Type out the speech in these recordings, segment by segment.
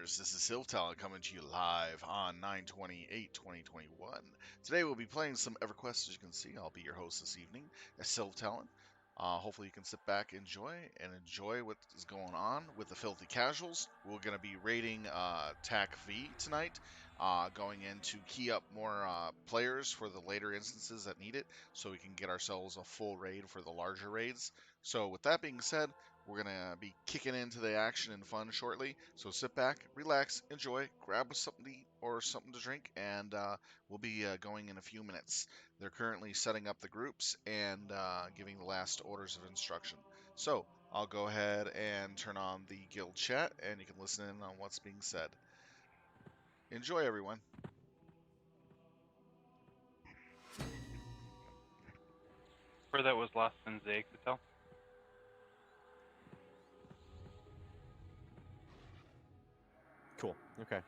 gamers, this is Siltal coming to you live on 9/28/2021. Today we'll be playing some Everquest. As you can see, I'll be your host this evening, as Siltal. Hopefully you can sit back, enjoy what is going on with the Filthy Casuals. We're going to be raiding Tacvi tonight, going in to key up more players for the later instances that need it, so we can get ourselves a full raid for the larger raids. So with that being said, we're going to be kicking into the action and fun shortly. So sit back, relax, enjoy, grab something to eat or something to drink, and we'll be going in a few minutes. They're currently setting up the groups and giving the last orders of instruction. So I'll go ahead and turn on the guild chat, and you can listen in on what's being said. Enjoy, everyone. Where that was last in Zag to tell? Cool. Okay.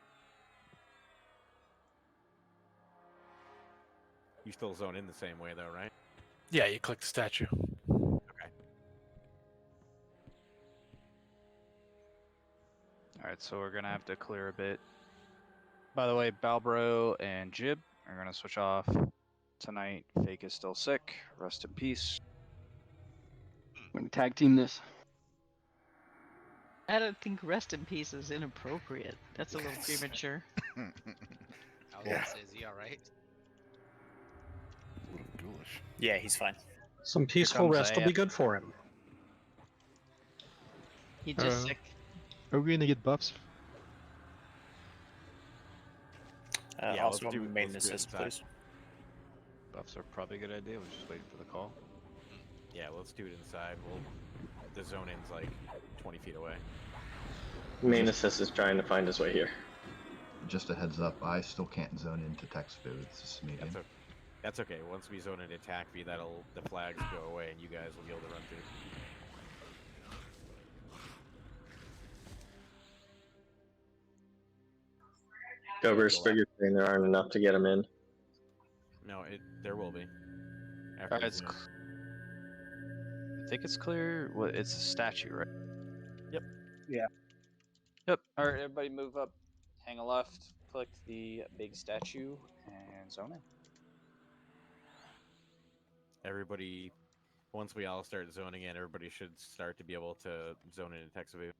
You still zone in the same way, though, right? Yeah, you click the statue. Okay. Alright, so we're gonna have to clear a bit. By the way, Balbro and Jib are gonna switch off tonight. Fake is still sick. Rest in peace. I'm gonna tag team this. I don't think rest in peace is inappropriate. That's a little premature. I was gonna say, is he alright? A little ghoulish. Yeah, he's fine. Some peaceful rest will Zaya. be good for him. He's just sick. Are we gonna get buffs? Yeah, let's also do- main let's do it assist, inside. please. Buffs are probably a good idea. We're just waiting for the call. Yeah, let's do it inside. The zone in's like 20 feet away. Main assist is trying to find his way here. Just a heads up, I still can't zone into text booths this meeting. That's okay. Once we zone into Tacvi, the flags go away, and you guys will be able to run through. Gober's figured saying there aren't enough to get him in. No, there will be. Alright, I think it's clear. What? It's a statue, right? Yep. Yeah. Yep. Alright, everybody move up. Hang a left. Click the big statue and zone in. Everybody, once we all start zoning in, everybody should start to be able to zone into Tacvi.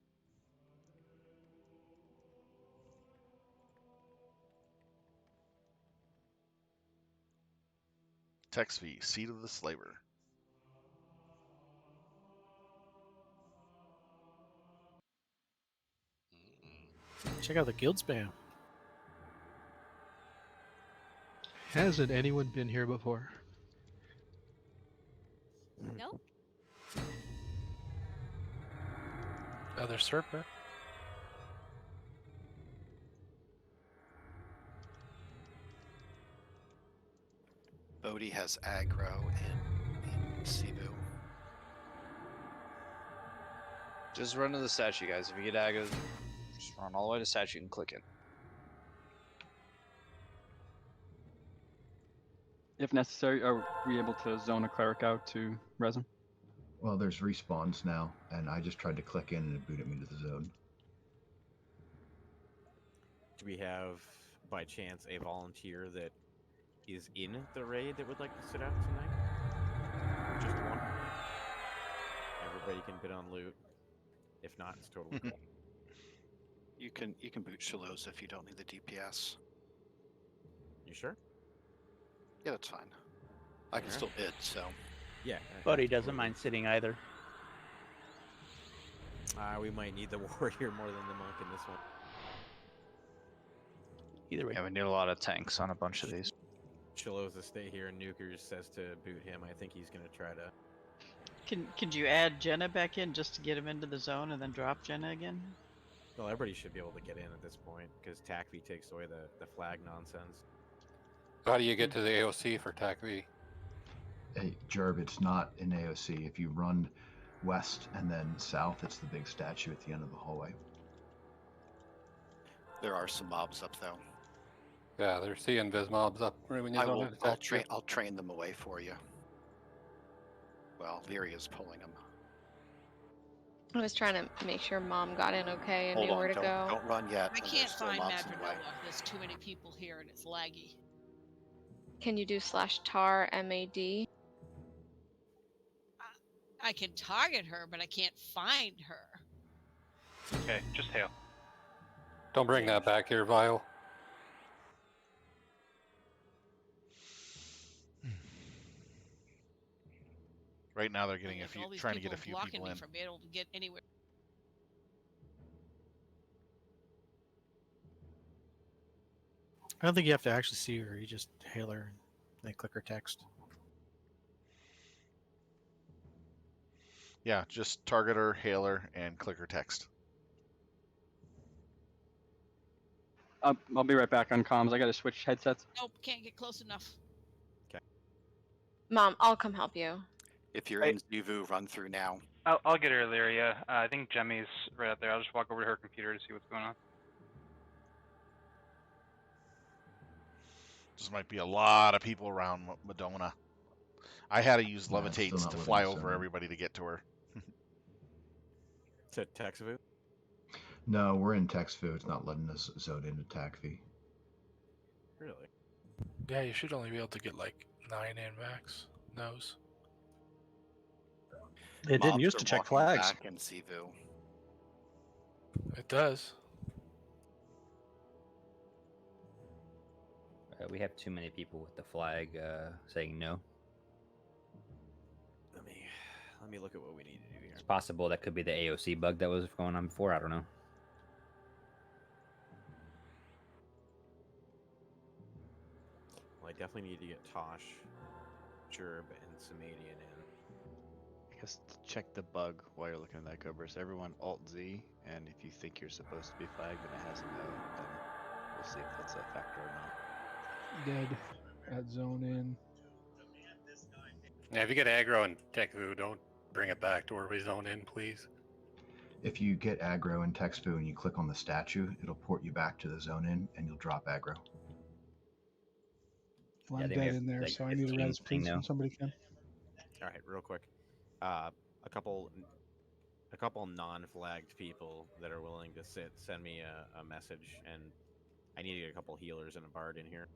Tacvi, Seat of the Slaver. Check out the guild spam. Hasn't anyone been here before? Nope. Other Serper. Bodhi has aggro in Cebu. Just run to the statue, guys. If you get aggro, just run all the way to the statue and click it. If necessary, are we able to zone a cleric out to res him? Well, there's respawns now, and I just tried to click in and it booted me to the zone. Do we have, by chance, a volunteer that is in the raid that would like to sit out tonight? Just one? Everybody can bid on loot. If not, it's totally cool. You can boot Shalos if you don't need the DPS. You sure? Yeah, that's fine. I can still bid, so. Yeah. But he doesn't mind sitting either. We might need the warrior more than the monk in this one. Either way. Yeah, we need a lot of tanks on a bunch of these. Chiloza stay here, and Nukers says to boot him. I think he's going to try to... Could you add Jenna back in just to get him into the zone and then drop Jenna again? Well, everybody should be able to get in at this point, because Tacvi takes away the flag nonsense. How do you get to the AOC for Tacvi? Hey, Jerb, it's not in AOC. If you run west and then south, it's the big statue at the end of the hallway. There are some mobs up though. Yeah, there's the invis mobs up. When you I'll train them away for you. Well, Lyria's pulling them. I was trying to make sure Mom got in okay and Hold knew on, where to go. don't run yet. I and can't there's still find mobs in the way. Madronoa. There's too many people here and it's laggy. Can you do /tar MAD? I can target her, but I can't find her. Okay, just hail. Don't bring that back here, Vile. Right now they're getting a If few, all these trying to get people a few blocking people me in. from being able to get anywhere. I don't think you have to actually see her. You just hail her and then click her text. Yeah, just target her, hail her, and click her text. I'll be right back on comms. I gotta switch headsets. Nope, can't get close enough. Mom, I'll come help you. If you're in Zivu, run through now. I'll get her earlier, yeah. I think Jemmy's right out there. I'll just walk over to her computer to see what's going on. This might be a lot of people around Madonna. I had to use Yeah, it's still levitates not to letting fly us over in. everybody to get to her. To Tacvi? No, we're in Texfu. It's not letting us zone into Tacvi. Really? Yeah, you should only be able to get like 9 in max. Knows. It didn't used to check flags. Back in Zivu. It does. We have too many people with the flag saying no. Let me look at what we need to do here. It's possible that could be the AOC bug that was going on before. I don't know. Well, I definitely need to get Tosh, Gerb, and Samadian in. I guess to check the bug while you're looking at that, Cobras, everyone Alt-Z, and if you think you're supposed to be flagged and it has a no, then we'll see if that's a factor or not. Dead at zone in. Yeah, if you get aggro and Tacvi, don't bring it back to where we zone in, please. If you get aggro in Texfu and you click on the statue, it'll port you back to the zone in and you'll drop aggro. Well, I'm dead in there, so I need a res, please, when somebody can. All right, real quick. A couple non-flagged people that are willing to send me a message, and I need to get a couple healers and a bard in here.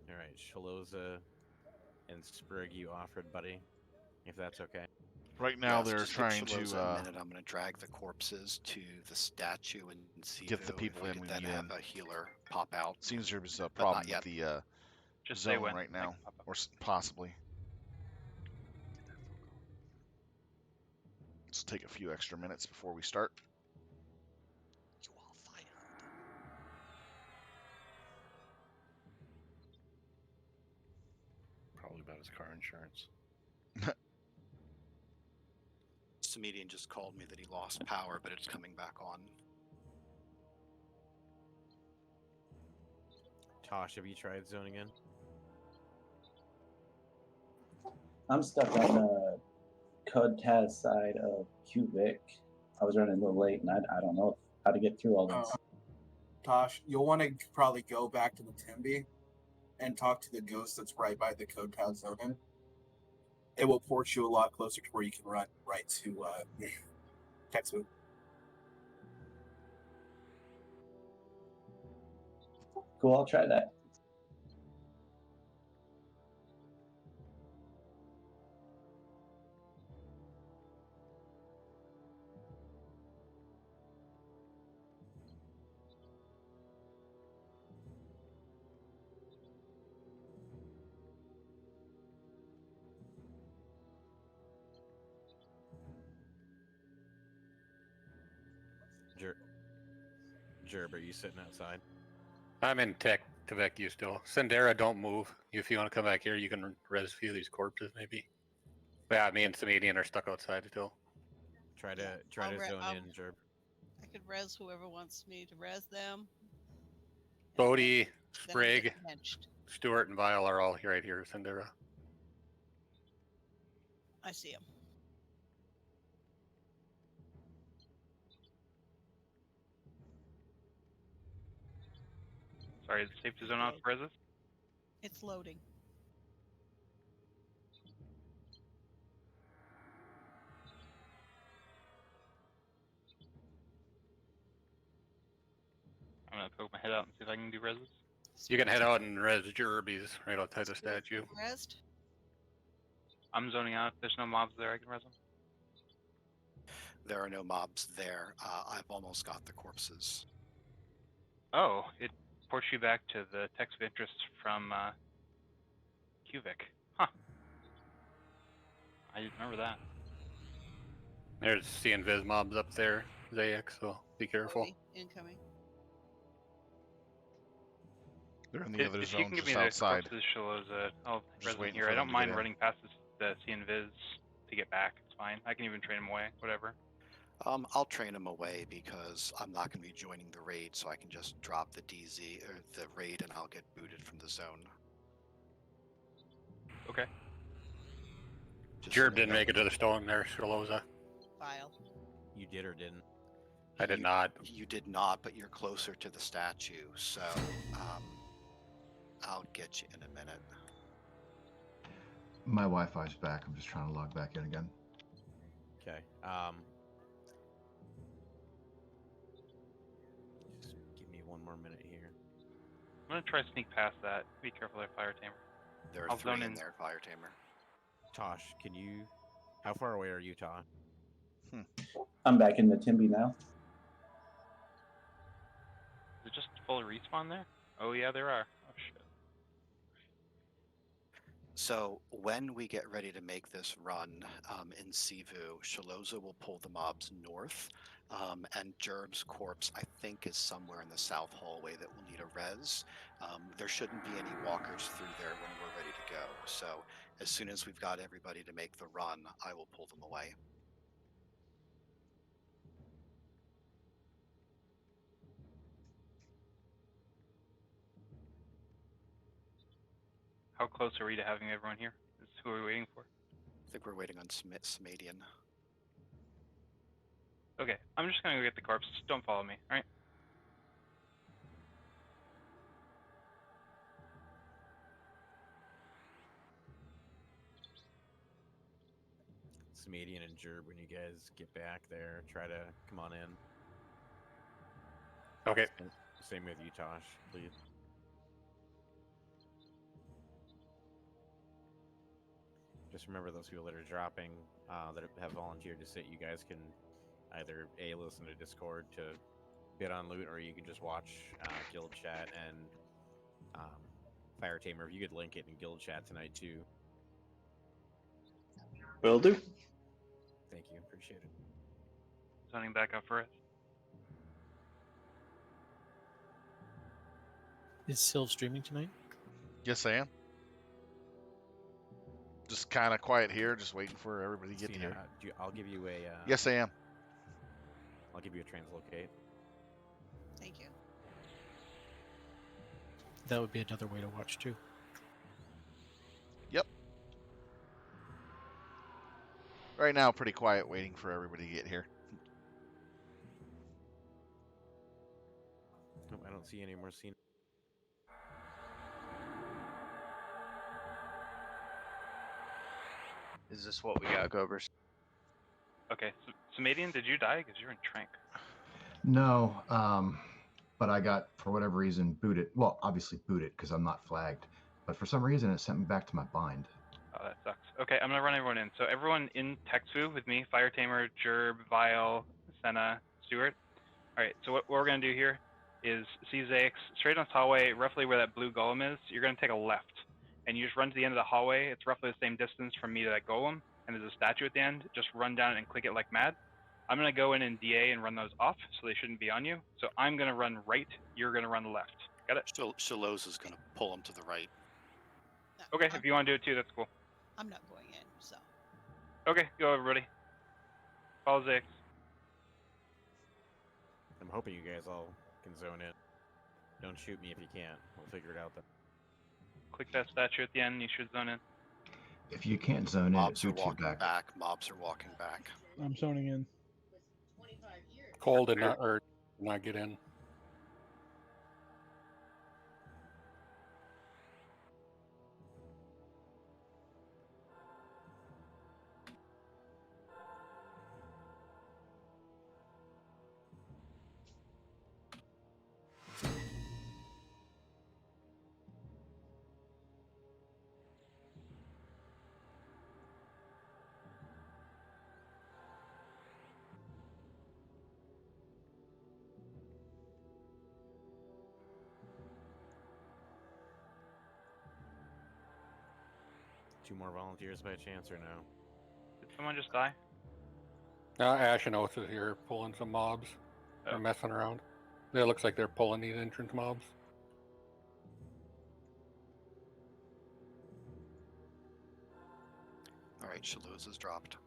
All right, Shaloza and Sprig, you offered, buddy, if that's okay. Right now Yes, they're just trying give to a minute. I'm going to drag the corpses to the statue and see get the people in we then need have in. a healer pop out. Seems there's a But problem not with yet. the Just say zone when. right now, or possibly. Let's take a few extra minutes before we start. Probably about his car insurance. Samedian just called me that he lost power, but it's coming back on. Tosh, have you tried zoning in? I'm stuck on the COD-TAS side of Cubic. I was running a little late, and I don't know how to get through all this. Tosh, you'll want to probably go back to the Timby and talk to the ghost that's right by the COD-TAS zone. It will port you a lot closer to where you can run right to Texas. Cool, I'll try that. Gerb, are you sitting outside? I'm in Tech to Vec you still. Sendera, don't move. If you want to come back here, you can res a few of these corpses maybe. But yeah, me and Samedian are stuck outside still. Try to zone in, Gerb. I could res whoever wants me to res them. GoD, Sprig, Stuart, and Vile are all right here, Sendera. I see him. Sorry, is it safe to zone out for reses? It's loading. I'm gonna poke my head out and see if I can do reses. You can head out and res Jerbies right outside the statue. Rest. I'm zoning out. If there's no mobs there, I can res them. There are no mobs there. I've almost got the corpses. Oh, it ports you back to the text of interest from Qvik. Huh. I remember that. There's C-Invis mobs up there, Zayak, so be careful. Incoming. They're in the other If you zone can give just me outside. the corpses, Shaloza, I'll Just res them waiting here. for I them don't to get mind in. running past the C-Invis to get back. It's fine. I can even train them away, whatever. I'll train them away because I'm not going to be joining the raid, so I can just drop the DZ or the raid, and I'll get booted from the zone. Okay. Jerb didn't make it to the stone there, Shaloza. File. You did or didn't? I did not. You did not, but you're closer to the statue, so I'll get you in a minute. My Wi-Fi's back. I'm just trying to log back in again. Okay. Just give me one more minute here. I'm gonna try to sneak past that. Be careful there, Fire Tamer. There are three in there, Fire Tamer. Tosh, can you? How far away are you, Tosh? I'm back in the Timby now. Is it just full respawn there? Oh yeah, there are. Oh shit. So when we get ready to make this run in Sivu, Shaloza will pull the mobs north, and Jerb's corpse, I think, is somewhere in the south hallway that will need a res. There shouldn't be any walkers through there when we're ready to go. So as soon as we've got everybody to make the run, I will pull them away. How close are we to having everyone here? Who are we waiting for? I think we're waiting on Smadian. Okay, I'm just gonna go get the corpse. Don't follow me, alright? Smadian and Jerb, when you guys get back there, try to come on in. Okay. Same with you, Tosh, please. Just remember those people that are dropping, that have volunteered to sit, you guys can either A, listen to Discord to bid on loot, or you can just watch guild chat and Fire Tamer. If you could link it in guild chat tonight too. Will do. Thank you, appreciate it. Zoning back up for us. Is Sylv streaming tonight? Yes, I am. Just kind of quiet here, just waiting for everybody to get Christina, here. I'll give you a. Yes, I am. I'll give you a translocate. Thank you. That would be another way to watch too. Yep. Right now, pretty quiet, waiting for everybody to get here. Nope, I don't see any more scene. Is this what we got, Gobers? Okay, so Madian, did you die? Because you're in Trank. No, but I got, for whatever reason, booted. Well, obviously booted because I'm not flagged. But for some reason, it sent me back to my bind. Oh, that sucks. Okay, I'm gonna run everyone in. So everyone in Texfu with me, Fire Tamer, Jerb, Vile, Senna, Stewart. Alright, so what we're gonna do here is see Zaix, straight on this hallway, roughly where that blue golem is, you're gonna take a left. And you just run to the end of the hallway. It's roughly the same distance from me to that golem. And there's a statue at the end. Just run down and click it like mad. I'm gonna go in and DA and run those off, so they shouldn't be on you. So I'm gonna run right, you're gonna run left. Got it? Shaloza is going to pull him to the right. Okay, if you wanna do it too, that's cool. I'm not going in, so. Okay, go everybody. Follow Zaix. I'm hoping you guys all can zone in. Don't shoot me if you can't. We'll figure it out then. Click that statue at the end, you should zone in. If you can't zone in, it Mobs are boots you walking back. back. Mobs are walking back. I'm zoning in. Cole did not get in. 2 more volunteers by chance or no? Did someone just die? Ash and Oath is here pulling some mobs. They're messing around. It looks like they're pulling these entrance mobs. All right, Shaloz is dropped.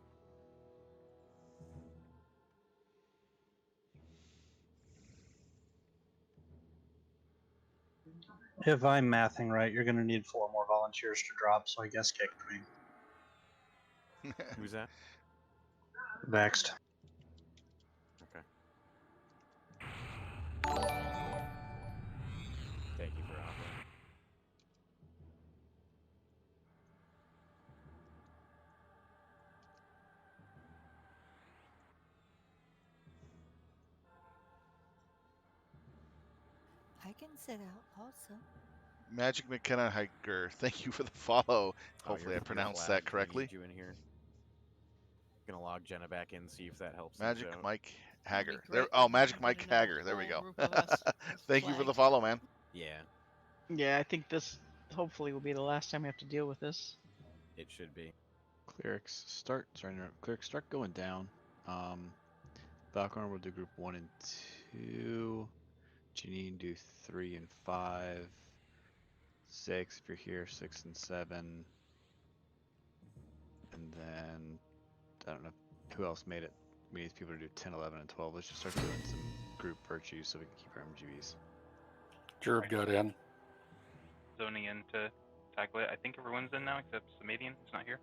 If I'm mathing right, you're going to need 4 more volunteers to drop, so I guess kick me. Who's that? Vexed. Okay. Thank you for offering. I can sit out also. Magic McKenna Hiker, thank you for the follow. Oh, Hopefully I you're pronounced flagged. that correctly. I need you in here. Gonna log Jenna back in, see if that helps. Magic things out. Mike Hager. great There. Oh, when Magic you Mike get in a Hager. There we whole go. group of us Thank you for the flagged. follow, man. Yeah, Yeah, I think this hopefully will be the last time we have to deal with this. it should be. Clerics start. Sorry, no, clerics start going down. Falconer will do group 1 and 2. Janine do 3 and 5. 6 if you're here. 6 and 7. And then I don't know who else made it. We need people to do 10, 11, and 12. Let's just start doing some group virtues so we can keep our MGBs. Jerb got in. Zoning into Tacvi. I think everyone's in now except Samadian. He's not here.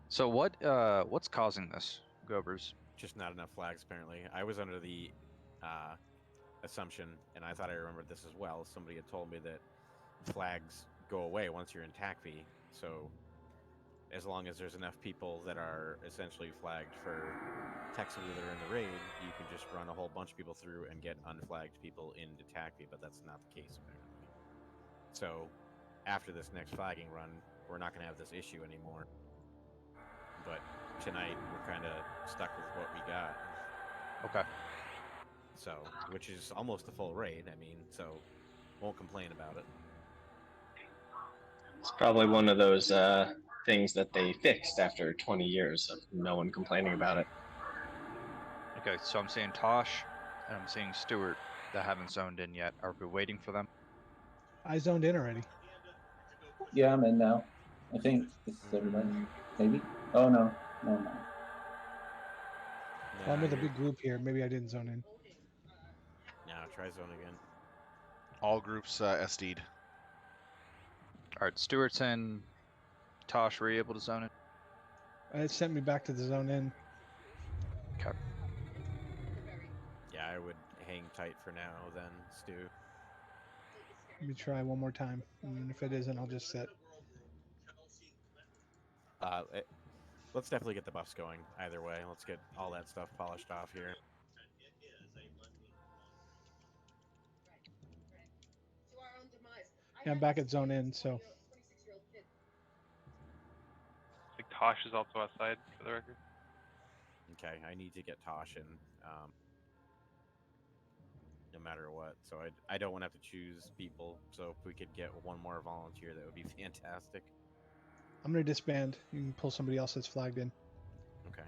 So what's causing this, Gobers? Just not enough flags, apparently. I was under the assumption, and I thought I remembered this as well. Somebody had told me that flags go away once you're in Tacvi. So as long as there's enough people that are essentially flagged for Texas that are in the raid, you can just run a whole bunch of people through and get unflagged people into Tacvi, but that's not the case, apparently. So after this next flagging run, we're not going to have this issue anymore. But tonight, we're kind of stuck with what we got. Okay. So, which is almost a full raid, I mean, so won't complain about it. It's probably one of those things that they fixed after 20 years of no one complaining about it. Okay, so I'm seeing Tosh and I'm seeing Stewart that haven't zoned in yet. Are we waiting for them? I zoned in already. Yeah, I'm in now. I think this is everybody. Maybe? Oh, no. No, no. Well, I'm with a big group here. Maybe I didn't zone in. Now try zone again. All groups SD'd. All right, Stewart's in. Tosh, were you able to zone in? It sent me back to the zone in. Okay. Yeah, I would hang tight for now then, Stu. Let me try one more time. And if it isn't, I'll just sit. Let's definitely get the buffs going either way. Let's get all that stuff polished off here. Yeah, I'm back at zone in, so. I think Tosh is also outside, for the record. Okay, I need to get Tosh in, no matter what. So I don't want to have to choose people. So if we could get one more volunteer, that would be fantastic. I'm going to disband. You can pull somebody else that's flagged in. Okay.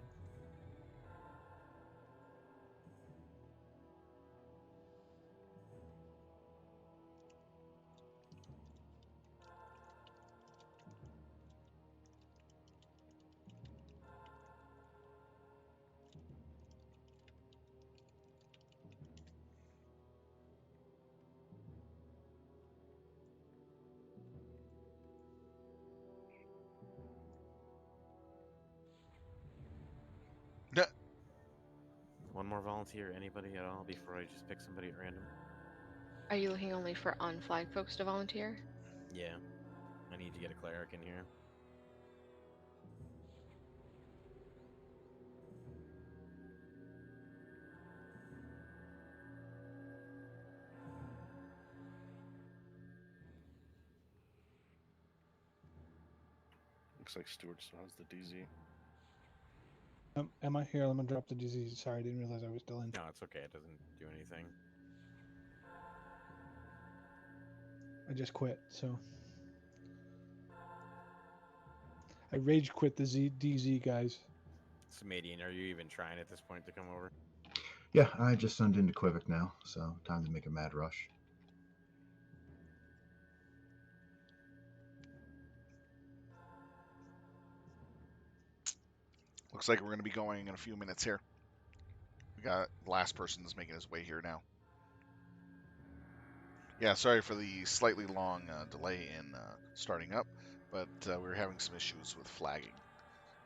One more volunteer, anybody at all, before I just pick somebody at random? Are you looking only for unflagged folks to volunteer? Yeah. I need to get a cleric in here. Looks like Stewart still has the DZ. Am I here? Let me drop the disease. Sorry, I didn't realize I was still in. No, it's okay. It doesn't do anything. I just quit, so. I rage quit the DZ guys. Samadian, are you even trying at this point to come over? Yeah, I just summed into Quivik now, so time to make a mad rush. Looks like we're going to be going in a few minutes here. We got the last person that's making his way here now. Yeah, sorry for the slightly long delay in starting up, but we were having some issues with flagging,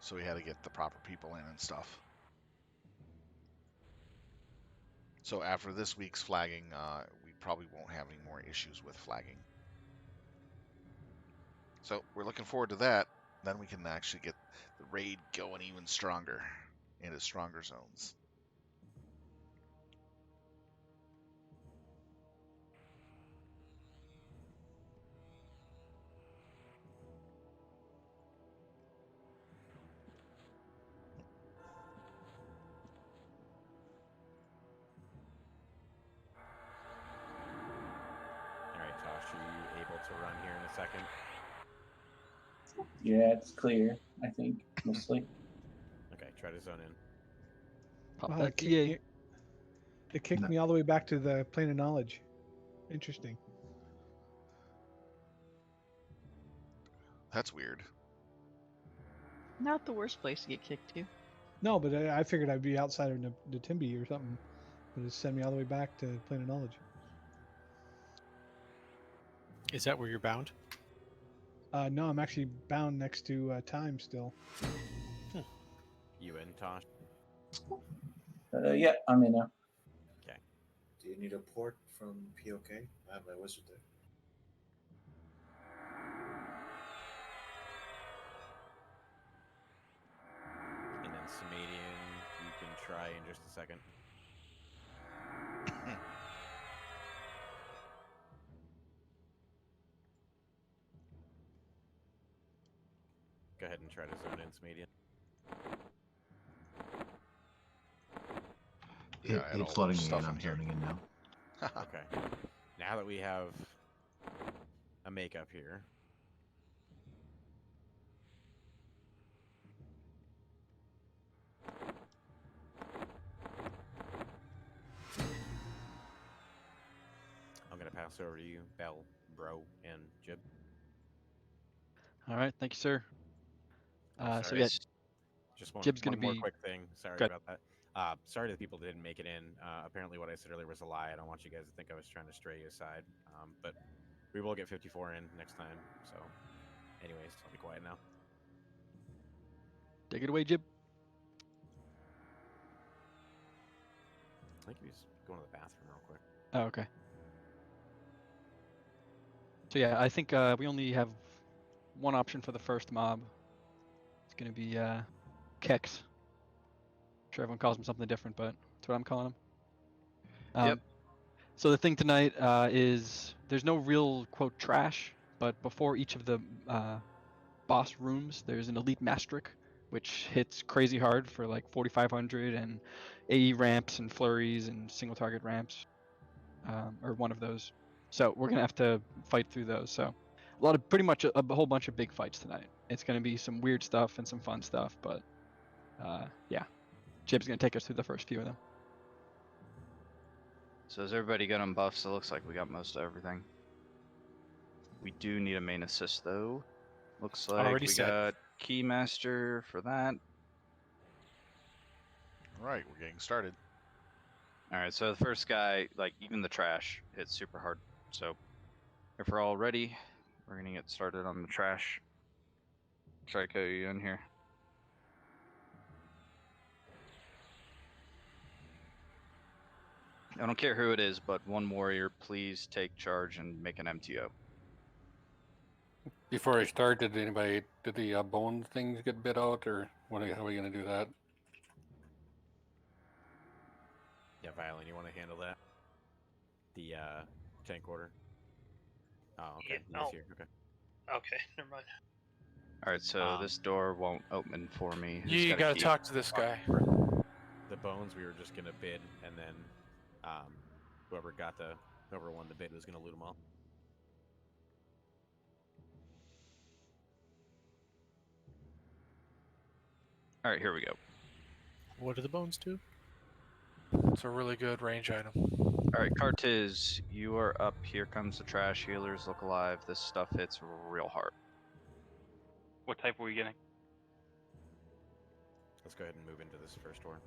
so we had to get the proper people in and stuff. So after this week's flagging, we probably won't have any more issues with flagging. So we're looking forward to that. Then we can actually get the raid going even stronger, into stronger zones. Alright, Tosh, are you able to run here in a second? Yeah, it's clear, I think, mostly. Okay, try to zone in. Pop Wow, that DA. it kicked No. me all the way back to the plane of knowledge. Interesting. That's weird. Not the worst place to get kicked to. No, but I figured I'd be outside of the Timby or something. But it sent me all the way back to plane of knowledge. Is that where you're bound? No, I'm actually bound next to time still. You in, Tosh? Yeah, I'm in now. Okay. Do you need a port from POK? I have my wizard there. And then Samadian, you can try in just a second. Go ahead and try to zone in, Samadian. Yeah, I had It's all letting the me stuff in. in I'm here. zoning in now. Okay. Now that we have a makeup here, I'm going to pass over to you, Bell, Bro, and Jib. All right, thank you, sir. Oh, So sorry. yeah, Just one Jib's gonna more be quick thing. Sorry good. about that. Sorry to the people that didn't make it in. Apparently what I said earlier was a lie. I don't want you guys to think I was trying to stray you aside. But we will get 54 in next time. So anyways, I'll be quiet now. Take it away, Jib. I think he's going to the bathroom real quick. Oh, okay. So yeah, I think we only have one option for the first mob. It's gonna be Kex. I'm sure everyone calls him something different, but that's what I'm calling him. Yep. So the thing tonight is there's no real quote trash, but before each of the boss rooms, there's an elite mastric, which hits crazy hard for like 4,500 and AE ramps and flurries and single target ramps, or one of those. So we're gonna have to fight through those. So a lot of pretty much a whole bunch of big fights tonight. It's gonna be some weird stuff and some fun stuff, but yeah, Jib's gonna take us through the first few of them. So has everybody got on buffs? It looks like we got most of everything. We do need a main assist though. Looks like Already we set. got Keymaster for that. All right, we're getting started. All right, so the first guy, like even the trash, hits super hard. So if we're all ready, we're gonna get started on the trash. Trico, you in here? I don't care who it is, but one warrior, please take charge and make an MTO. Before I start, did the bone things get bit out, or how are we going to do that? Yeah, Violin, you want to handle that? The tank order. Oh, okay. Yeah, He's oh. here. Okay. Okay, never mind. All right, so this door won't open for me. Who's You got a gotta key? talk to this guy. The bones we were just gonna bid, and then whoever won the bid was gonna loot them all. All right, here we go. What do the bones do? It's a really good range item. All right, Kartiz, you are up. Here comes the trash. Healers look alive. This stuff hits real hard. What type are we getting? Let's go ahead and move into this first one.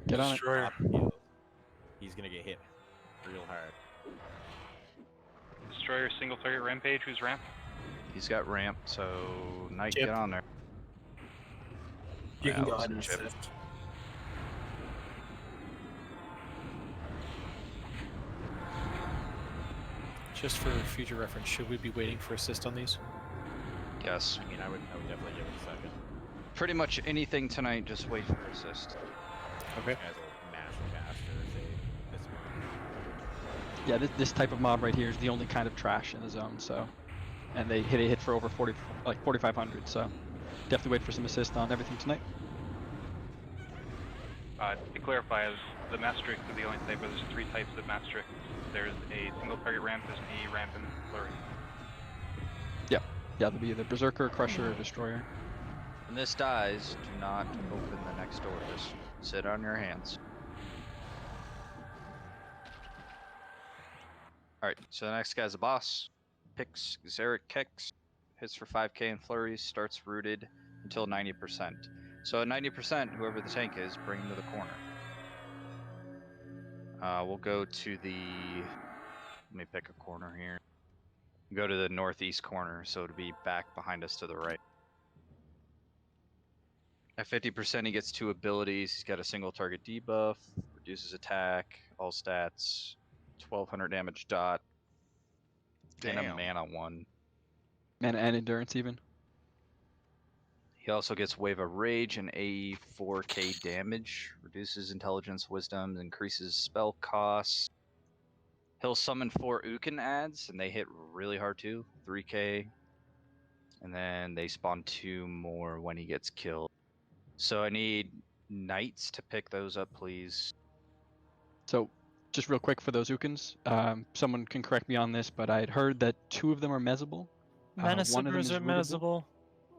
Get on it. Destroyer. He's gonna get hit real hard. Destroyer single target rampage. Who's ramp? He's got ramp, so Knight, Chip. get on there. You can Yeah, go ahead and Chip. assist. Just for future reference, should we be waiting for assist on these? Yes. I mean, I would definitely give it a second. Pretty much anything tonight, just wait for assist. Okay. As a mash caster, say this one. Yeah, this type of mob right here is the only kind of trash in the zone. So, and they hit for over 4,500. So, definitely wait for some assist on everything tonight. To clarify, the Mastrix are the only type, but there's 3 types of Mastrix. There's a single target ramp, there's a ramp, and flurry. Yeah, there'll be either Berserker, Crusher, or Destroyer. When this dies, do not open the next door. Just sit on your hands. Alright, so the next guy's a boss. Picks Xeric Kex, hits for 5k and flurries, starts rooted until 90%. So at 90%, whoever the tank is, bring him to the corner. We'll go to the... Let me pick a corner here. Go to the northeast corner, so it'll be back behind us to the right. At 50%, he gets 2 abilities. He's got a single target debuff, reduces attack, all stats, 1200 damage dot, and a Damn. mana 1. Mana and endurance even. He also gets Wave of Rage and AE 4k damage, reduces intelligence, wisdom, increases spell costs. He'll summon 4 Ukin adds, and they hit really hard too, 3k. And then they spawn 2 more when he gets killed. So I need knights to pick those up, please. So, just real quick for those Ukins, someone can correct me on this, but I had heard that 2 of them are mezzable. Mana One of them Sippers is are rootable. mezzable.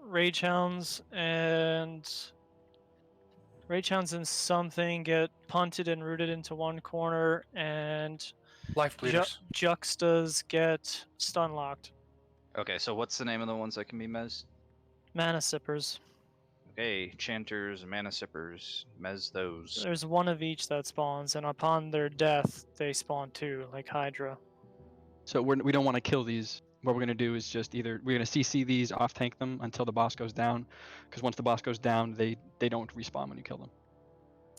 Rage Hounds and something get punted and rooted into one corner, and Life bleeders. Juxtas get stun locked. Okay, so what's the name of the ones that can be mez? Mana Sippers. Okay, Chanters, Mana Sippers, mez those. There's 1 of each that spawns, and upon their death, they spawn 2, like Hydra. So we don't want to kill these. What we're going to do is just either we're going to CC these, off tank them until the boss goes down, because once the boss goes down, they don't respawn when you kill them.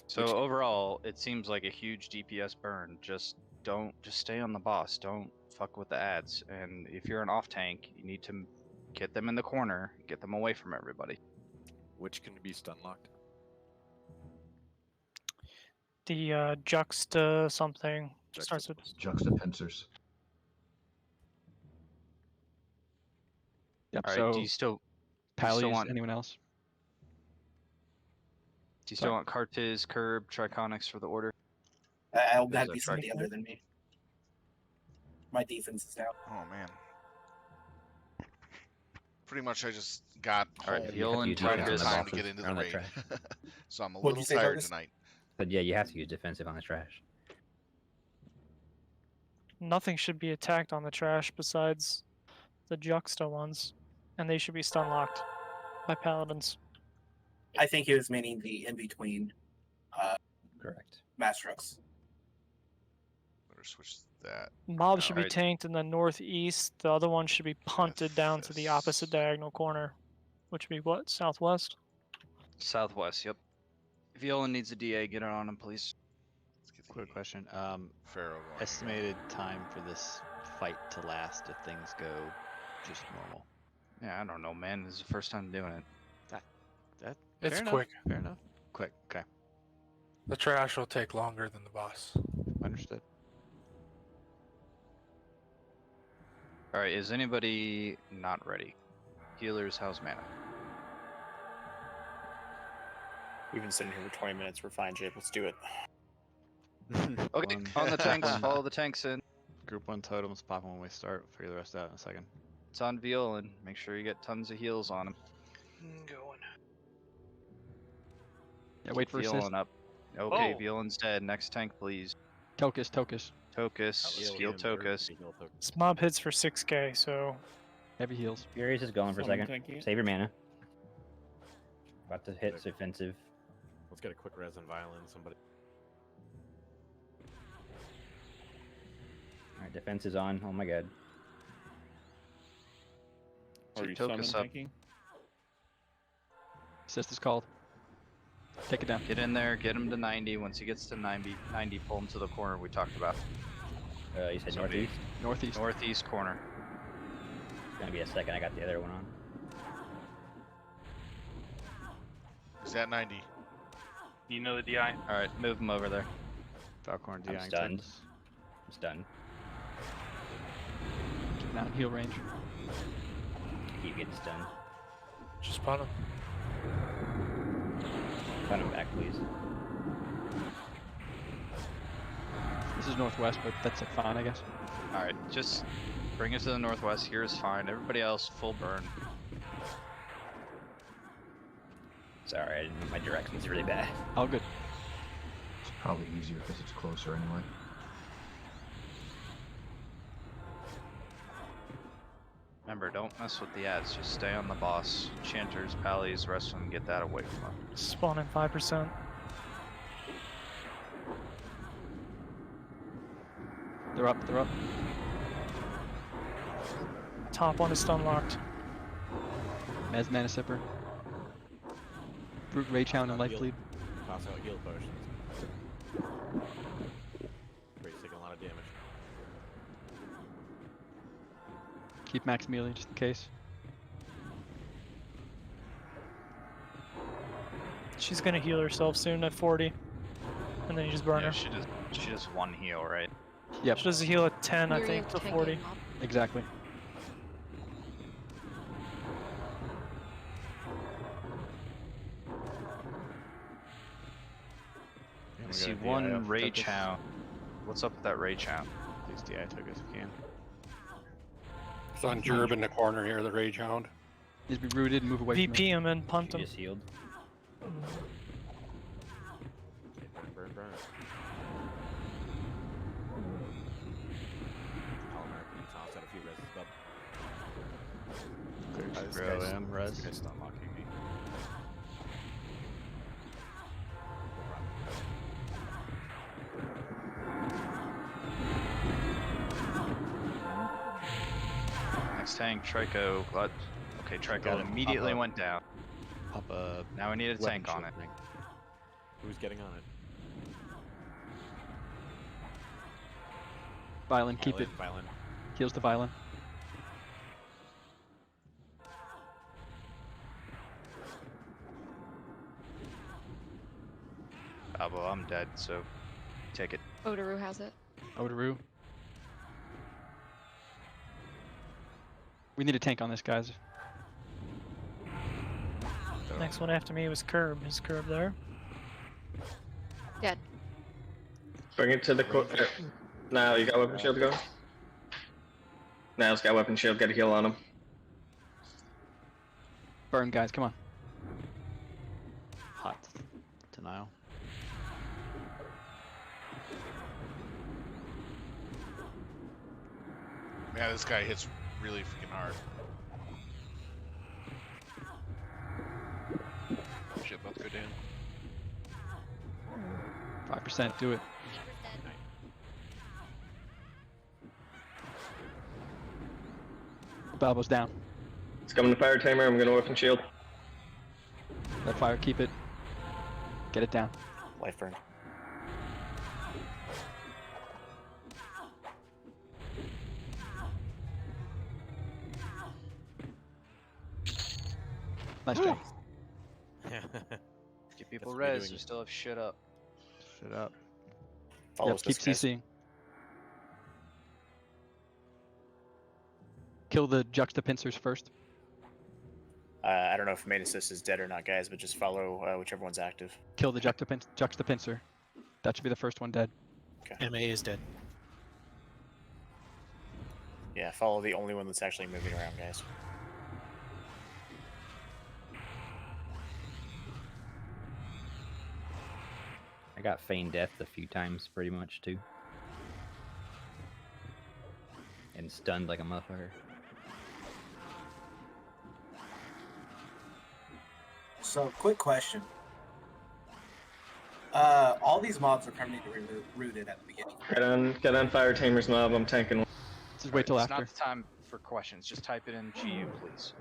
So overall, it seems like a huge DPS burn. Just stay on the boss. Don't fuck with the ads. And if you're an off tank, you need to get them in the corner, get them away from everybody. Which can be stun locked? The Juxta something starts with Juxtapincers. Yep. All right, So do you still Pallies, want anyone else? Do you still want Kartiz, Curb, Triconics for the order? I'll There's have a be somebody Tric- other than me. My defense is down. Oh man. Pretty much, I just got All right, home heal and right Tarkus. in time to get into the on the raid, trash. so I'm a What'd little you say, tired Tarkus? tonight. But yeah, you have to use defensive on the trash. nothing should be attacked on the trash besides the Juxta ones, and they should be stun locked by paladins. I think he was meaning the in between. Correct. Mastrix. Better switch that. Mob should be Alright. tanked in the northeast. The other one should be punted down to the opposite diagonal corner, which would be what? Southwest? Southwest, yep. If Yolan needs a DA, get it on him, please. Quick question. Pharaoh going Estimated time for this fight to last if things go just normal. Yeah, I don't know, man. This is the first time doing it. That It's fair quick. Enough, fair enough. Quick. Okay. The trash will take longer than the boss. Understood. Alright, is anybody not ready? Healers, how's mana? We've been sitting here for 20 minutes. We're fine, Jake. Let's do it. Okay, on the tanks, follow the tanks in. Group 1 totems pop when we start. We'll figure the rest out in a second. It's on Violan. Make sure you get tons of heals on him. Going. Yeah, wait for Vealing assist. up. Okay, Oh. Vealin's dead. Next tank, please. Tokus, Tokus. Tokus, heal Tokus. This mob hits for 6k, so Heavy heals. Furious is going for a Someone second. tanky it? Save your mana. About to hit defensive. Let's get a quick res and violin. Somebody. Alright, defense is on. Oh my god. Are you Tokus summon up. tanking? Assist is called. Take it down. Get in there, get him to 90. Once he gets to 90, pull him to the corner we talked about. You said Somebody- northeast? Northeast. Northeast corner. It's gonna be a second. I got the other one on. Is that 90? You know the DI. All right, move him over there. Falcorn I'm DI. stunned. I'm stunned. Keep him out in heal range. Keep getting stunned. Just spawn him. Find him back, please. This is northwest, but that's fine, I guess. All right, just bring it to the northwest. Here is fine. Everybody else, full burn. Sorry, I didn't know my direction's really bad. All good. It's probably easier because it's closer anyway. Remember, don't mess with the ads. Just stay on the boss. Chanters, pallies, rest of them, get that away from them. spawn in 5%. They're up, they're up. Top one is stun locked. Mez Mana Sipper. Brute Rage Hound and Life Bleed. Pass out heal potions. Brace taking a lot of damage. Keep max melee just in case. She's gonna heal herself soon at 40. And then you just burn Yeah, her. she does one heal, right? Yep. She does a heal at 10, I You're think, to tanking 40. up. Exactly. I see one Rage Hound. What's up with that Rage Hound? Please DI Tokus if you can. It's on Gerb in the corner here, the Rage Hound. Needs to be rooted and move away VP from him and punt She him. just healed. Burn, burn, burn. Palomar can toss out a few reses above. Clear throw him, res. This guy's stun locking me. Next tank, Trico. Okay, Trico Got him. immediately Pop up. went down. Pop a Now we need a weapon tank on shield it. thing. Who's getting on it? Violin, keep it. Violin. Heals the Violin. Oh, well, I'm dead, so take it. Odoru has it. Odoru. We need a tank on this, guys. Next one after me was Curb. Is Curb there? Dead. Bring it to the now you got weapon shield going? Now it's got weapon shield, get a heal on him. Burn, guys, come on. Hot. Denial. Man, this guy hits really freaking hard. Shit, both go down. 5%, do it. Balbo's down. It's coming to fire tamer, I'm gonna weapon shield. Let fire, keep it. Get it down. Life burn. Nice job. Get people Guess we're res, doing you it. still have shit up. Shut up. Follows Yep, keep this, guys. CCing. Kill the juxtapincers first. I don't know if main assist is dead or not, guys, but just follow whichever one's active. Kill the juxtapincer. That should be the first one dead. Okay. MA is dead. Yeah, follow the only one that's actually moving around, guys. got feigned death a few times, pretty much too, and stunned like a motherfucker. So, quick question. All these mobs are permanently rooted at the beginning. Get on Fire Tamer's mob. I'm tanking one. Just wait till it's after. not the time for questions. Just type it in GU, please.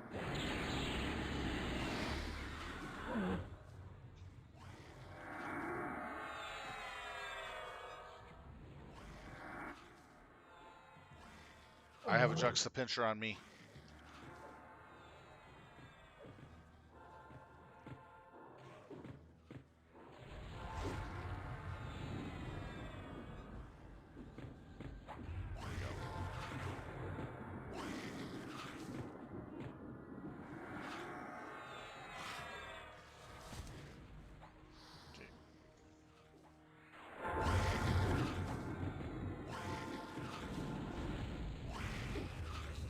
I have a juxtapincher on me.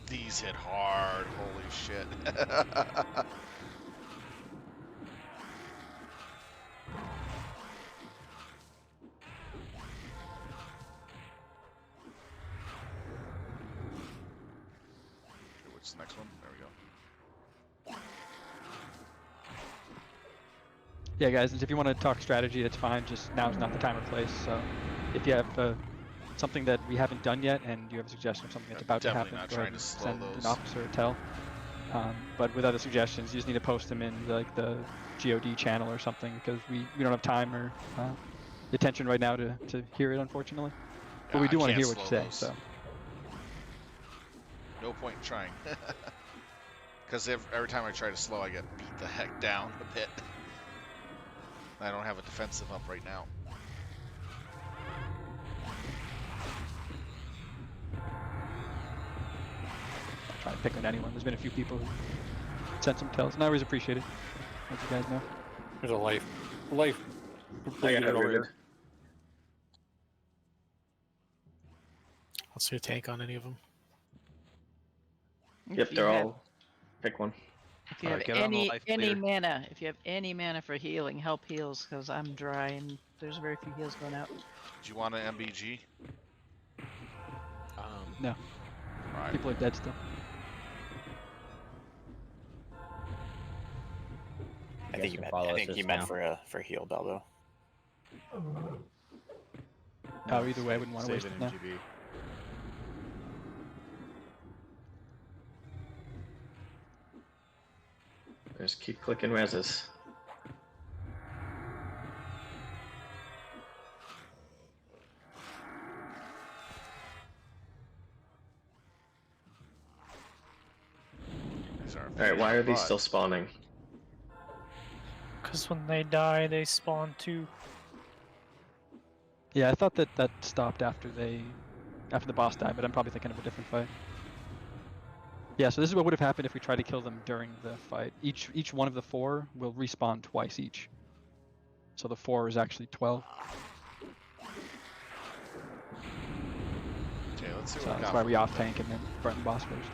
These hit hard. Holy shit. What's the next one? There we go. Yeah, guys, if you want to talk strategy, that's fine. Just now is not the time or place. So if you have something that we haven't done yet and you have a suggestion of something that's about to happen, not go trying ahead and to slow send those. an officer a tell. But with other suggestions, you just need to post them in like the GoD channel or something, because we don't have time or attention right now to hear it, unfortunately. But we do want to hear what you say. So No point in trying. Because every time I try to slow, I get beat the heck down a bit. I don't have a defensive up right now. try to pick on anyone. There's been a few people who sent some tells, and I always appreciate it, as you guys know. There's a life. I got it over rooted. here. I'll see a tank on any of them. Yep, they're all. Pick one. If you have any mana, if you have any mana for healing, help heals, because I'm dry and there's very few heals going out. Do you want an MBG? No. Right. People are dead still. I think you meant for heal, Belbo. Oh, either way, I wouldn't want to waste it now. Just keep clicking reses. Alright, why are these still spawning? Because when they die, they spawn too. Yeah, I thought that stopped after the boss died, but I'm probably thinking of a different fight. Yeah, so this is what would have happened if we tried to kill them during the fight. Each one of the 4 will respawn twice each. So the 4 is actually 12. Okay, let's see So what we that's got. why we off tank and then burn the boss first.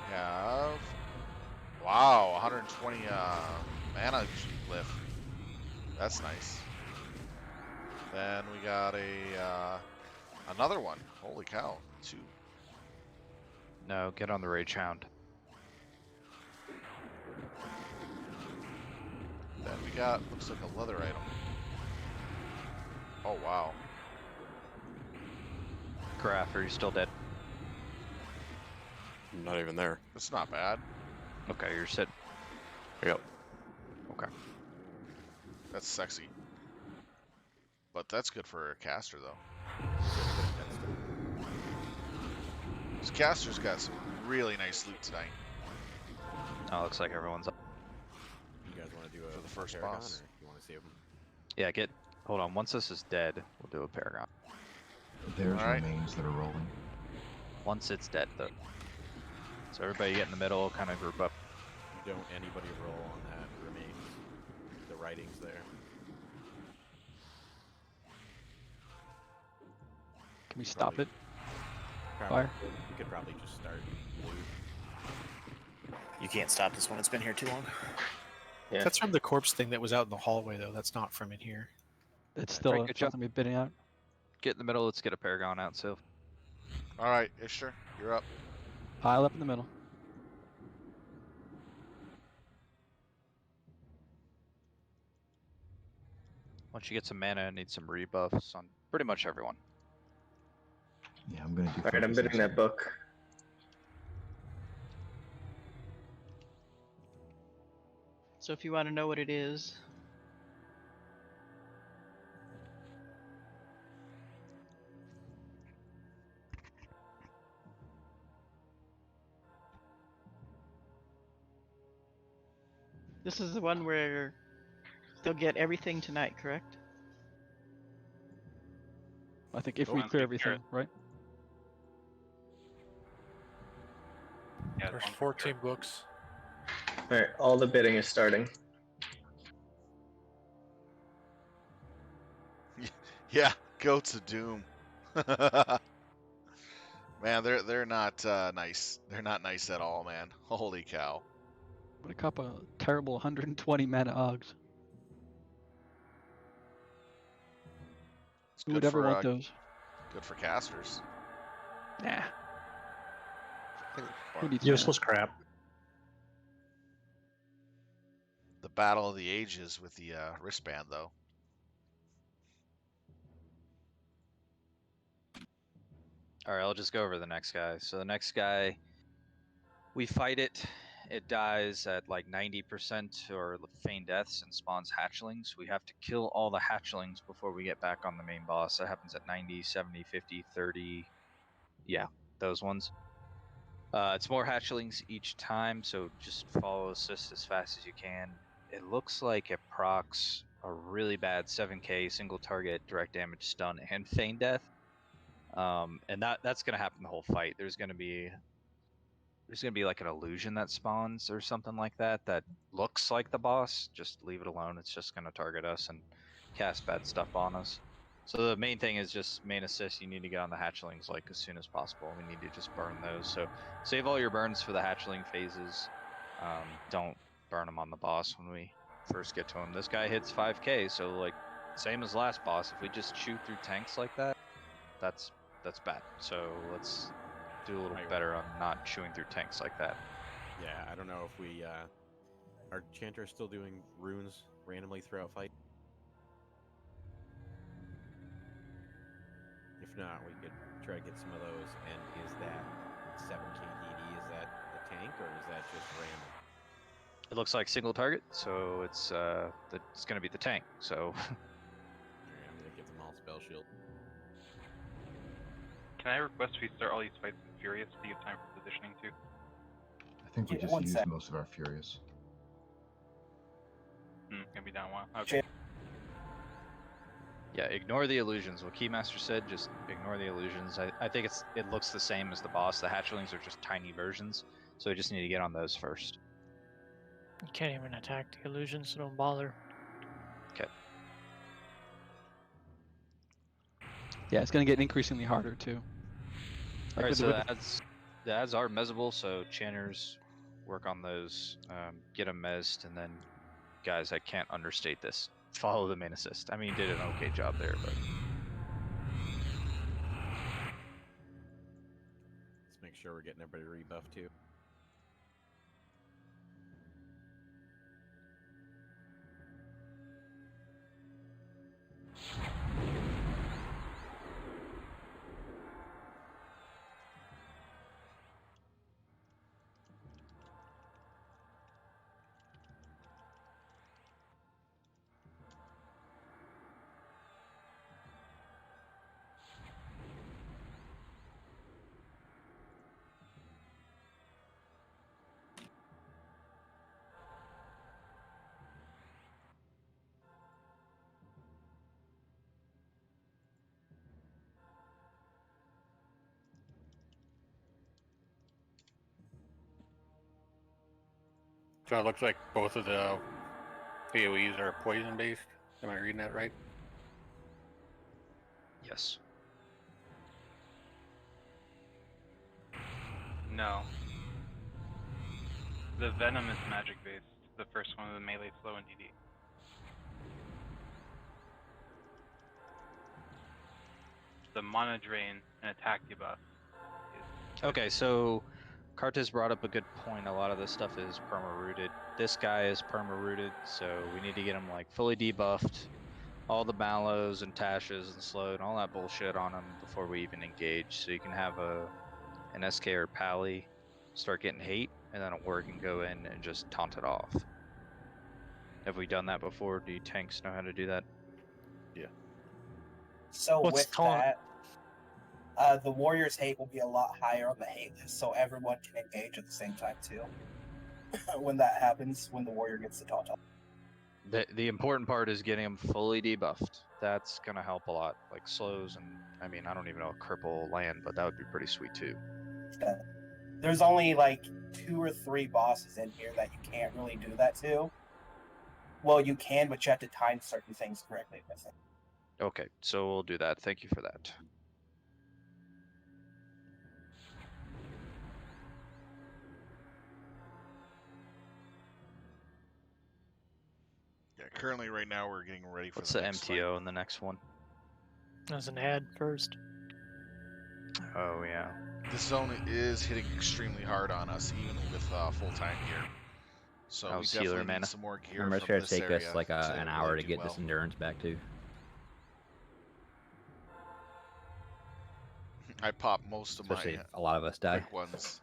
We have, wow, 120 mana lift. That's nice. Then we got another one. Holy cow, 2. No, get on the Rage Hound. Then we got, looks like a leather item. Oh wow. Graph, are you still dead? Not even there. That's not bad. Okay, you're sitting. Yep. Okay. That's sexy. But that's good for a caster though. This caster's got some really nice loot tonight. Oh, looks like everyone's up. You guys want to do For the first Paragon, boss. or you want to save them? Yeah, hold on. Once this is dead, we'll do a Paragon. There's Alright. remains that are rolling. Once it's dead, though. So everybody get in the middle, kind of group up. Don't anybody roll on that remains. The writing's there. Can we stop it? Probably, Fire? We could probably just start loot. You can't stop this one. It's been here too long. Yeah. That's from the corpse thing that was out in the hallway, though. That's not from in here. It's still Alright, good job. something we're bidding out. Get in the middle. Let's get a Paragon out, Sylph. All right, Ishtar, you're up. Pile up in the middle. Once you get some mana, I need some rebuffs on pretty much everyone. Yeah, I'm gonna do. All right, I'm bidding that book. So if you want to know what it is, this is the one where they'll get everything tonight, correct? I think if we clear everything, right? Yeah, There's 14 books. All right, all the bidding is starting. Yeah, Goats of Doom. Man, they're not nice. They're not nice at all, man. Holy cow. What a couple of terrible 120 mana Oggs. It's Who good would ever for, want those? Good for casters. Nah. Who needs Useless crap. The Battle of the Ages with the wristband, though. All right, I'll just go over the next guy. So the next guy, we fight it. It dies at like 90% or feign deaths and spawns hatchlings. We have to kill all the hatchlings before we get back on the main boss. That happens at 90, 70, 50, 30. Yeah, those ones. It's more hatchlings each time, so just follow assist as fast as you can. It looks like it procs a really bad 7k single target direct damage stun and feign death. And that's gonna happen the whole fight. There's gonna be like an illusion that spawns or something like that that looks like the boss. Just leave it alone. It's just gonna target us and cast bad stuff on us. So the main thing is just main assist. You need to get on the hatchlings like as soon as possible. We need to just burn those. So save all your burns for the hatchling phases. Don't burn them on the boss when we first get to him. This guy hits 5k, so like same as last boss. If we just chew through tanks like that, that's bad. So let's do a little better on not chewing through tanks like that. Yeah, I don't know if we are Chanter still doing runes randomly throughout fight. If not, we could try to get some of those. And is that 7k DD? Is that the tank or is that just random? It looks like single target, so it's going to be the tank. So Alright, I'm gonna give them all spell shield. Can I request we start all these fights with Furious to give time for positioning too? I think we just used most of our Furious. Gonna be down one. Okay. yeah, ignore the illusions. What Keymaster said, just ignore the illusions. I think it looks the same as the boss. The hatchlings are just tiny versions, so we just need to get on those first. You can't even attack the illusions, so don't bother. Okay. Yeah, it's going to get increasingly harder too. Like Alright, so the ads are mezzable, so channers work on those, get them mezzed, and then, guys, I can't understate this. Follow the main assist. I mean, you did an okay job there, but... Let's make sure we're getting everybody rebuffed too. So it looks like both of the AoEs are poison based. Am I reading that right? Yes. No. The Venom is magic based. The first one, the melee slow and DD. the mana drain and attack debuff. Okay, so Karta's brought up a good point. A lot of this stuff is perma-rooted. This guy is perma-rooted, so we need to get him like fully debuffed. All the mallows and tashes and slow and all that bullshit on him before we even engage. So you can have an SK or Pally start getting hate, and then a warrior can go in and just taunt it off. Have we done that before? Do you tanks know how to do that? Yeah. So What's with taunt? that, the warrior's hate will be a lot higher on the hate list, so everyone can engage at the same time too. When that happens, when the warrior gets the taunt. The important part is getting him fully debuffed. That's gonna help a lot. Like slows and I mean I don't even know if cripple land, but that would be pretty sweet too. Yeah. There's only like 2 or 3 bosses in here that you can't really do that to. Well, you can, but you have to time certain things correctly with it. Okay, so we'll do that. Thank you for that. Yeah, currently right now we're getting ready for What's the the next MTO in the next one? As an ad first. Oh yeah. This zone is hitting extremely hard on us, even with full-time gear. So we How's healer definitely mana? need some more gear Remember, from it's going to this take area us like an hour really to do get this well. endurance back too. I popped most of Especially my if a lot of us die. quick ones.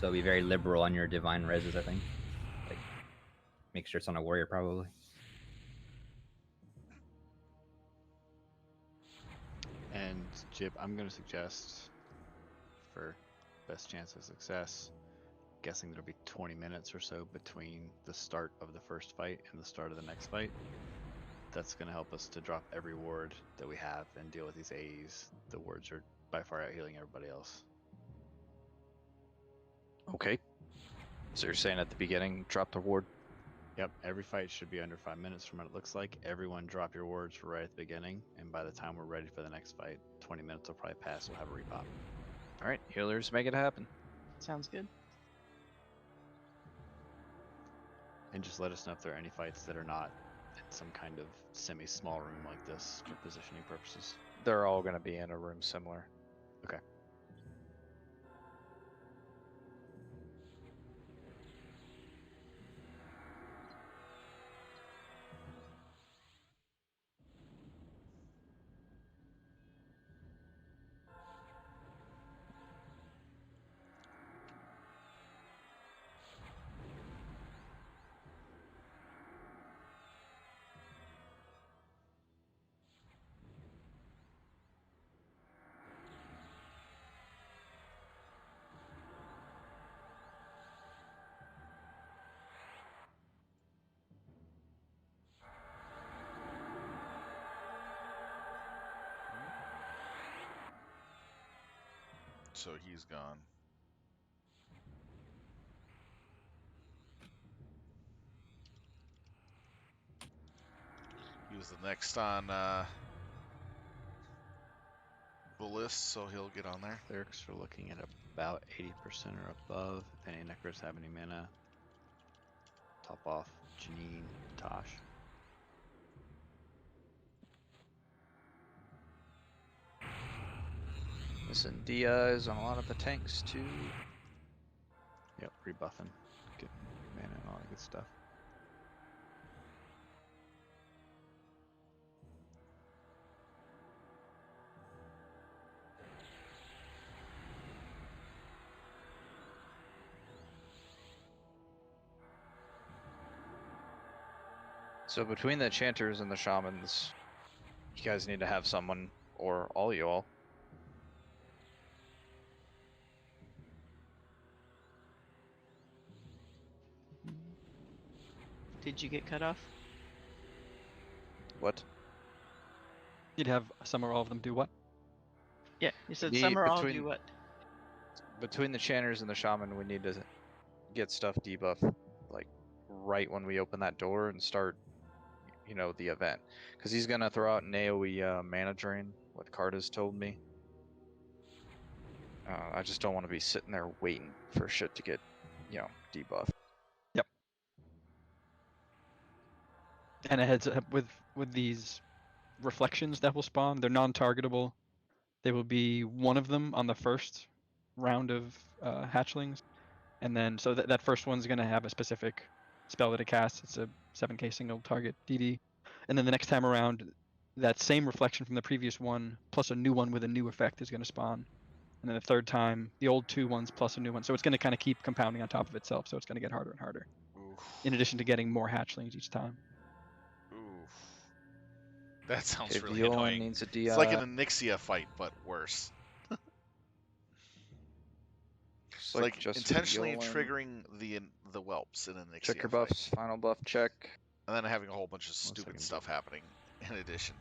So be very liberal on your divine reses, I think. Like, make sure it's on a warrior, probably. And Jib, I'm going to suggest for best chance of success, guessing there'll be 20 minutes or so between the start of the first fight and the start of the next fight. That's going to help us to drop every ward that we have and deal with these AEs. The wards are by far out healing everybody else. Okay. So you're saying at the beginning, drop the ward? Yep, every fight should be under 5 minutes from what it looks like. Everyone drop your wards right at the beginning, and by the time we're ready for the next fight, 20 minutes will probably pass, we'll have a repop. Alright, healers, make it happen. Sounds good. And just let us know if there are any fights that are not in some kind of semi-small room like this for positioning purposes. They're all going to be in a room similar. Okay. So he's gone. He was the next on the list, so he'll get on there. Clerics are looking at about 80% or above. If any necros have any mana, top off Janine, Tosh. Missing DIs on a lot of the tanks too. Yep, rebuffing. Get mana and all that good stuff. So between the enchanters and the shamans, you guys need to have someone, or all you all. Did you get cut off? What? You'd have some or all of them do what? Yeah, you said some or all do what? Between the chanters and the shaman, we need to get stuff debuff, like right when we open that door and start, you know, the event. Because he's gonna throw out an AoE mana drain, what Carta's told me. I just don't want to be sitting there waiting for shit to get, you know, debuffed. Yep. And a heads up with these reflections that will spawn. They're non-targetable. There will be one of them on the first round of hatchlings, and then so that first one's going to have a specific spell that it casts. It's a 7k single target DD, and then the next time around, that same reflection from the previous one plus a new one with a new effect is going to spawn, and then the third time the old 2 ones plus a new one. So it's going to kind of keep compounding on top of itself. So it's going to get harder and harder. Oof. In addition to getting more hatchlings each time. Oof. That sounds Okay, really Viola annoying. needs a DI. It's like an Onyxia fight, but worse. It's like just intentionally Viola. triggering the whelps in Onyxia. Check your fight. buffs. Final buff check. And then having a whole bunch of stupid stuff happening in addition.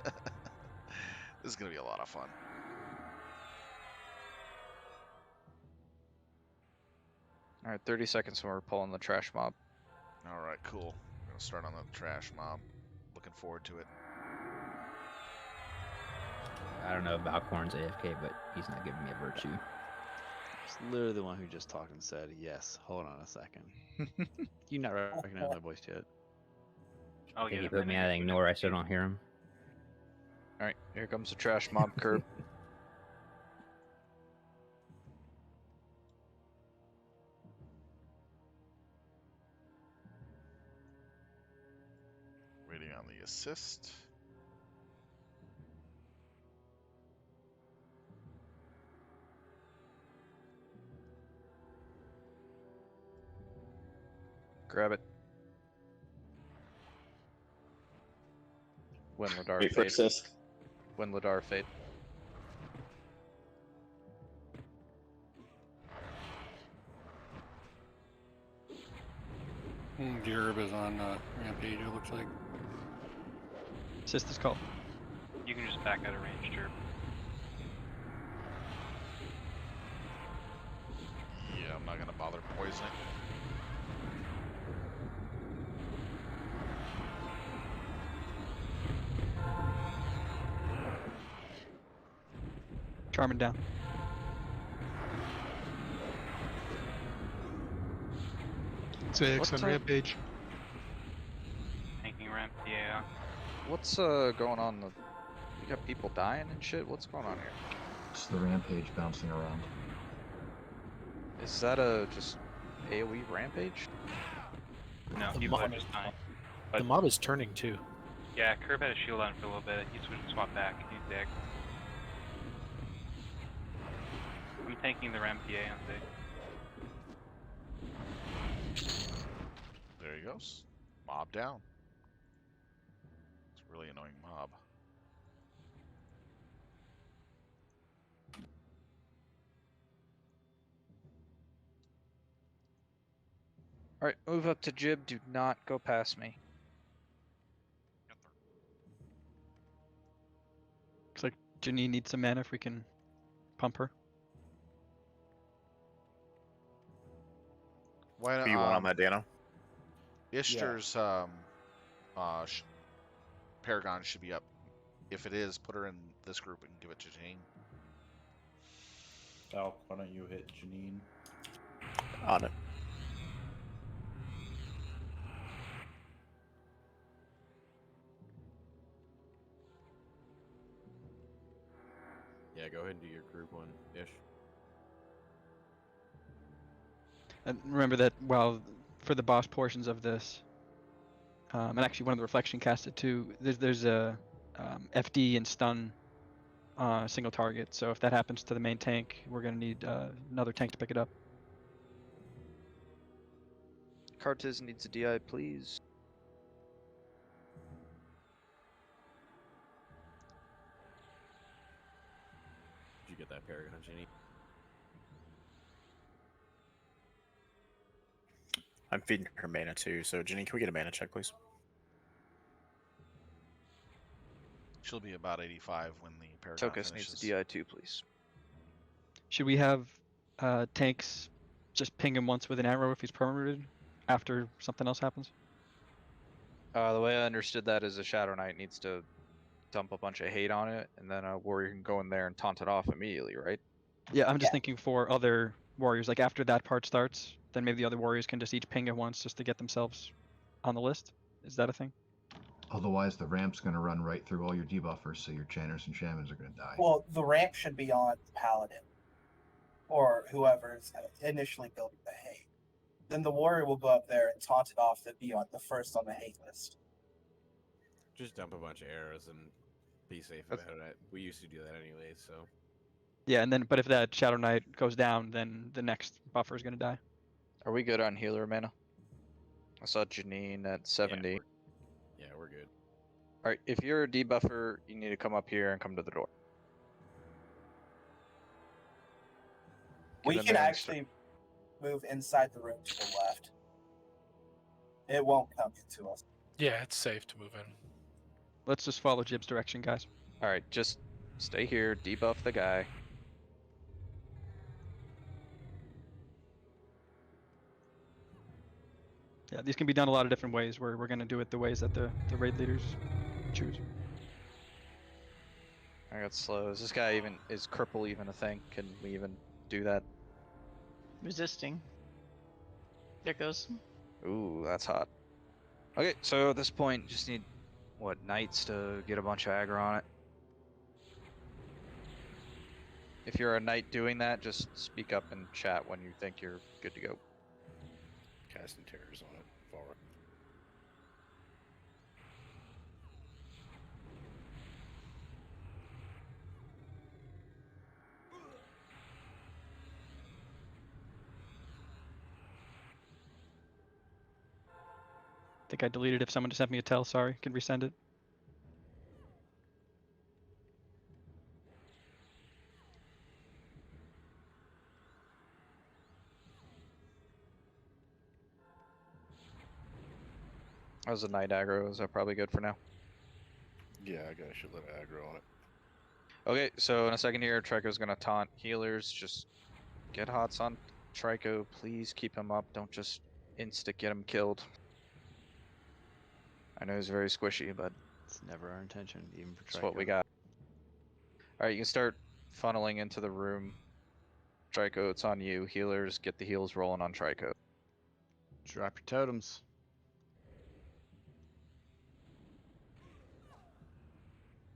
This is gonna be a lot of fun. All right, 30 seconds when we're pulling the trash mob. All right, cool. We're gonna start on the trash mob. Looking forward to it. I don't know if Balcorn's AFK, but he's not giving me a virtue. It's literally the one who just talked and said, yes, hold on a second. You not recognize my voice yet? I think he put me out of ignore, I still don't hear him. All right, here comes the trash mob curb. Waiting on the assist. Grab it. Winladar Wait for fade. assist. Winladar fade. Gerb is on rampage, it looks like. Assist is called. You can just back out of range, Jerb. Yeah, I'm not gonna bother poisoning. Charming down. What's on rampage. Tanking ramp, yeah. What's going on? You got people dying and shit? What's going on here? It's the rampage bouncing around. Is that a just AoE rampage? No, The people mob- are just dying. The But mob is turning too. yeah, Curb had a shield on for a little bit. He swapped back. He's dead. I'm tanking the ramp PA on stage. There he goes. Mob down. It's a really annoying mob. All right, move up to Jib. Do not go past me. Looks like Janine needs some mana if we can pump her. Why You want on that, Dano? Ishtar's Paragon should be up. If it is, put her in this group and give it to Jane. Al, why don't you hit Janine? On it. Yeah, go ahead and do your group one ish. And remember that while for the boss portions of this, and actually one of the reflection casted too, there's a FD and stun single target. So if that happens to the main tank, we're gonna need another tank to pick it up. Cartiz needs a DI, please. Did you get that Paragon, Jenny? I'm feeding her mana too, so Jenny, can we get a mana check, please? She'll be about 85 when the Paragon Tokus finishes. needs a DI too, please. Should we have tanks just ping him once with an arrow if he's permanented after something else happens? The way I understood that is a Shadow Knight needs to dump a bunch of hate on it, and then a warrior can go in there and taunt it off immediately, right? Yeah, I'm just thinking for other warriors, like after that part starts, then maybe the other warriors can just each ping it once just to get themselves on the list. Is that a thing? Otherwise, the ramp's going to run right through all your debuffers, so your chanters and shamans are going to die. Well, the ramp should be on the paladin or whoever's initially building the hate. Then the warrior will go up there and taunt it off to be on the first on the hate list. Just dump a bunch of arrows and be safe about it. We used to do that anyway, so. Yeah, and then but if that Shadow Knight goes down, then the next buffer is gonna die. Are we good on healer mana? I saw Janine at 70. Yeah, we're good. Alright, if you're a debuffer, you need to come up here and come to the door. We Get in can there and actually move inside the room to the left. It won't come into us. Yeah, it's safe to move in. Let's just follow Jib's direction, guys. Alright, just stay here, debuff the guy. Yeah, these can be done a lot of different ways. We're gonna do it the ways that the raid leaders choose. I got slow. Is this guy even, is cripple even a thing? Can we even do that? Resisting. There goes. Ooh, that's hot. Okay, so at this point, just need, what, knights to get a bunch of aggro on it? If you're a knight doing that, just speak up and chat when you think you're good to go. Casting terrors on it. Forward. I think I deleted if someone just sent me a tell. Sorry, can resend it. That was a knight aggro. Is that probably good for now? Yeah, I got a shitload of aggro on it. Okay, so in a second here, Trico's gonna taunt healers. Just get hots on Trico. Please keep him up. Don't just insta get him killed. I know he's very squishy, but It's never our intention, even for that's what we Trico. got. Alright, you can start funneling into the room. Trico, it's on you. Healers, get the heals rolling on Trico. Drop your totems.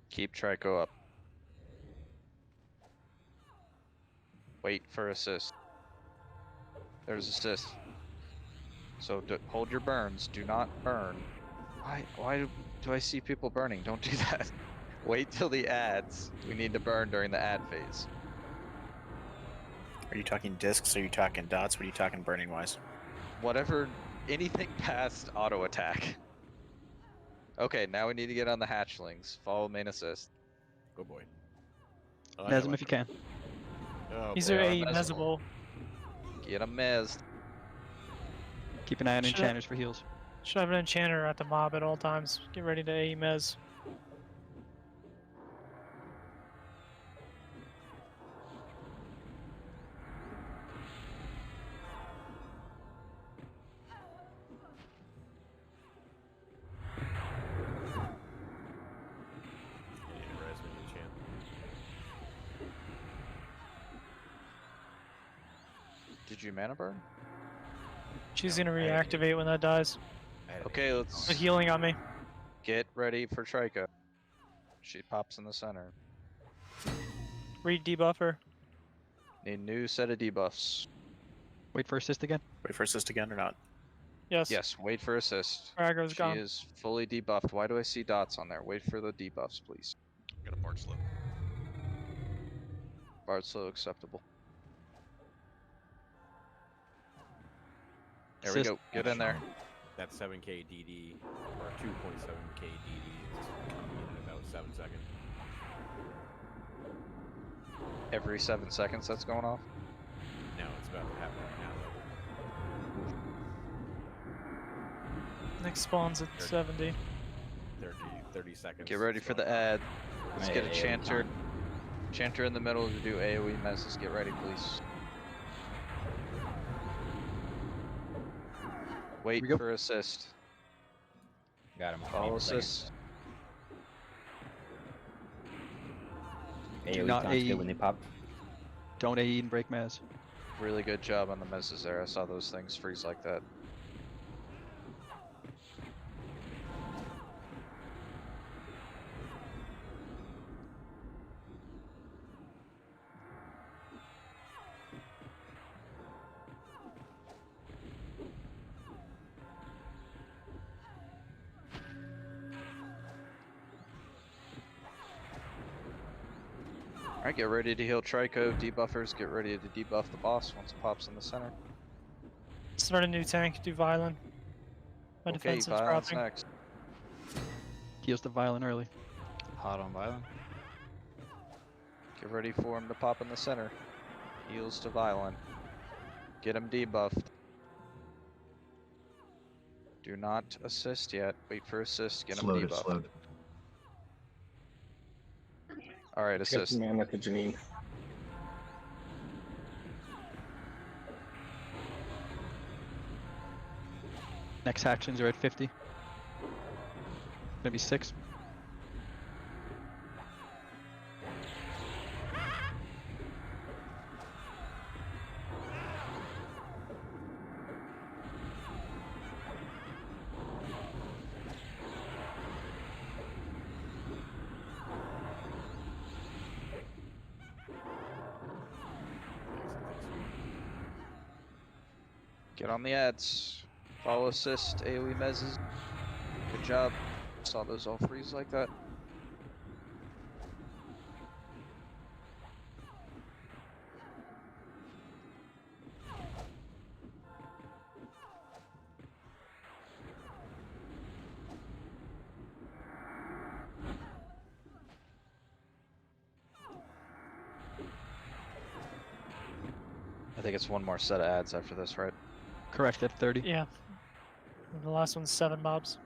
Keep Trico up. Wait for assist. There's assist. So hold your burns. Do not burn. Why do I see people burning? Don't do that. Wait till the ads. We need to burn during the ad phase. Are you talking discs? Or are you talking dots? What are you talking burning wise? Whatever, anything past auto attack. Okay, now we need to get on the hatchlings. Follow main assist. Good boy. Mez him if you can. Oh, These boy, are our a mezable. mesable. Get him mezzed. Keep an eye on Should I- enchanters for heals. Should have an enchanter at the mob at all times. Get ready to AE mez. Did you mana burn? She's gonna reactivate when that dies. Okay, let's Put healing on me. get ready for Trico. She pops in the center. Read debuffer. Need new set of debuffs. Wait for assist again. Wait for assist again or not? Yes. Yes, wait for assist. Aggro's She gone. is fully debuffed. Why do I see dots on there? Wait for the debuffs, please. Got a Bard slow. Bard slow acceptable. There we Assist. go. Get in there. That 7k DD, or 2.7k DD is coming in about 7 seconds. Every 7 seconds that's going off. No, it's about to happen right now. Next spawn's at 70. 30 seconds. Get ready for the ad. Let's get a chanter. Chanter in the middle to do AoE messes. Get ready, please. Wait for assist. Got him. Follow assist. AoE not taunts AE. good when they pop. Don't AE and break Mez. Really good job on the messes there. I saw those things freeze like that. Alright, get ready to heal Trico. Debuffers, get ready to debuff the boss once it pops in the center. Start a new tank, do Violin. My Okay, defensive's Violence dropping. next. Heals the Violin early. Hot on Violin. Get ready for him to pop in the center. Heals to Violent. Get him debuffed. Do not assist yet. Wait for assist. Get him Slowed, debuffed. slowed. Alright, Get assist. the mana to Janine. Next actions are at 50. Maybe 6. Get on the ads. Follow assist. AoE mezzes. Good job. Saw those all freeze like that. I think it's one more set of ads after this, right? Correct, at 30. Yeah. And the last one's 7 mobs.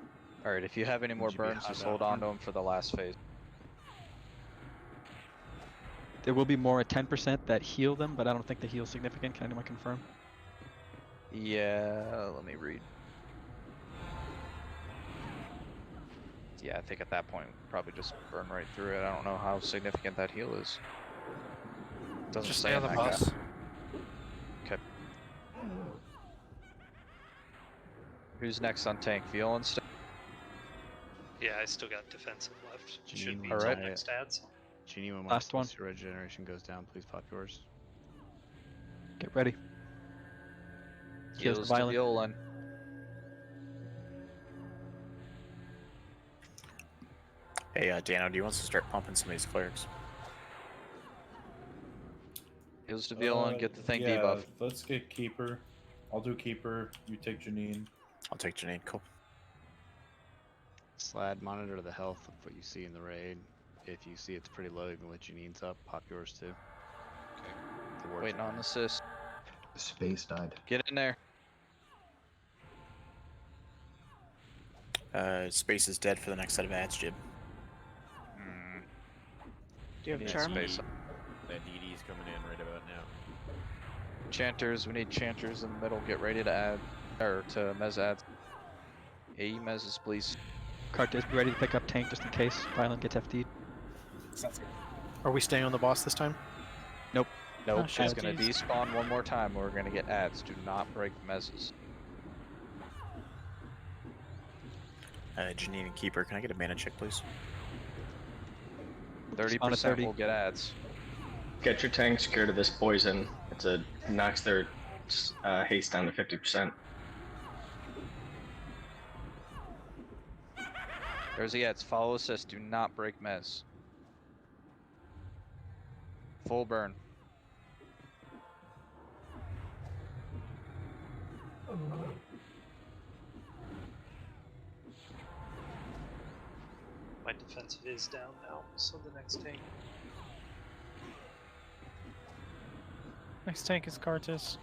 Alright, if you have any more Would you be burns, hot just hold after? on to them for the last phase. There will be more at 10% that heal them, but I don't think the heal is significant. Can anyone confirm? Yeah, let me read. Yeah, I think at that point, probably just burn right through it. I don't know how significant that heal is. Doesn't Just say stay in on the that guy. boss. Okay. Who's next on tank? Viola still? Yeah, I still got defensive left. Should Janine, be All till right. next ads. Janine, when Last one. my regeneration goes down, please pop yours. Get ready. Heals the Heals to Violin. Violin. Hey, Dano, do you want us to start pumping some of these clerics? Heals to Violin, get the thing yeah, debuffed. Let's get Keeper. I'll do Keeper. You take Janine. I'll take Janine. Cool. Slad, monitor the health of what you see in the raid. If you see it's pretty low, even with Janine's up, pop yours too. Okay. Waiting on assist. Space died. Get in there. Space is dead for the next set of ads, Jib. Do you have Need charm? space. That DD's coming in right about now. Chanters, we need chanters in the middle. Get ready to add, or to mez ads. AE mezzes, please. Cartes, be ready to pick up tank just in case Violin gets FD'd. Sounds good. Are we staying on the boss this time? Nope. Nope, Oh, she's shit. gonna despawn one more time. We're gonna get ads. Do not break mezzes. Janine and Keeper, can I get a mana check, please? 30% 30. will get ads. Get your tank secured to this poison. Knocks their haste down to 50%. There's the ads. Follow assist. Do not break mez. Full burn. My defensive is down now, so the next tank. Next tank is Cartus.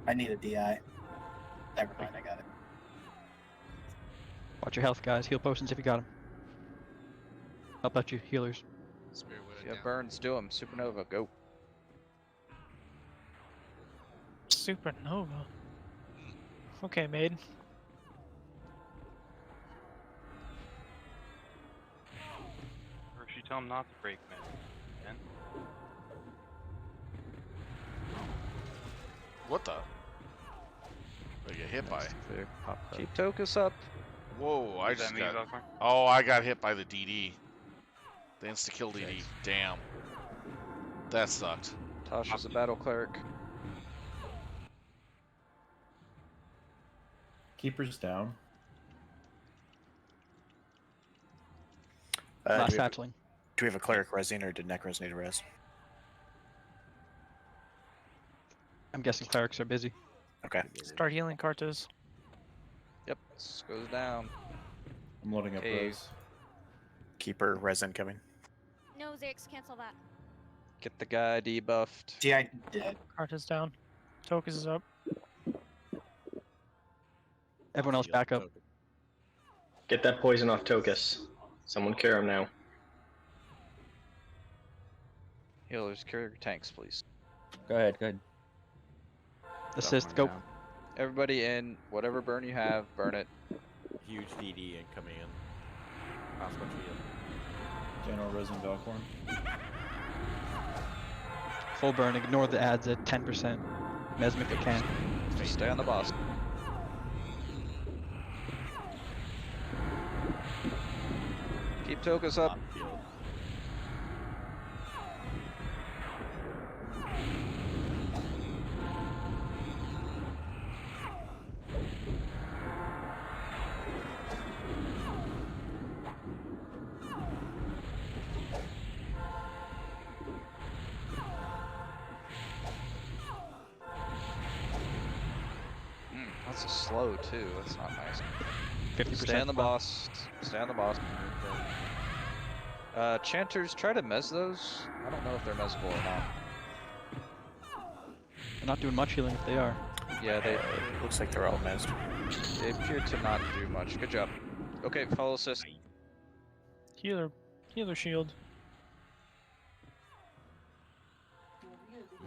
I need a DI. Never mind, I got it. Watch your health, guys. Heal potions if you got them. Help out you healers. If you have burns, do them. Supernova, go. Supernova. Okay, maid. Or if you tell him not to break, man. What the? I get hit by. Clear, pop up. Keep Tokus up. Whoa, I Is that just me, got. Valkmar? Oh, I got hit by the DD. The insta kill DD. Yikes. Damn. That sucked. Tasha's a battle cleric. Keeper's down. Last do, we have, hatchling. do we have a cleric resing, or did Necros need a res? I'm guessing clerics are busy. Okay. Start healing Cartes. Yep, this goes down. I'm loading up Okay. res. Keeper res incoming. No, Zix, cancel that. Get the guy debuffed. See, I did. Cartes down. Tokus is up. Everyone else back up. Get that poison off Tokus. Someone cure him now. Healers, carry your tanks, please. Go ahead, go ahead. Assist, go. Down. Everybody in, whatever burn you have, burn it. Huge DD incoming in. Hospital shield. General res and Valkorn. Full burn, ignore the ads at 10%. Mesm if you can. Just stay on the boss. Keep Tokus up. That's a slow too. That's not nice. 50%. Stay on the boss. Stay on the boss. Chanters, try to mez those. I don't know if they're mezable or not. They're not doing much healing if they are. Yeah, they. Looks like they're all mezzed. They appear to not do much. Good job. Okay, follow assist. Healer shield.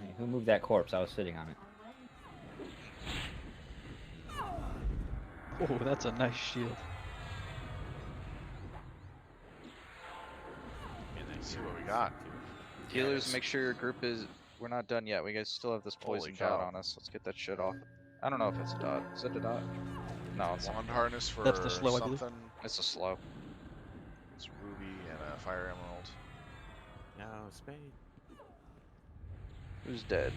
Hey, who moved that corpse? I was sitting on it. Oh, that's a nice shield. Let's see what we got. Healers, make sure your group is. We're not done yet. We guys still have this poison dot on us. Let's get that shit off. I don't know if it's a dot. Is it a dot? No, it's Wand harness for That's the slow, I believe. something. It's a slow. It's ruby and a fire emerald. No, spade. Who's dead?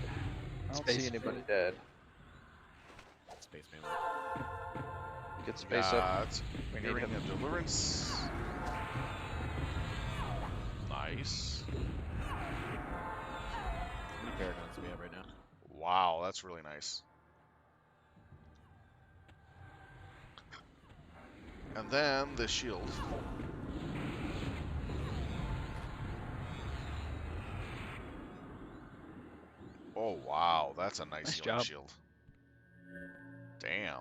I don't Space. see anybody dead. Space man. Get space up. It's We need Earring him. of Deliverance. Nice. How many paragons do we have right now? Wow, that's really nice. And then the shield. Oh wow, that's a nice healing job. shield. Damn.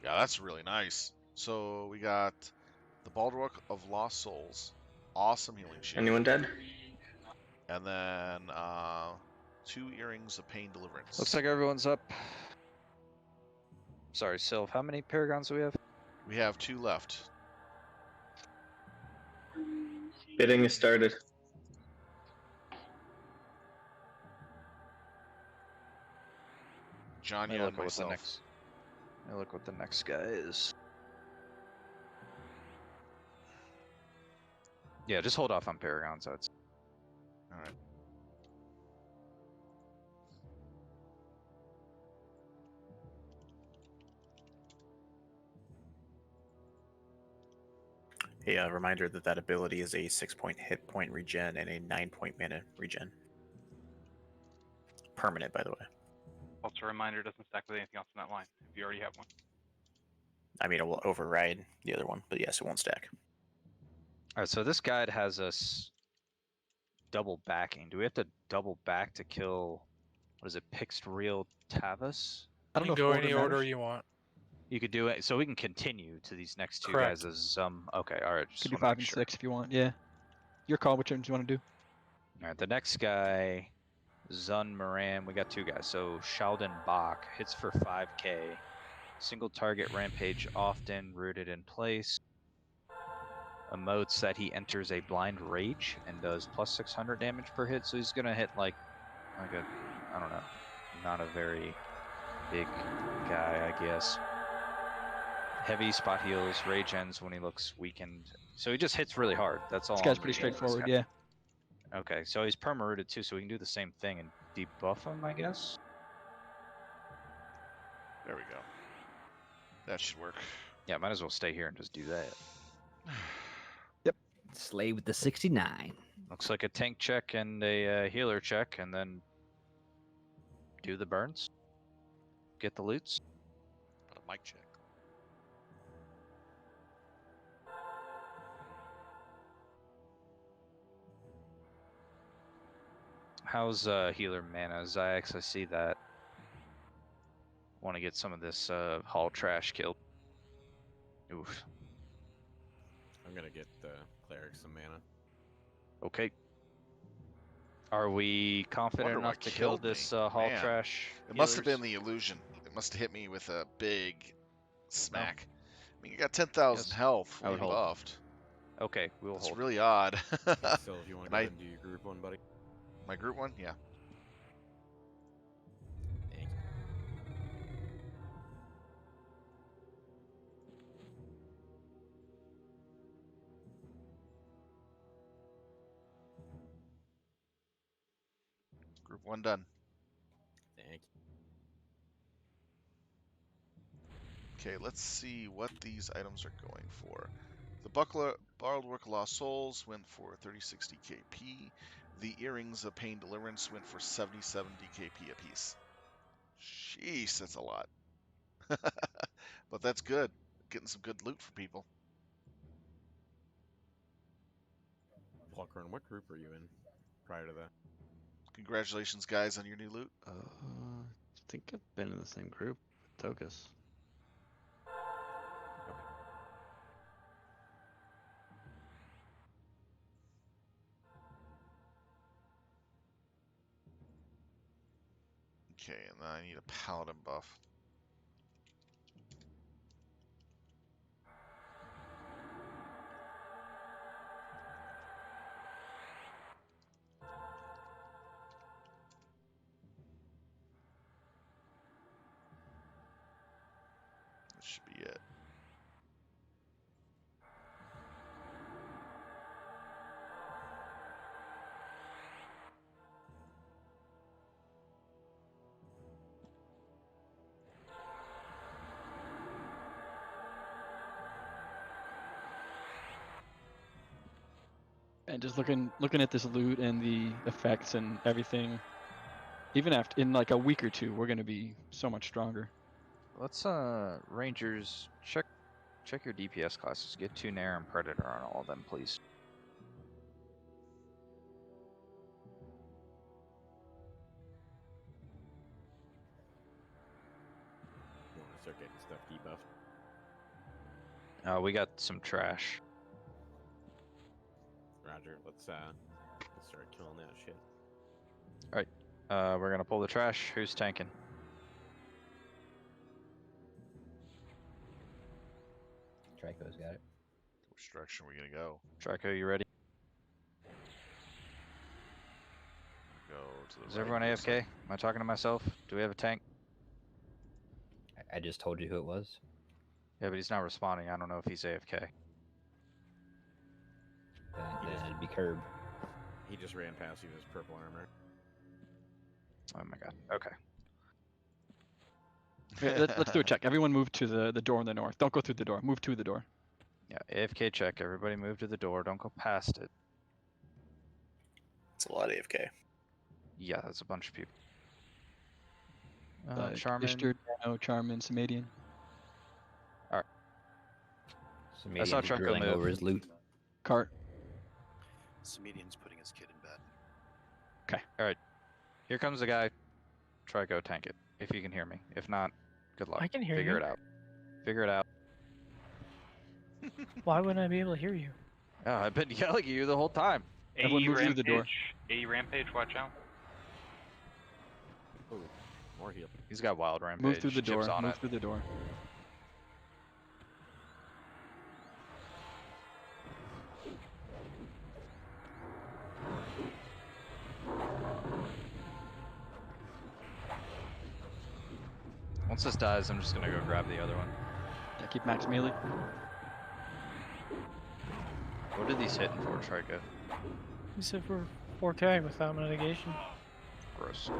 Yeah, that's really nice. So we got the Bulwark of Lost Souls, awesome healing shield. Anyone dead? And then 2 earrings of pain deliverance. Looks like everyone's up. Sorry, Sylv. How many paragons do we have? We have 2 left. Bidding is started. Johnny Let me and look at what the myself. next. Let me look what the next guy is. Yeah, just hold off on paragons. That's All right. A reminder that that ability is a 6-point hit point regen and a 9-point mana regen. Permanent, by the way. Also, a reminder doesn't stack with anything else in that line if you already have one. I mean, it will override the other one, but yes, it won't stack. Alright, so this guide has us double backing. Do we have to double back to kill, what is it, Pixed Real Tavis? I don't know You if can go order any order matters. you want. You could do it, so we can continue to these next 2 Correct. guys as okay, alright. Could do 5 and 6 if you want. Yeah. Your call. Which ones you want to do? Alright, the next guy, Zun Moran, we got 2 guys. So Sheldon Bach hits for 5k. Single target rampage often rooted in place. Emotes that he enters a blind rage and does plus 600 damage per hit. So he's gonna hit like a, I don't know, not a very big guy, I guess. Heavy spot heals, rage ends when he looks weakened. So he just hits really hard. That's all. This guy's I'm pretty reading of this straightforward. guy. Yeah. Okay, so he's perma rooted too, so we can do the same thing and debuff him, I guess. There we go. That should work. Yeah, might as well stay here and just do that. Slay with the 69. Looks like a tank check and a healer check, and then do the burns. Get the loots. But a mic check. How's healer mana? Zayax, I see that. Want to get some of this hall trash killed. Oof. I'm gonna get the cleric some mana. Okay. Are we confident Wonder enough what to kill killed this me. hall Man. trash? It must have healers? been the illusion. It must have hit me with a big smack. I mean, you got 10,000 Yes. health, I would fully hold. buffed. Okay, we'll That's hold. really odd. So if you want to And go I- ahead and do your group one, buddy. My group one? Yeah. Thank you. Group one done. Thank you. Okay, let's see what these items are going for. The buckler, borrowed work of lost souls went for 3060 KP. The earrings of pain deliverance went for 77 DKP apiece. Jeez, that's a lot. But that's good. Getting some good loot for people. Plucker, what group are you in prior to that? Congratulations, guys, on your new loot. I think I've been in the same group with Tokus. Okay, and then I need a paladin buff. That should be it. And just looking at this loot and the effects and everything, even after in like a week or two, we're gonna be so much stronger. Let's Rangers check your DPS classes. Get 2 Nair and Predator on all of them, please. You want to start getting stuff debuffed? We got some trash. Roger. Let's start killing that shit. We're gonna pull the trash. Who's tanking? Trico's got it. Which direction are we gonna go? Draco, you ready? Go to the Is right, everyone looks AFK? like. Am I talking to myself? Do we have a tank? I just told you who it was. Yeah, but he's not responding. I don't know if he's AFK. Then it'd be Curb. He just ran past you in his purple armor. Oh my god. Okay. Okay, let's do a check. Everyone move to the door in the north. Don't go through the door. Move to the door. Yeah, AFK check. Everybody move to the door. Don't go past it. It's a lot of AFK. Yeah, that's a bunch of people. Ishtar, Charmin. Dano, Charmin, Samadian. Alright. Samadian's saw Trico drilling move. over his loot. Cart. Samedian's putting his kid in bed. Okay. Alright. Here comes the guy. Try go tank it. If you can hear me. If not, good luck. I can hear Figure you. it out. Figure it out. Why wouldn't I be able to hear you? Oh, I've been yelling at you the whole time. Everyone AE move through rampage. the door. AE rampage. Watch out. Ooh, more heal. He's got wild rampage. Move through the Chips door. on Move it. through the door. Once this dies, I'm just gonna go grab the other one. Yeah, keep max melee. What are these hitting for, Trico? You said we're 4K without mitigation. Gross.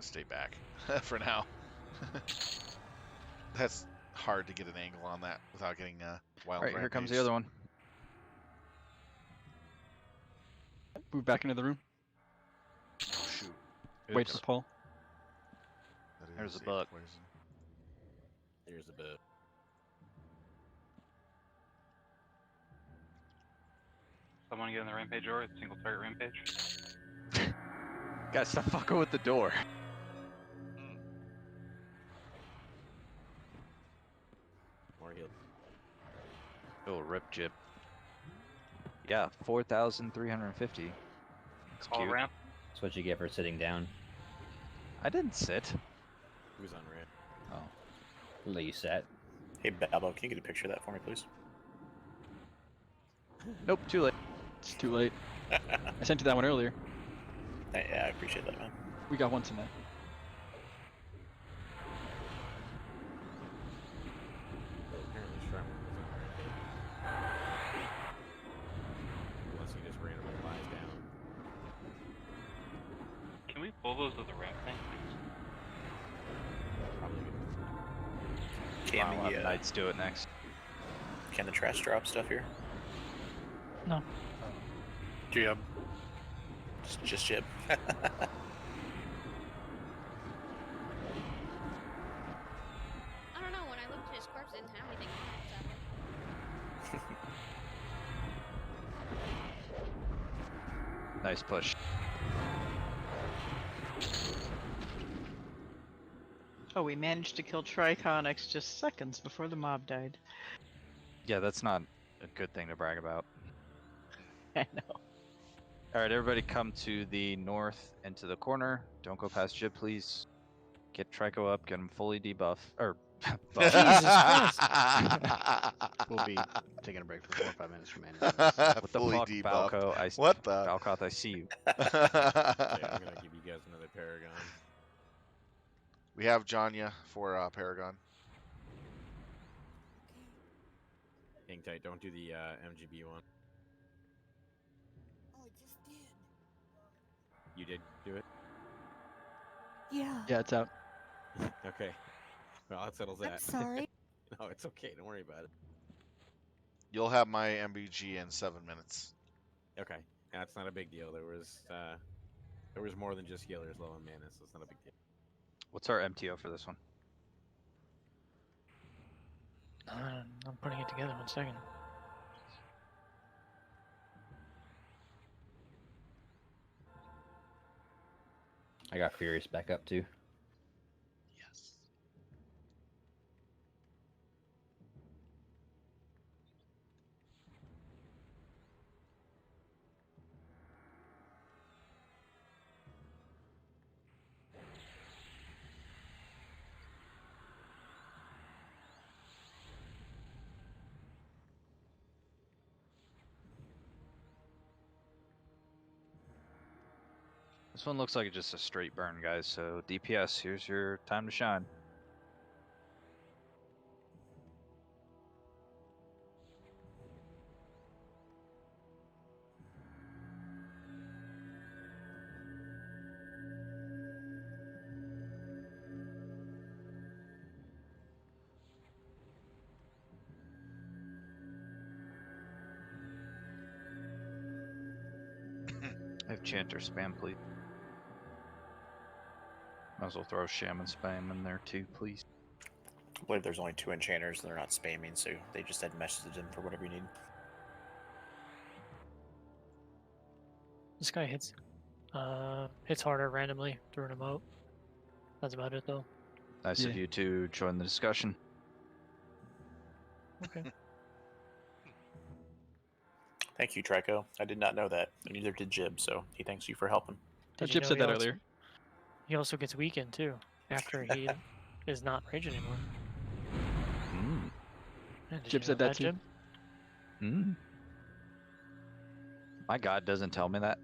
Stay back for now. That's hard to get an angle on that without getting wild. Alright, here comes the other one. Move back into the room. Oh shoot! Wait Oops. for Paul. There's a bug. There's a bug. Someone get in the rampage or single target rampage. Guys, stop fucking with the door. More healed. Oh, rip jib. Yeah, 4,350. It's Call cute. ramp. That's what you get for sitting down. I didn't sit. Who's on ramp? Oh. Let you set. Hey, Balbo, can you get a picture of that for me, please? Nope, too late. It's too late. I sent you that one earlier. Yeah, I appreciate that, man. We got one tonight. Apparently Shrem was on rampage. Unless he just randomly lies down. Can we pull those with the ramp thing? Probably good. Can I'll we, have Knights do it next. Can the trash drop stuff here? No. Jib. Just jib. I don't know. When I looked at his corpse, it didn't have anything on it. Nice push. Oh, we managed to kill Triconix just seconds before the mob died. Yeah, that's not a good thing to brag about. I know. Alright, everybody come to the north and to the corner. Don't go past Jib, please. Get Trico up, get him fully debuff. Or, buff. Jesus Christ! We'll be taking a break for 4 or 5 minutes from ending. What the Fully fuck, debuffed. Balco? What the? Balcoth, I see you. Okay, I'm gonna give you guys another Paragon. We have Janya for Paragon. Hang tight, don't do the MGB one. Oh, I just did. You did do it? Yeah. Yeah, it's out. Okay. Well, that settles that. I'm sorry. No, it's okay, don't worry about it. You'll have my MBG in 7 minutes. Okay, that's not a big deal. There was more than just healers low on mana, so it's not a big deal. What's our MTO for this one? I'm putting it together. 1 second. I got Furious back up too. Yes. This one looks like it's just a straight burn, guys, so DPS, here's your time to shine. I have Chanter spam, please. Might as well throw Shaman spam in there too, please. I believe there's only 2 enchanters and they're not spamming, so they just had message them for whatever you need. This guy hits harder randomly, throwing him out. That's about it though. Nice of you to join the discussion. Okay. Thank you, Trico. I did not know that, and neither did Jib, so he thanks you for helping. Jib said that earlier. He also gets weakened too after he is not rage anymore. Did Jib you said know that too. Jib? My god doesn't tell me that.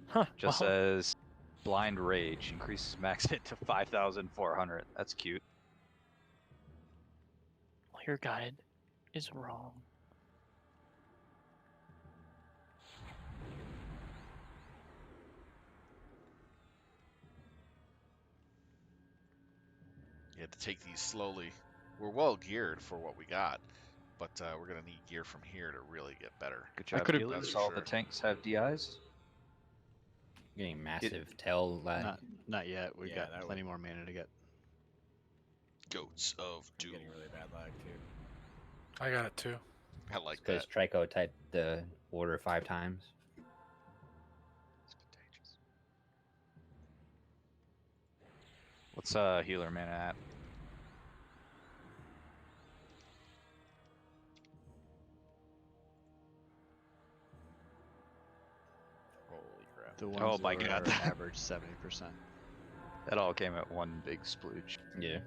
Huh. Just well, says blind rage increases max hit to 5,400. That's cute. your guide is wrong. You have to take these slowly. We're well geared for what we got, but we're gonna need gear from here to really get better. Good I job, could've- healers. That's for All sure. the tanks have DIs. Getting massive tail lag. Not yet. We've Yeah, got that plenty would- more mana to get. Goats of I'm Doom. getting really bad lag too. I got it too. I like Because that. Trico typed the order 5 times. It's contagious. What's healer mana at? Holy crap. The Oh ones my that god. are average 70%. That all came at one big splooge. Yeah.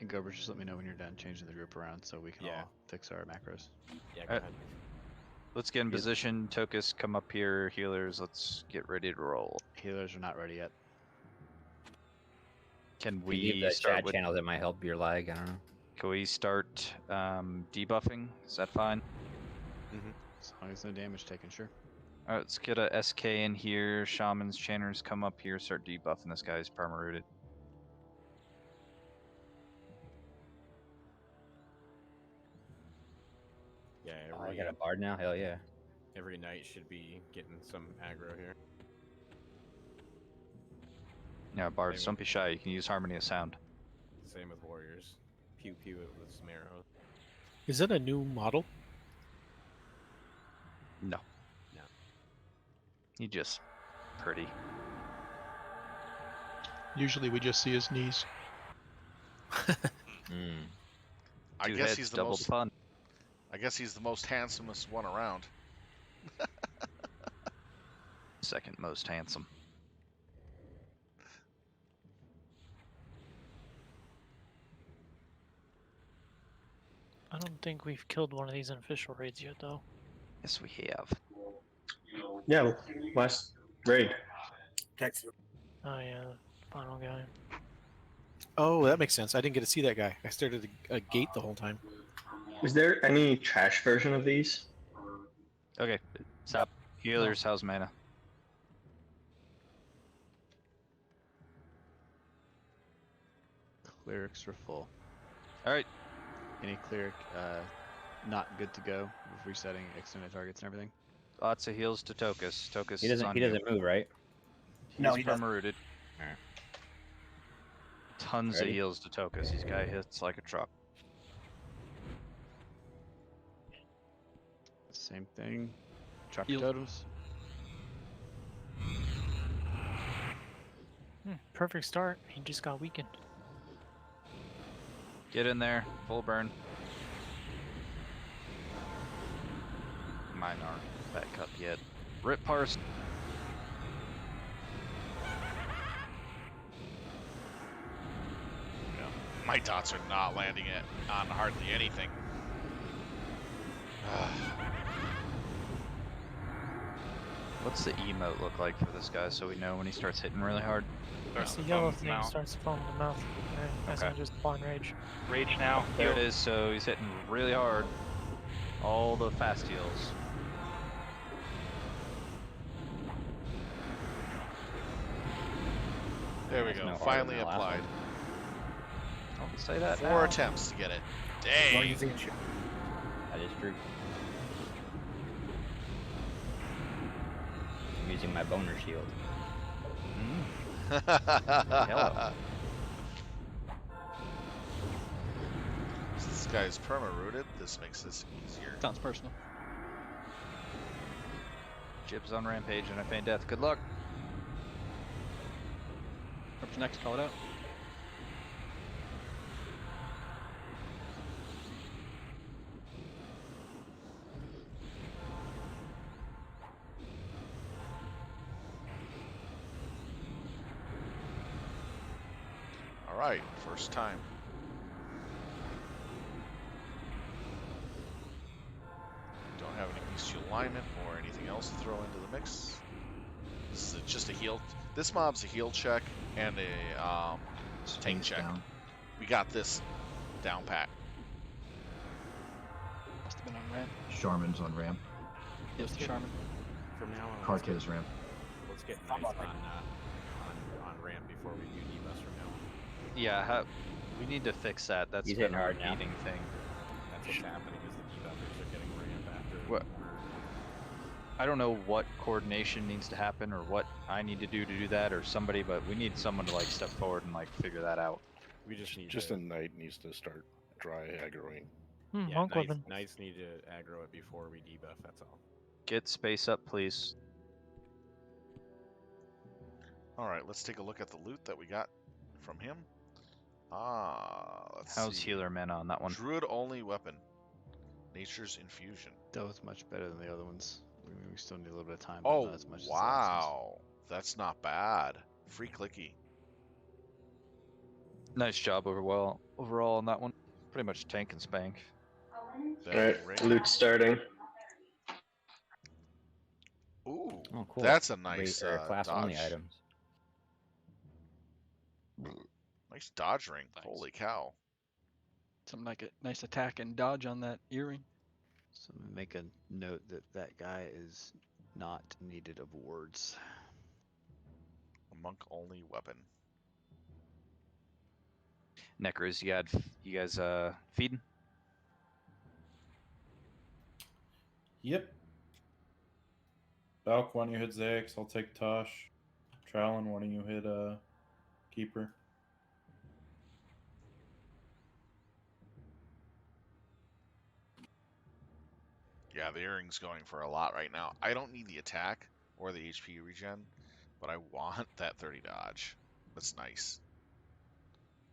And Gober, just let me know when you're done changing the group around so we can Yeah. all fix our macros. Yeah, go ahead. Let's get in position. Tokus, come up here. Healers, let's get ready to roll. Healers are not ready yet. Can If you leave we the start chat with? channel, that might help your lag. I don't know. Can we start debuffing? Is that fine? As long as no damage taken, sure. All right, let's get a SK in here. Shamans, channers, come up here. Start debuffing this guy's perma-rooted. Yeah, Oh, I got a bard now? Hell yeah. every knight should be getting some aggro here. Yeah, bards, Same don't be shy. You can use Harmony of Sound. Same with warriors. Pew pew it with some arrows. Is it a new model? No. No. He just pretty. Usually we just see his knees. I Two guess heads, he's the double most. fun. I guess he's the most handsomest one around. Second most handsome. I don't think we've killed one of these in official raids yet, though. Yes, we have. Yeah, last raid. Oh yeah, final guy. Oh, that makes sense. I didn't get to see that guy. I stared at a gate the whole time. Is there any trash version of these? Okay, stop. Healers, how's mana? Clerics are full. Alright. Any cleric not good to go with resetting extended targets and everything? Lots of heals to Tokus. Tokus He is doesn't. on He you. doesn't move, right? No, He's he doesn't. perma-rooted. Alright. Tons Ready? of heals to Tokus. This guy hits like a truck. Same thing. Chop Heal. totems. Perfect start. He just got weakened. Get in there. Full burn. Mine aren't back up yet. Rip parse. My dots are not landing it on hardly anything. What's the emote look like for this guy so we know when he starts hitting really hard? It's the yellow thing starts foaming the mouth. That's not just blind rage. Rage now. There it is, so he's hitting really hard. All the fast heals. There we go. Finally applied. Don't say that. 4 attempts to get it. Dang. That is true. I'm using my boner shield. Hello. Since this guy is perma-rooted, this makes this easier. Sounds personal. Jib's on rampage and I feign death. Good luck. What's next? Call it out. right, first time. Don't have any bestial alignment or anything else to throw into the mix. This is just a heal. This mob's a heal check and a tank check. Down. We got this down pat. Must have been on ramp. Charmin's on ramp. Yes, Charmin. From now on, Carte's ramp. let's get nice on ramp before we do debuffs from now on. Yeah, we need to fix that. That's He's been hitting a hard now. repeating thing. That's what's happening is the debuffers are getting ramp after. What? I don't know what coordination needs to happen or what I need to do that or somebody, but we need someone to like step forward and like figure that out. We just need Just to, a knight needs to start dry aggroing. yeah, monk weapon. Knights need to aggro it before we debuff, that's all. Get space up, please. Alright, let's take a look at the loot that we got from him. Let's How's see. healer mana on that one? Druid only weapon. Nature's Infusion. That was much better than the other ones. We still need a little bit of time. Oh, but not as much as the last ones. wow. That's not bad. Free clicky. Nice job overall on that one. Pretty much tank and spank. Alright, loot starting. Ooh, Oh, cool. that's a nice class only dodge. items. Nice dodge ring. Holy cow. Something like a nice attack and dodge on that earring. So make a note that that guy is not needed of words. A monk only weapon. Necros, you guys feeding? Yep. Balk, why don't you hit Zax? I'll take Tosh. Trowlin, why don't you hit Keeper? Yeah, the earring's going for a lot right now. I don't need the attack or the HP regen, but I want that 30 dodge. That's nice.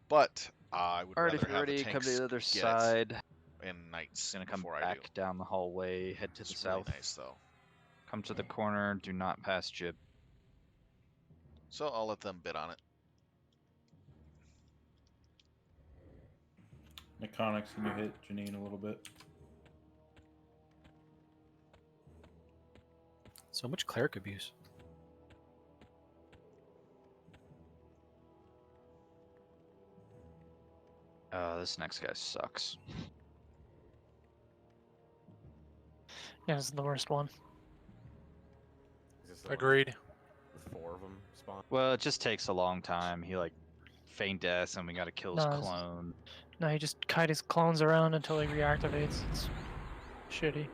But I would Alright, rather if you're have ready, the come tanks to the other get side. and knights Gonna come before I do. back down the hallway, head to It's the really south. nice though. Come to the corner, do not pass Jib. So I'll let them bid on it. Mechanics, can you hit Janine a little bit? So much cleric abuse. This next guy sucks. Yeah, this is the worst one. Is this the one Agreed. with 4 of them spawn? Well, it just takes a long time. He like feint deaths and we gotta kill his No, it's- clone. No, he just kite his clones around until he reactivates. It's shitty.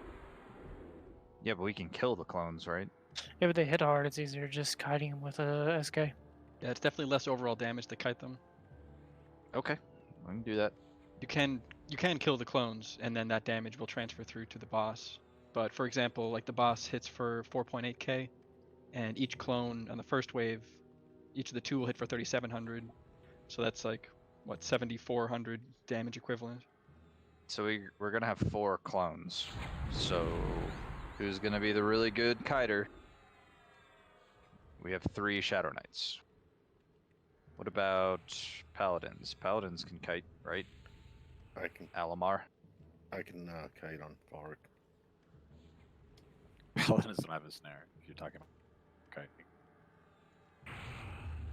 Yeah, but we can kill the clones, right? Yeah, but they hit hard. It's easier just kiting him with a SK. Yeah, it's definitely less overall damage to kite them. Okay, we can do that. You can kill the clones, and then that damage will transfer through to the boss. But for example, like the boss hits for 4.8k, and each clone on the first wave, each of the 2 will hit for 3,700. So that's like what 7,400 damage equivalent. So we're gonna have 4 clones. So who's gonna be the really good kiter? We have 3 Shadow Knights. What about Paladins? Paladins can kite, right? I can. Alamar. I can kite on Falric. Paladins don't have a snare. If you're talking about kiting.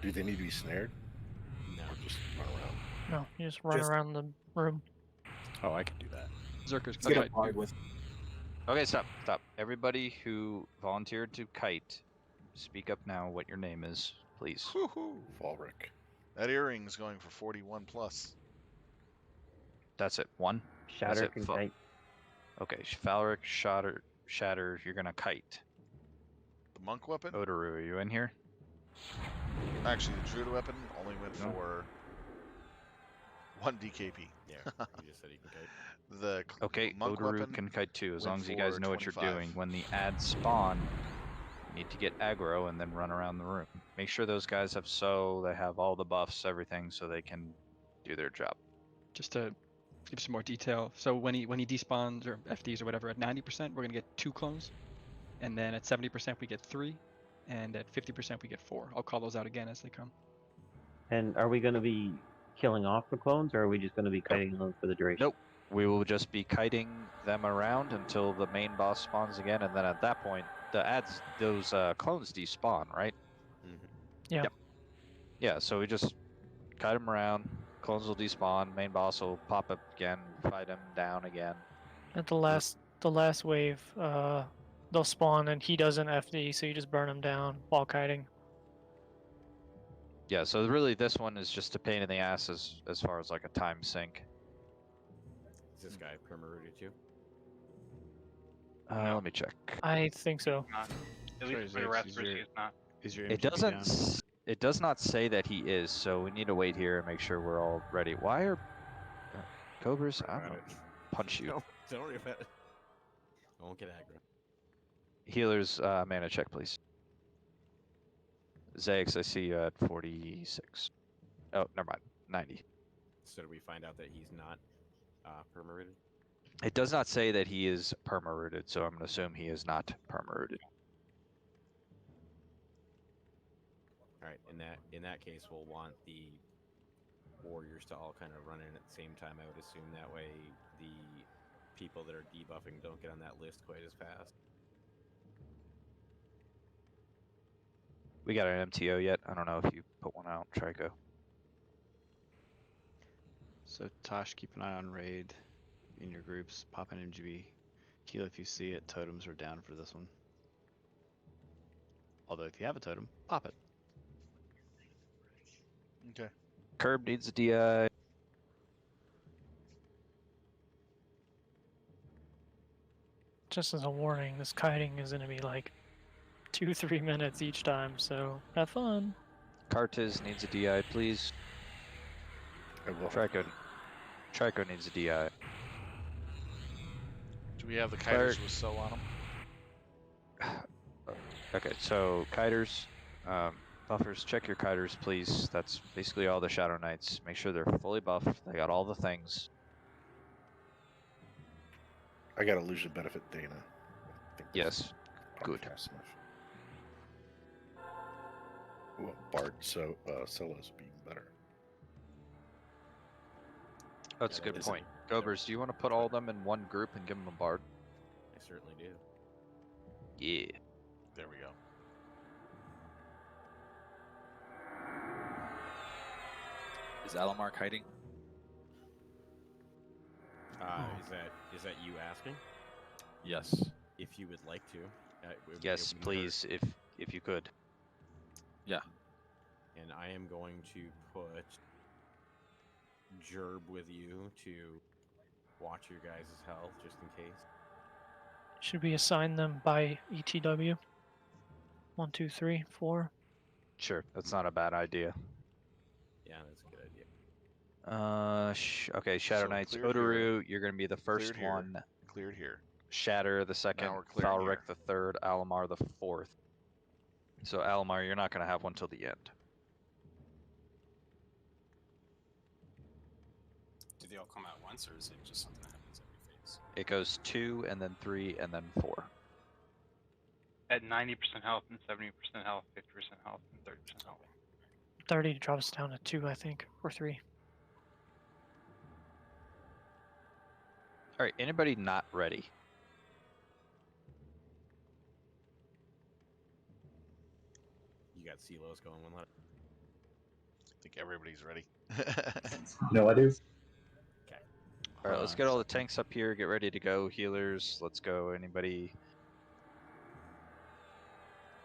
Do they need to be snared? No. Or just run around? No, you just run around the room. Oh, I can do that. Zerkers Get can a kite. bard with. Okay, stop. Everybody who volunteered to kite, speak up now what your name is, please. Woohoo! Falric. That earring's going for 41 plus. That's it. 1? That's Shatter it. can kite. Okay, Falric, Shatter, you're gonna kite. The monk weapon? Odoru, are you in here? Actually, the druid weapon only went No. for 1 DKP. Yeah, you just said he can kite. The Okay, monk Odoru weapon can kite too, as went long as you guys for know what you're 25. doing. When the ads spawn, you need to get aggro and then run around the room. Make sure those guys have they have all the buffs, everything, so they can do their job. Just to give some more detail. So when he despawns or FDs or whatever at 90%, we're gonna get 2 clones, and then at 70% we get 3, and at 50% we get 4. I'll call those out again as they come. And are we going to be killing off the clones, or are we just going to be kiting them for the duration? Nope. We will just be kiting them around until the main boss spawns again, and then at that point, those clones despawn, right? Mm-hmm. Yeah. Yep. Yeah. So we just kite them around. Clones will despawn. Main boss will pop up again. Fight him down again. At the last wave, they'll spawn and he doesn't FD, so you just burn him down while kiting. Yeah. So really, this one is just a pain in the ass as far as like a time sink. Is this guy perma-rooted too? Let me check. I think so. Not. At Sorry, least for Zax, Rasmus, he's not. Is your It MGB down? doesn't. It does not say that he is, so we need to wait here and make sure we're all ready. Why are Cobras? I'm gonna punch you. Don't worry about it. I won't get aggro. Healers, mana check, please. Zax, I see you at 46. Oh, never mind. 90. So do we find out that he's not perma-rooted? It does not say that he is perma-rooted, so I'm going to assume he is not perma-rooted. All right. In that case, we'll want the warriors to all kind of run in at the same time. I would assume that way the people that are debuffing don't get on that list quite as fast. We got an MTO yet? I don't know if you put one out, Trico. So Tosh, keep an eye on raid in your groups. Pop an MGB. Heal if you see it. Totems are down for this one. Although if you have a totem, pop it. Okay. Curb needs a DI. Just as a warning, this kiting is going to be like 2-3 minutes each time, so have fun. Cartiz needs a DI, please. Trico needs a DI. Do we have the kiters with so on them? Okay, so kiters, buffers, check your kiters, please. That's basically all the Shadow Knights. Make sure they're fully buffed. They got all the things. I got illusion benefit Dana. Yes, good. Well, Bard, so Solos would be even better. That's a good point. Gobers, do you want to put all of them in one group and give them a bard? I certainly do. Yeah. There we go. Is Alamar kiting? Is that you asking? Yes. If you would like to. Yes, please, if you could. Yeah. And I am going to put Gerb with you to watch your guys' health, just in case. Should we assign them by ETW? 1, 2, 3, 4. Sure, that's not a bad idea. Yeah, that's a good idea. Okay, Shadow So Knights, cleared Odoru, you're going to be the first Cleared here. one. Cleared here. Shatter the second, Now we're clearing Falric here. the third, Alamar the fourth. So Alamar, you're not going to have one till the end. Do they all come out once, or is it just something that happens every phase? It goes 2, and then 3, and then 4. At 90% health and 70% health, 50% health and 30% health. 30 drops down to 2, I think, or 3. All right, anybody not ready? You got Silos going one letter. I think everybody's ready. No, I do. Okay. All right, let's get all the tanks up here. Get ready to go. Healers, let's go. Anybody?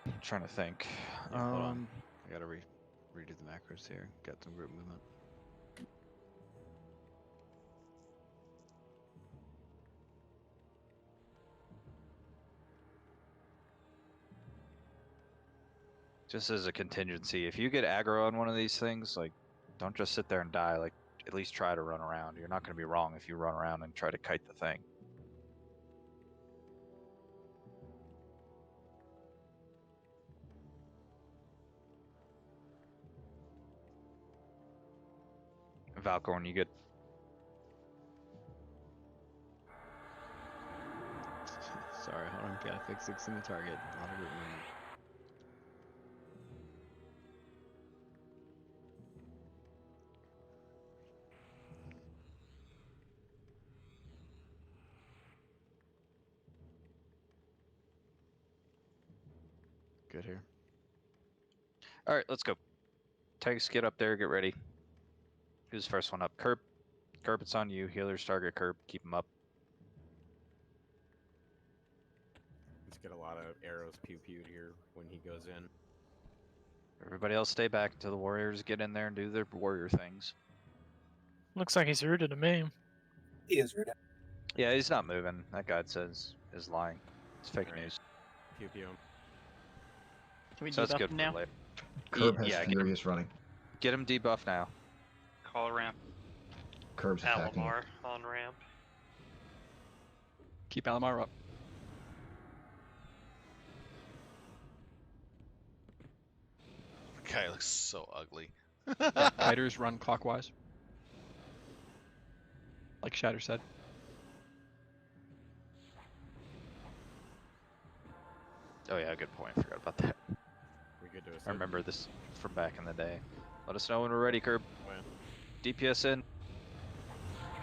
I'm trying to think. Yeah, hold on. I gotta redo the macros here. Got some group movement. Just as a contingency, if you get aggro on one of these things, like, don't just sit there and die. Like, at least try to run around. You're not going to be wrong if you run around and try to kite the thing. Valcorn, you good? Sorry, hold on. Gotta fix 6 in the target. A lot of group movement. good here. All right, let's go. Tanks, get up there. Get ready. Who's the first one up? Curb. Curb, it's on you. Healers target Curb. Keep him up. Let's get a lot of arrows pew-pewed here when he goes in. Everybody else stay back until the warriors get in there and do their warrior things. Looks like he's rooted to me. He is rooted. Yeah, he's not moving. That guide says is lying. It's fake news. Pew-pew him. Can we So that's debuff good him for now? later. Curb has Yeah, Furious running. get him debuff now. Call ramp. Curb's attacking. Alamar on ramp. Keep Alamar up. The guy looks so ugly. Yeah, fighters run clockwise. Like Shatter said. Oh yeah, good point. Forgot about that. We good to I remember this from back in the day. Let us know when we're ready, Curb. DPS in.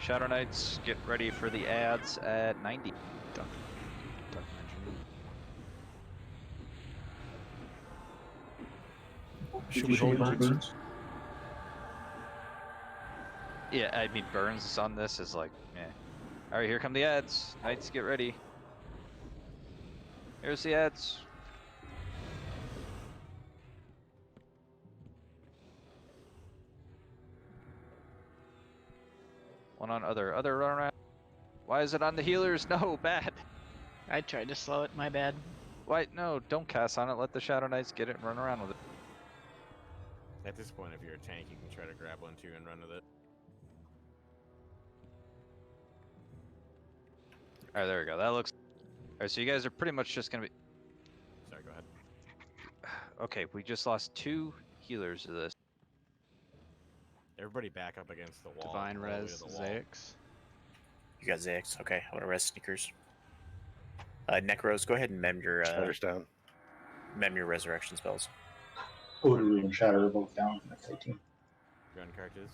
Shadow Knights, get ready for the ads at 90. Duck Should we hold Burns? Yeah, I mean Burns on this is like, yeah. All right, here come the ads. Knights, get ready. Here's the ads. One on other run around. Why is it on the healers? No, bad. I tried to slow it, my bad. Why? No, don't cast on it. Let the Shadow Knights get it and run around with it. At this point, if you're a tank, you can try to grab one too and run with it. Alright, there we go. That looks... Alright, so you guys are pretty much just gonna be... Sorry, go ahead. Okay, we just lost 2 healers to this. Everybody back up against the wall. Divine all the way res, to the wall. Zaix. You got Zaix. Okay, I want to res sneakers. Necros, go ahead and mem your down. Mem your resurrection spells. Odor and Shatter are both down. That's 18. Run characters.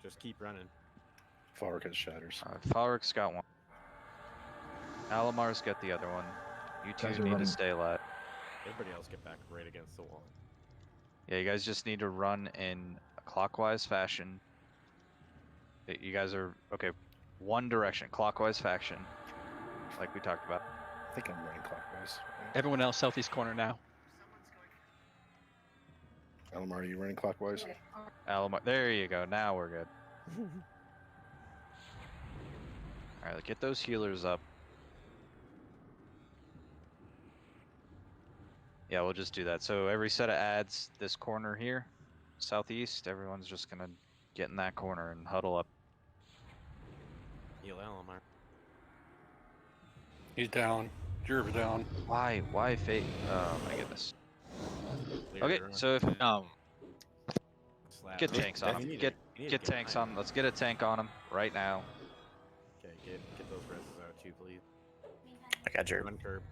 Just keep running. Fark has shatters. Falric's got one. Alamar's got the other one. You two Guys are need running. to stay alive. Everybody else get back right against the wall. Yeah, you guys just need to run in a clockwise fashion. You guys are... Okay, one direction. Clockwise fashion. Like we talked about. I think I'm running clockwise. Everyone else southeast corner now. Alamar, are you running clockwise? Alamar... There you go. Now we're good. Alright, get those healers up. Yeah, we'll just do that. So every set of ads, this corner here, southeast, everyone's just gonna get in that corner and huddle up. Heal Alamar. He's down. Jerv's down. Why? Why fate? Oh my goodness. Okay, so if get tanks on him. Get tanks on. Let's get a tank on him right now. Okay, get those reses out too, please. I got Jerv. Run curb.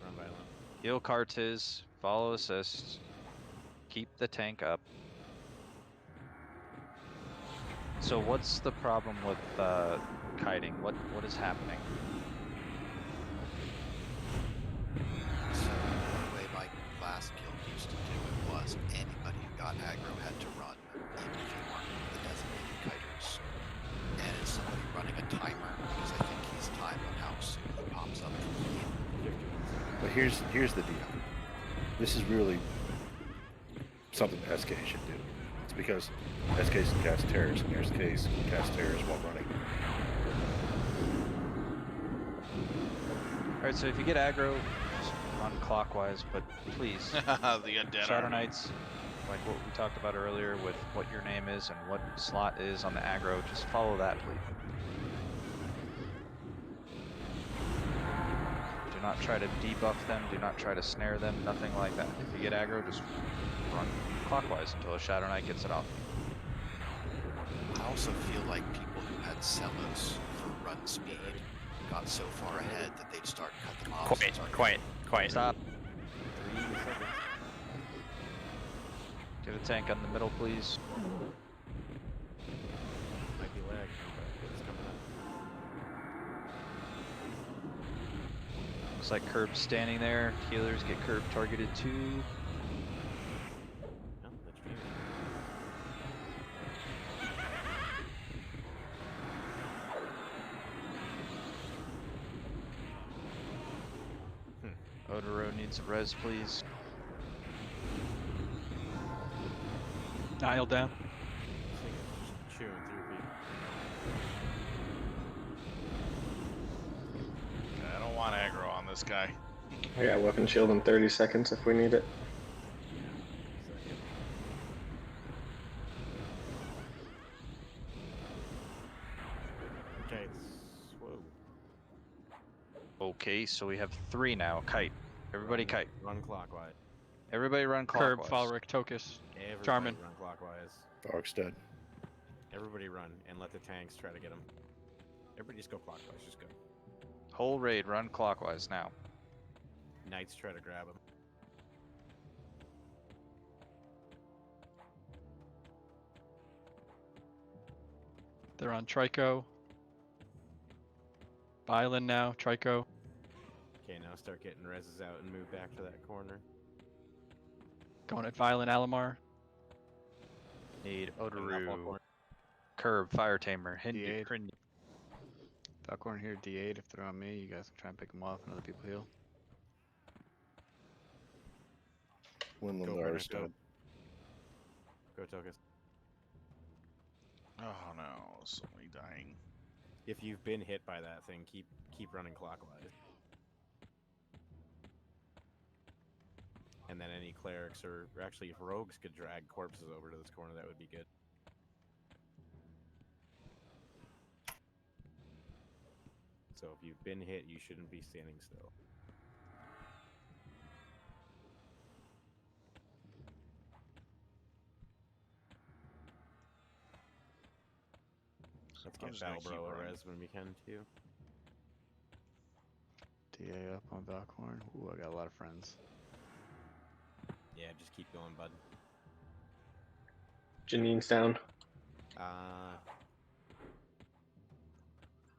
Run violent. Heal Cartiz. Follow assist. Keep the tank up. So what's the problem with kiting? What is happening? So the way my last guild used to do it was anybody who got aggro had to run, even if you weren't the designated kiters. And it's somebody running a timer because I think he's timed on how soon he pops up. But here's the deal. This is really something SK should do. It's because SKs can cast terrors, and SKs can cast terrors while running. Alright, so if you get aggro, just run clockwise, but please. The undead Shadow army. Knights, like what we talked about earlier with what your name is and what slot is on the aggro, just follow that, please. Do not try to debuff them, do not try to snare them, nothing like that. If you get aggro, just run clockwise until a Shadow Knight gets it off. I also feel like people who had Celos for run speed got so far ahead that they'd start cut them off. Quiet. Stop. 3 seconds. Get a tank on the middle, please. Might be lag, but it's coming up. Looks like Curb's standing there. Healers get Curb targeted too. No, that's Jamie. Odoro needs a res, please. Dial down. This thing is just chewing through people. I don't want aggro on this guy. I got weapon shield in 30 seconds if we need it. Okay, whoa. Okay, so we have 3 now. Kite. Everybody kite. Run clockwise. Everybody run Curb, clockwise. Falric, Tokus, Everybody Charmin. run clockwise. Dog's dead. Everybody run and let the tanks try to get him. Everybody just go clockwise. Just go. Whole raid run clockwise now. Knights try to grab him. They're on Trico. Violin now, Trico. Okay, now start getting reses out and move back to that corner. Going at Violin, Alamar. Need Up Odoru. corner. Curb, Fire Tamer, Hindu, D8. Crindy. Falcorn here, D8. If they're on me, you guys can try and pick them off and other people heal. Winland Go, are Brennan, go. dead. Go, Tokus. Oh no, somebody dying. If you've been hit by that thing, keep running clockwise. And then any clerics or actually if rogues could drag corpses over to this corner, that would be good. So if you've been hit, you shouldn't be standing still. Let's I'm get just gonna Battle keep Bro a running. res when we can too. DA up on Falcorn. Ooh, I got a lot of friends. Yeah, just keep going, bud. Janine's down.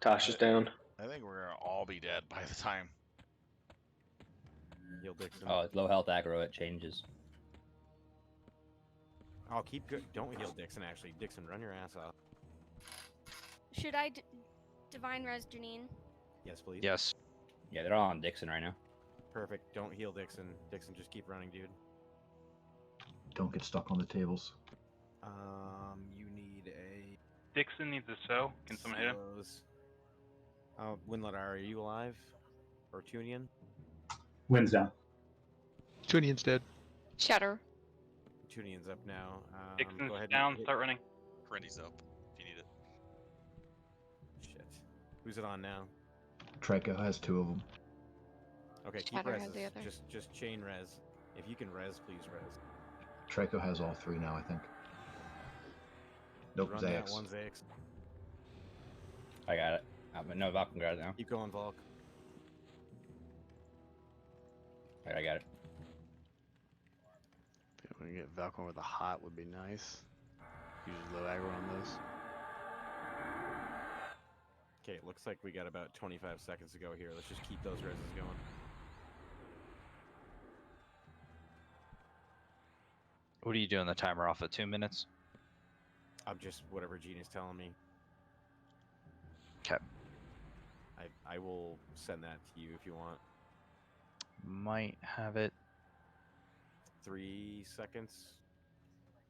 Tosh is down. I think we're gonna all be dead by the time. Heal Dixon. Oh, it's low health aggro. It changes. Oh, keep good. Don't heal Dixon. Actually, Dixon, run your ass off. Should I divine res Janine? Yes, please. Yes. Yeah, they're all on Dixon right now. Perfect. Don't heal Dixon. Dixon, just keep running, dude. Don't get stuck on the tables. You need a. Dixon needs a sow. Can someone hit him? Winlet, are you alive? Or Tunian? Wind's down. Tunian's dead. Shatter. Tunian's up now. Dixon's go ahead down. and hit. Start running. Corindy's up if you need it. Shit. Who's it on now? Trico has 2 of them. Okay, keep Shatter has res. the other. Just chain res. If you can res, please res. Trico has all 3 now, I think. Nope, Run that Zax. one, Zax. I got it. No, Valkyrie got it now. Keep going, Volk. Alright, I got it. If we can get Falcorn with a hot would be nice. Usually low aggro on those. Okay, it looks like we got about 25 seconds to go here. Let's just keep those reses going. What are you doing the timer off at 2 minutes? I'm just whatever Gene is telling me. Okay. I will send that to you if you want. Might have it. 3 seconds.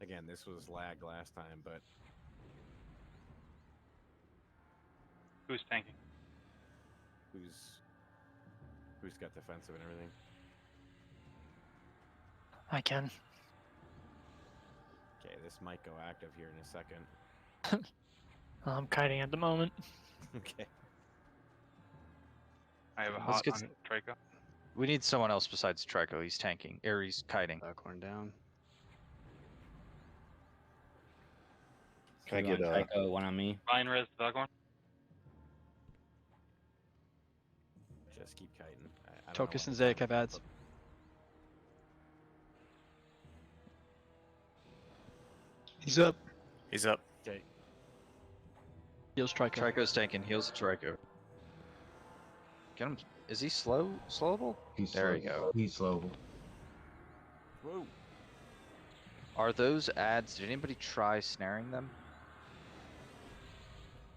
Again, this was lagged last time, but Who's tanking? who's got defensive and everything? I can. Okay, this might go active here in a second. I'm kiting at the moment. Okay. I have a Let's hot get on Trico. We need someone else besides Trico. He's tanking. Or he's kiting. Falcorn down. Can I Two get on Tycho, one on me. Divine res Valcorn. Just keep kiting. I don't know Tokus what and the Zayak time have is, ads. He's up. He's up. Okay. Heals Trico. Trico's tanking. Heals Trico. Get him Is he slowable? He's There slow. you go. He's slowable. Whoa. Are those ads? Did anybody try snaring them?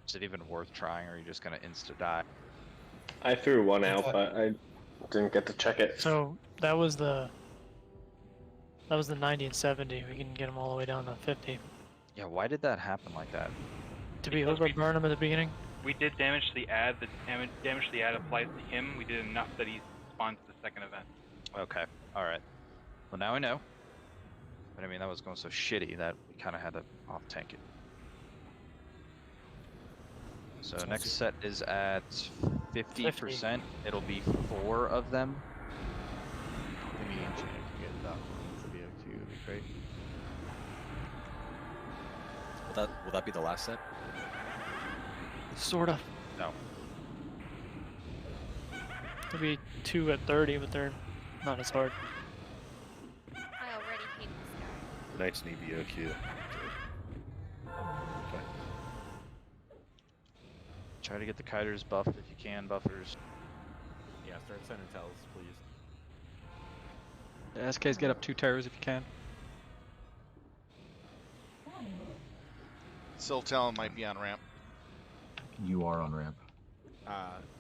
Is it even worth trying, or are you just gonna insta die? I threw one out, but I didn't get to check it. So that was the 90 and 70. We can get them all the way down to 50. Yeah, why did that happen like that? Did we overburn them at the beginning? We did damage to the ad. The damage to the ad applies to him. We did enough that he spawns to the second event. Okay, alright. Well, now I know. But I mean, that was going so shitty that we kind of had to off-tank it. So next set is at 50%. It'll be 4 of them. Give me engineer to get that one for BOQ, would be great. Will that be the last set? Sorta. No. There'll be 2 at 30, but they're not as hard. I already hate this guy. The Knights need BOQ. Okay. Try to get the kiters buffed if you can, buffers. Yeah, start sending tells, please. The SKs get up 2 terrors if you can. Siltalon might be on ramp. You are on ramp.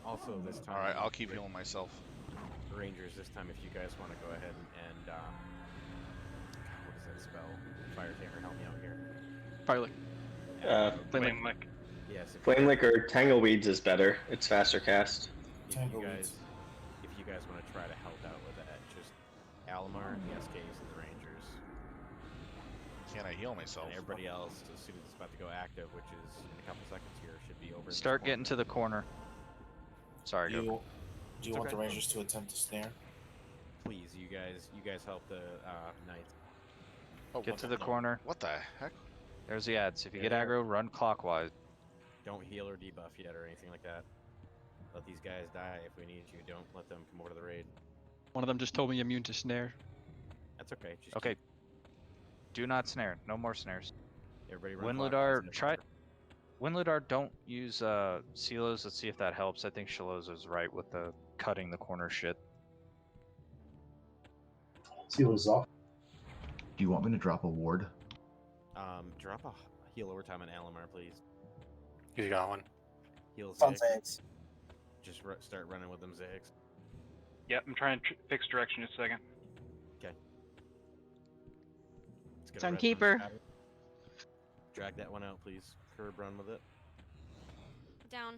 Also this time. Alright, I'll keep healing myself. Rangers, this time, if you guys want to go ahead and what is that spell? Fire Tamer, help me out here. Fire Lick. Flame Lick. Yes. Flame Lick or Tangleweeds is better. It's faster cast. If you guys want to try to help out with that, just Alamar, the SKs, and the Rangers. Can I heal myself? And everybody else, as soon as it's about to go active, which is in a couple seconds here, should be over. Start getting to the corner. Sorry, Do go. you want the Rangers to attempt to snare? Please, you guys help the Knights. Oh, Get to the corner. What the heck? There's the ads. If you Yeah, get aggro, run clockwise. Don't heal or debuff yet or anything like that. Let these guys die if we need you. Don't let them come over to the raid. One of them just told me immune to snare. That's okay. Just Okay. keep- Do not snare. No more snares. Everybody run Winludar, clockwise. try. Winludar, don't use silos. Let's see if that helps. I think Shaloza's right with the cutting the corner shit. Seal's off. Do you want me to drop a ward? Drop a heal overtime on Alamar, please. You got one. Heal It's on Ziggs. Zags. Just start running with them, Ziggs. Yep, I'm trying to fix direction just a second. Okay. Let's get It's a on red keeper. one. Drag that one out, please. Curb run with it. Down.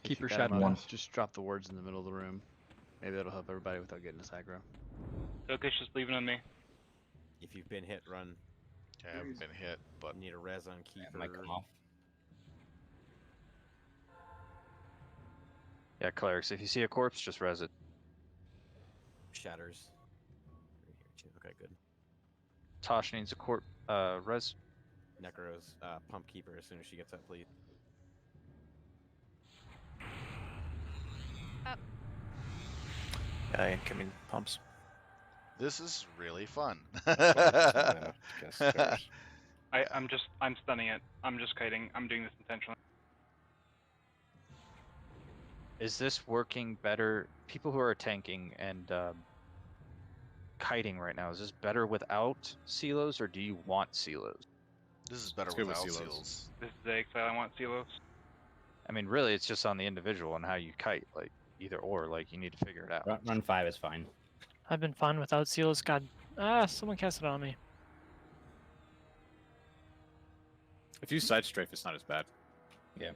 Keep your Got shadow him down. up. Just drop the wards in the middle of the room. Maybe that'll help everybody without getting us aggro. Okay, just leave it on me. If you've been hit, run. Okay, I haven't been hit, but Need a res on keeper. Might come off. Yeah, clerics. If you see a corpse, just res it. Shatters. Right here too. Okay, good. Tosh needs a res. Necros, pump keeper as soon as she gets up, please. Up. Yeah, incoming pumps. this is really fun. I'm stunning it. I'm just kiting. I'm doing this intentionally. Is this working better? People who are tanking and kiting right now, is this better without silos, or do you want silos? This is better Let's go with without silos. seals. This is the exile I want silos. I mean, really, it's just on the individual and how you kite. Like, either or. Like, you need to figure it out. Run 5 is fine. I've been fine without seals. God, someone cast it on me. If you side strafe, it's not as bad. Yeah. You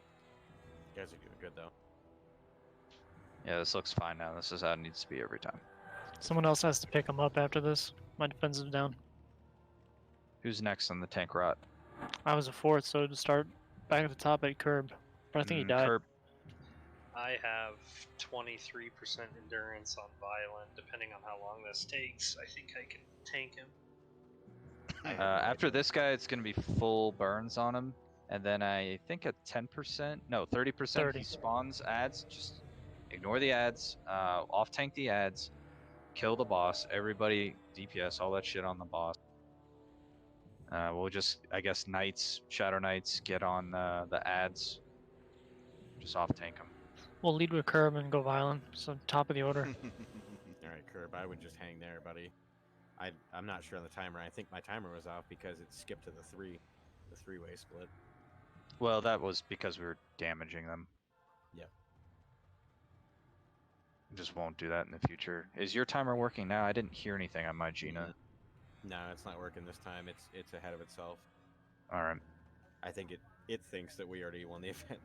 guys are doing good though. Yeah, this looks fine now. This is how it needs to be every time. Someone else has to pick them up after this. My defense is down. Who's next on the tank rot? I was a fourth, so to start back at the top at Curb. But I think he died. Curb. I have 23% endurance on Violent. Depending on how long this takes, I think I can tank him. After this guy, it's going to be full burns on him. And then I think at 10%, no, 30%, 30. he spawns ads. Just ignore the ads, off tank the ads, kill the boss. Everybody DPS, all that shit on the boss. We'll just, I guess, Knights, Shadow Knights, get on the ads. Just off tank them. We'll lead with Curb and go violent. So top of the order. All right, Curb. I would just hang there, buddy. I'm not sure on the timer. I think my timer was off because it skipped to the three-way split. Well, that was because we were damaging them. Yep. Just won't do that in the future. Is your timer working now? I didn't hear anything on my Gina. No, it's not working this time. It's ahead of itself. All right. I think it thinks that we already won the event.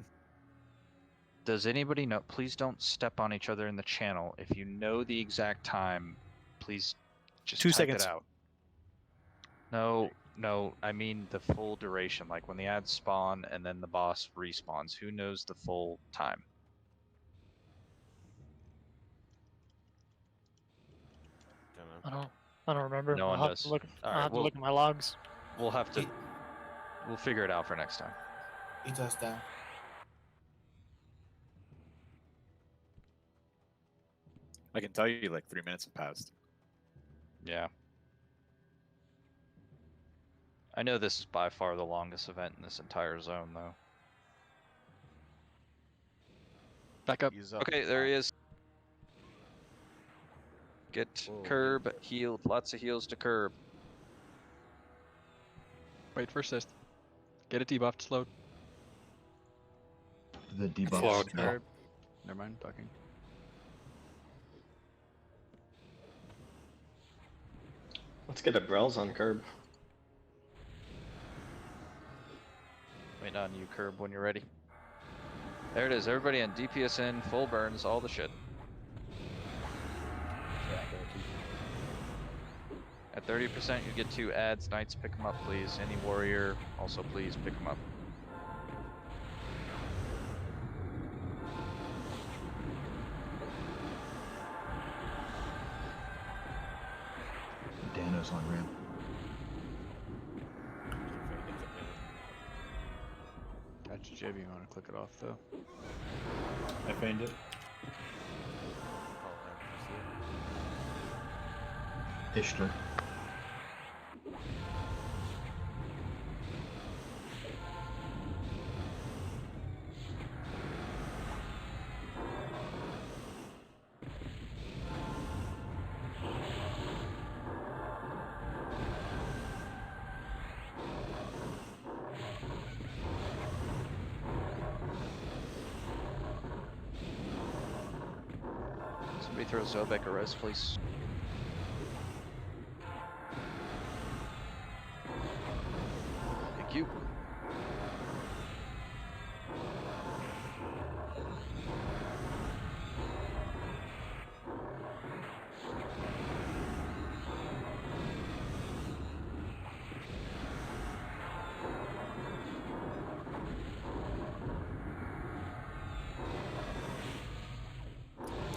Does anybody know? Please don't step on each other in the channel. If you know the exact time, please just 2 type seconds. it out. No, I mean the full duration, like when the ads spawn and then the boss respawns. Who knows the full time? Don't know. I don't remember. No one I'll does. have to look. All I'll right, have to look at my logs. We'll have to. We'll figure it out for next time. He does down. I can tell you like 3 minutes have passed. Yeah. I know this is by far the longest event in this entire zone, though. Back up. Okay, there he is. Get Curb healed. Lots of heals to Curb. Wait for assist. Get it debuffed, slowed. The debuff. Curb. Never mind, talking. Let's get a Brels on Curb. Wait on you, Curb, when you're ready. There it is. Everybody in DPS in, full burns, all the shit. At 30%, you get 2 ads. Knights, pick them up, please. Any warrior, also please pick them up. Dano's on ramp. Catch Jib, you want to click it off though? I feigned it. Ishtar. Somebody throw Zobek a res, please. Thank you.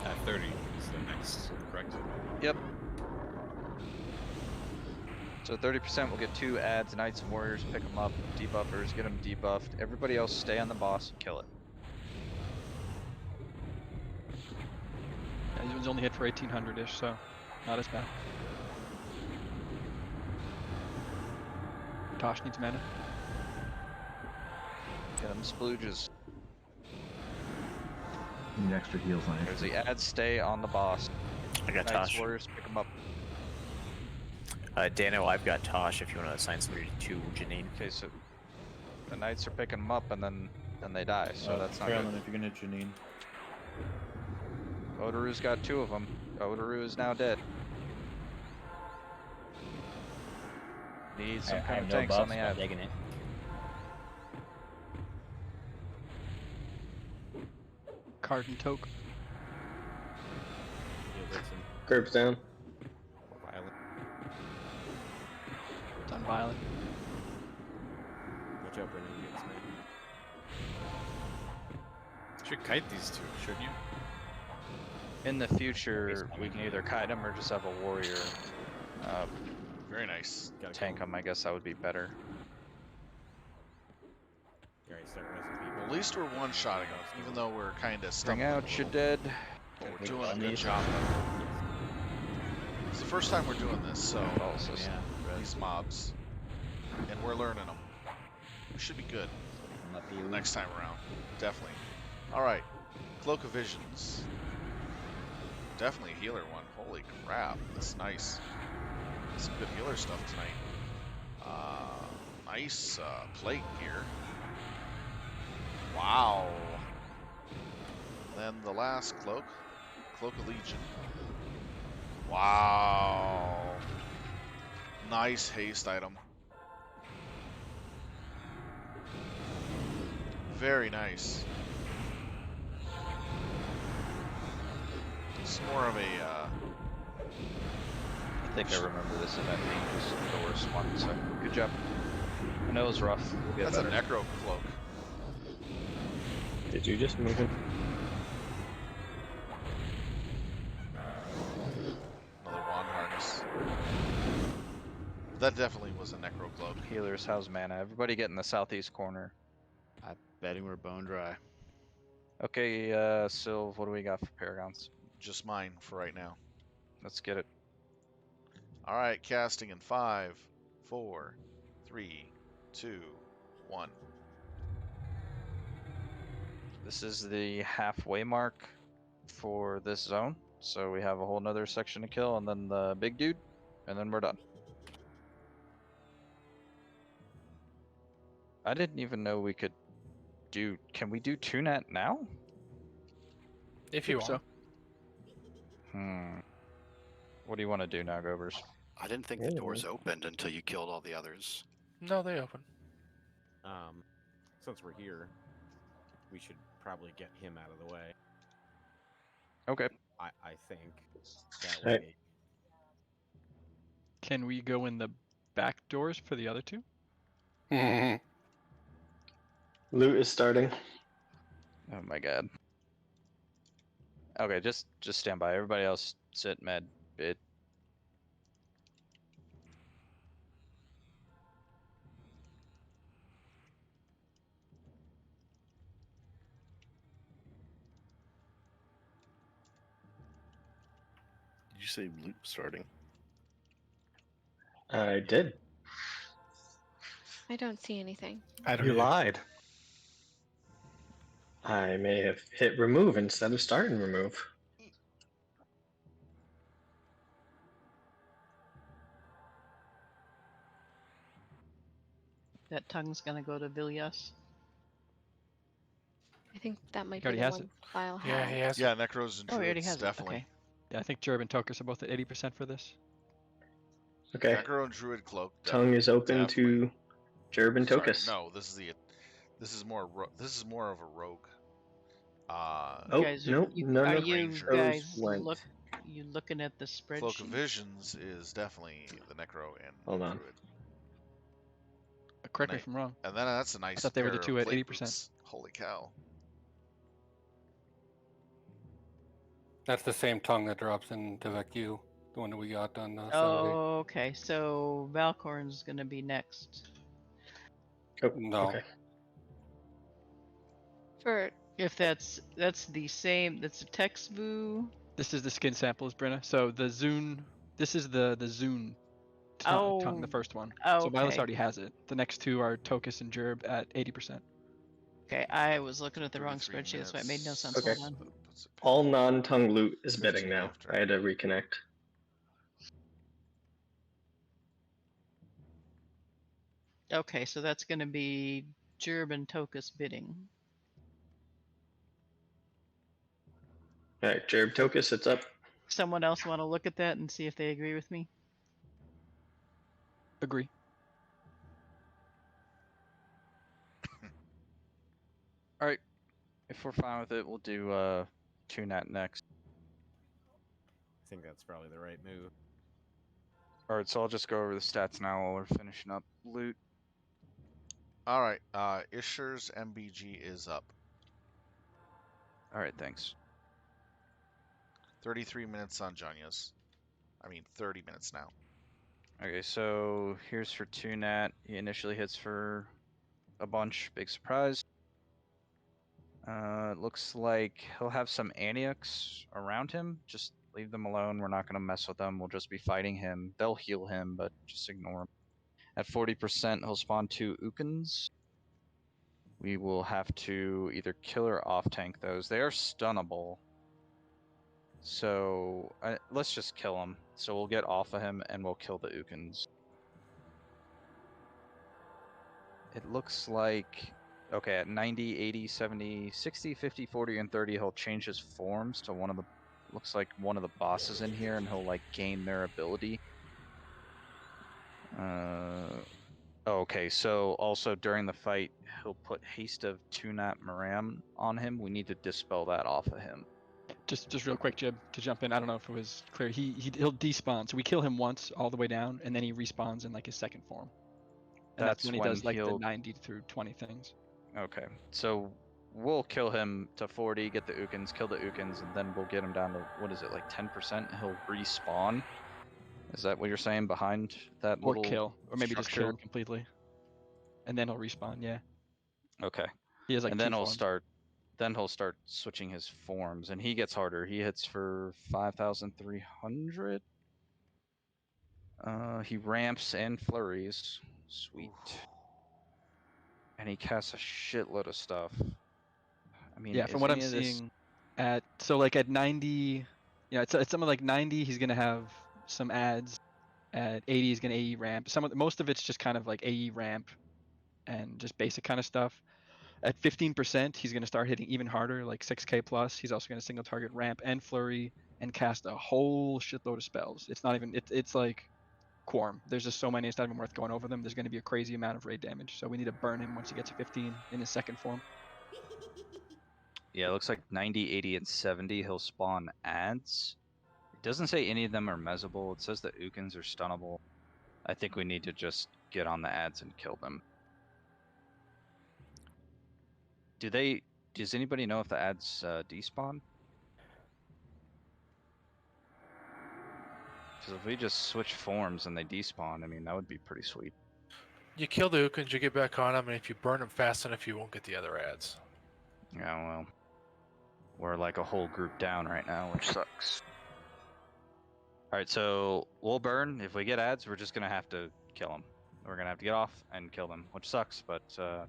At 30 is the next, correct? Yep. So 30% will get 2 ads, Knights and Warriors, pick them up. Debuffers, get them debuffed. Everybody else stay on the boss and kill it. Yeah, these ones only hit for 1800-ish, so not as bad. Tosh needs mana. Get them splooges. Need extra heals on it. There's the ads, stay on the boss. I got Knights, Tosh. Warriors, pick them up. Dano, I've got Tosh if you want to assign somebody to Janine. Okay, so the Knights are picking them up and then they die, so that's not Carolyn, good. if you can hit Janine. Odoru's got 2 of them. Odoru is now dead. Needs some I kind have of no tanks on buffs, the but I'm ad. taking it. Card and toke. Curb's down. Violent. Done violent. Watch out, Brennan. You get sniped. Should kite these two, shouldn't you? In the future, we can either kite them or just have a warrior Very nice. tank them. I guess that would be better. Alright, start resing people. Well, at least we're one-shotting them, even though we're kind of stuck. Bring out your dead. But we're doing a good job. It's the first time we're doing this, so Also, these mobs, and we're learning them. We should be good Lucky the next time around. Definitely. All right, Cloak of Visions. Definitely a healer one. Holy crap, that's nice. Some good healer stuff tonight. Nice plate here. Wow. Then the last cloak, Cloak of Legion. Wow. Nice haste item. Very nice. It's more of a. I think I remember this event being just the worst one, so good job. I know it was rough. We'll get That's better. a Necro Cloak. Did you just move him? Another Wand Harness. That definitely was a Necro Cloak. Healers, how's mana? Everybody get in the southeast corner. I'm betting we're bone dry. Okay, Sylv, what do we got for Paragons? Just mine for right now. Let's get it. All right, casting in 5, 4, 3, 2, 1. This is the halfway mark for this zone. So we have a whole nother section to kill, and then the big dude, and then we're done. I didn't even know we could do. Can we do 2-net now? If you want. What do you want to do now, Govers? I didn't think the doors opened until you killed all the others. No, they open. Since we're here, we should probably get him out of the way. Okay. I think that Right. way. Can we go in the back doors for the other two? Loot is starting. Oh my god. Okay, just stand by. Everybody else sit med bid. Did you say loot starting? I did. I don't see anything. You lied. I may have hit remove instead of start and remove. That tongue's gonna go to Villas. I think that might He already be the has one it. File has. Yeah, he has Yeah, Necros and Oh, he already Druids, has it. definitely. Okay. Yeah, I think Jerb and Tokus are both at 80% for this. Okay. Necro and Druid Cloak. Tongue is open definitely. to Jerb and Sorry, Tokus. no, this is more of a rogue. Oh, Guys, nope, none are of you those guys went. you looking at the Cloak of spreadsheet? Visions is definitely the Necro and Hold on. Druid. Correct me if I'm wrong. And then that's a nice I thought they were pair the two of at plate 80%. boots. Holy cow. That's the same tongue that drops in Devecue, the one that we got on Saturday. Oh, okay. So Valkorn's gonna be next. Oh, No. okay. For If that's the same, that's a Texvu. This is the skin samples, Brenna. So the Zune, this is the Zune tongue, the first one. So Milos Okay. already has it. The next two are Tokus and Jerb at 80%. Okay, I was looking at the wrong 33 spreadsheet, so it made no minutes. sense. Okay. Hold on. All non-tongue loot is 15 bidding now. after. I had to reconnect. Okay, so that's gonna be Jerb and Tokus bidding. Alright, Jerb Tokus, it's up. Someone else want to look at that and see if they agree with me? Agree. All right. If we're fine with it, we'll do 2-net next. I think that's probably the right move. All right, so I'll just go over the stats now while we're finishing up loot. All right, Isher's MBG is up. All right, thanks. 33 minutes on Janya's. 30 minutes now. Okay, so here's for 2-net. He initially hits for a bunch. Big surprise. It looks like he'll have some Aniacs around him. Just leave them alone. We're not going to mess with them. We'll just be fighting him. They'll heal him, but just ignore him. At 40%, he'll spawn 2 Ukins. We will have to either kill or off-tank those. They are stunnable. So let's just kill him. So we'll get off of him and we'll kill the Ukins. It looks like, okay, at 90, 80, 70, 60, 50, 40, and 30, he'll change his forms to one of the, looks like one of the bosses in here, and he'll like gain their ability. Okay, so also during the fight, he'll put Haste of Tunat Maram on him. We need to dispel that off of him. Just real quick, Jib, to jump in. I don't know if it was clear. He'll despawn. So we kill him once all the way down, and then he respawns in like his second form. And that's when he does like the 90 through 20 things. Okay, so we'll kill him to 40, get the Ukins, kill the Ukins, and then we'll get him down to, what is it, like 10%? He'll respawn. Is that what you're saying behind that Or little kill, or maybe just structure? kill completely, and then he'll respawn. Yeah. Okay. He has like and two then he'll forms. start. Then he'll start switching his forms, and he gets harder. He hits for 5,300. He ramps and flurries. Sweet. And he casts a shitload of stuff. I mean, Yeah, from is what I'm any of this... seeing, at like at 90, yeah, it's something like 90. He's gonna have some ads. At 80, he's gonna AE ramp. Most of it's just kind of like AE ramp, and just basic kind of stuff. At 15%, he's gonna start hitting even harder, like 6k plus. He's also gonna single target ramp and flurry and cast a whole shitload of spells. It's not even it's like Quorum. There's just so many, it's not even worth going over them. There's gonna be a crazy amount of raid damage, so we need to burn him once he gets to 15 in his second form. Yeah, it looks like 90, 80, and 70 he'll spawn ads. It doesn't say any of them are mesable. It says the Ukins are stunnable. I think we need to just get on the ads and kill them. Does anybody know if the ads despawn? Because if we just switch forms and they despawn, I mean, that would be pretty sweet. You kill the Ukins, you get back on them, and if you burn them fast enough, you won't get the other ads. Yeah, well, we're like a whole group down right now, which sucks. Alright, so we'll burn. If we get ads, we're just going to have to kill them. We're going to have to get off and kill them, which sucks, but...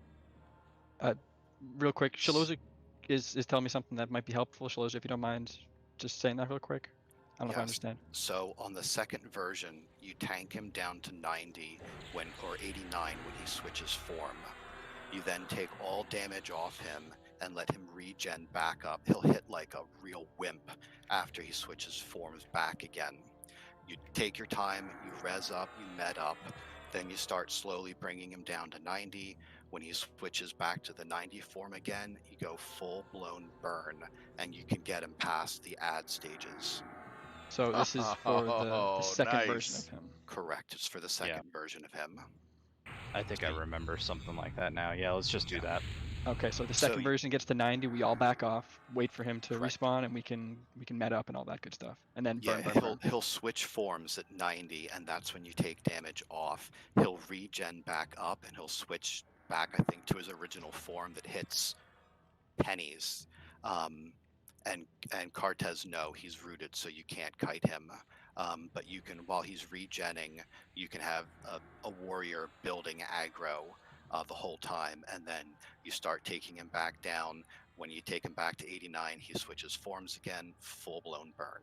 Real quick, Shaloza is telling me something that might be helpful. Shaloza, if you don't mind just saying that real quick. I don't know if I understand. So on the second version, you tank him down to 90 or 89 when he switches form. You then take all damage off him and let him regen back up. He'll hit like a real wimp after he switches forms back again. You take your time, you res up, you med up, then you start slowly bringing him down to 90. When he switches back to the 90 form again, you go full-blown burn, and you can get him past the ad stages. So this is for the second version of him. Correct. It's for the second version of him. I think I remember something like that now. Yeah, let's just do that. Okay, so the second version gets to 90, we all back off, wait for him to respawn, and we can med up and all that good stuff. And then burn, burn. He'll switch forms at 90, and that's when you take damage off. He'll regen back up, and he'll switch back, I think, to his original form that hits pennies. And Cartez, no, he's rooted, so you can't kite him. But you can, while he's regenning, you can have a warrior building aggro the whole time, and then you start taking him back down. When you take him back to 89, he switches forms again, full-blown burn.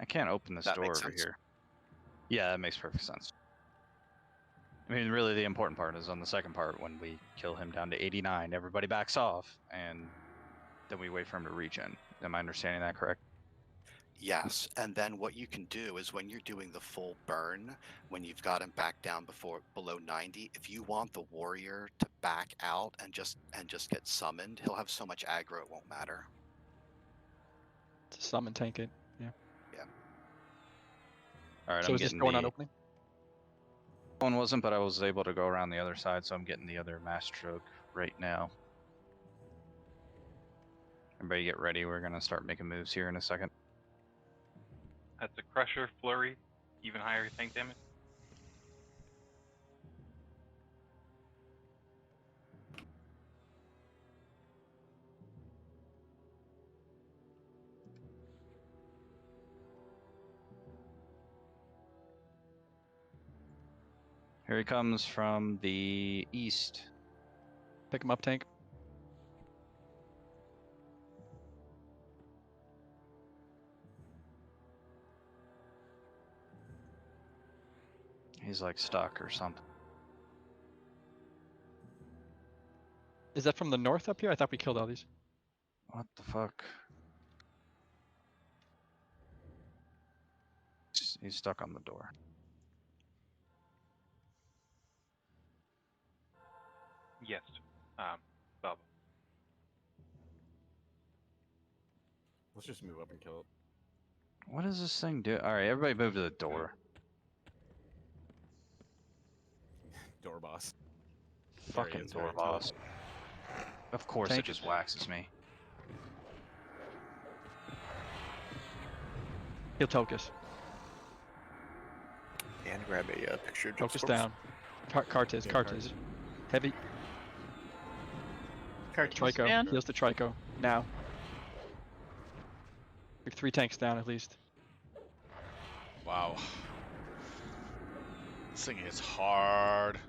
I can't open this door over sense? here. Yeah, that makes perfect sense. I mean, really the important part is on the second part when we kill him down to 89, everybody backs off, and then we wait for him to regen. Am I understanding that correct? Yes, and then what you can do is when you're doing the full burn, when you've got him back down below 90, if you want the warrior to back out and just get summoned, he'll have so much aggro it won't matter. To summon tank it, yeah. Yeah. Alright, So I'm is this getting door not opening? One wasn't, but I was able to go around the other side, so I'm getting the other mass stroke right now. Everybody get ready, we're gonna start making moves here in a second. That's a Crusher, Flurry, even higher tank damage. Here he comes from the east. Pick him up, tank. He's like stuck or something. Is that from the north up here? I thought we killed all these. What the fuck? He's stuck on the door. Yes. Bob. Let's just move up and kill it. What does this thing do? Alright, everybody move to the door. Door boss. Fucking door boss. Of course Tank. it just waxes me. He'll Tokus. And grab a picture. of Tokus Jeff's down. Cartes. Yeah, Cartes. Heavy. Cartes Trico. down. Heals to Trico. Now. We have 3 tanks down at least. Wow. This thing is hard.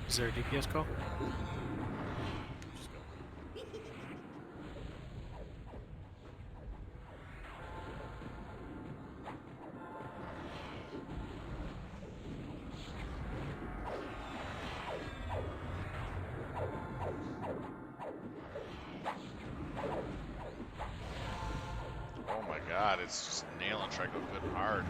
Is there a DPS call? Just go. Oh my god, it's just nailing Trico good and hard.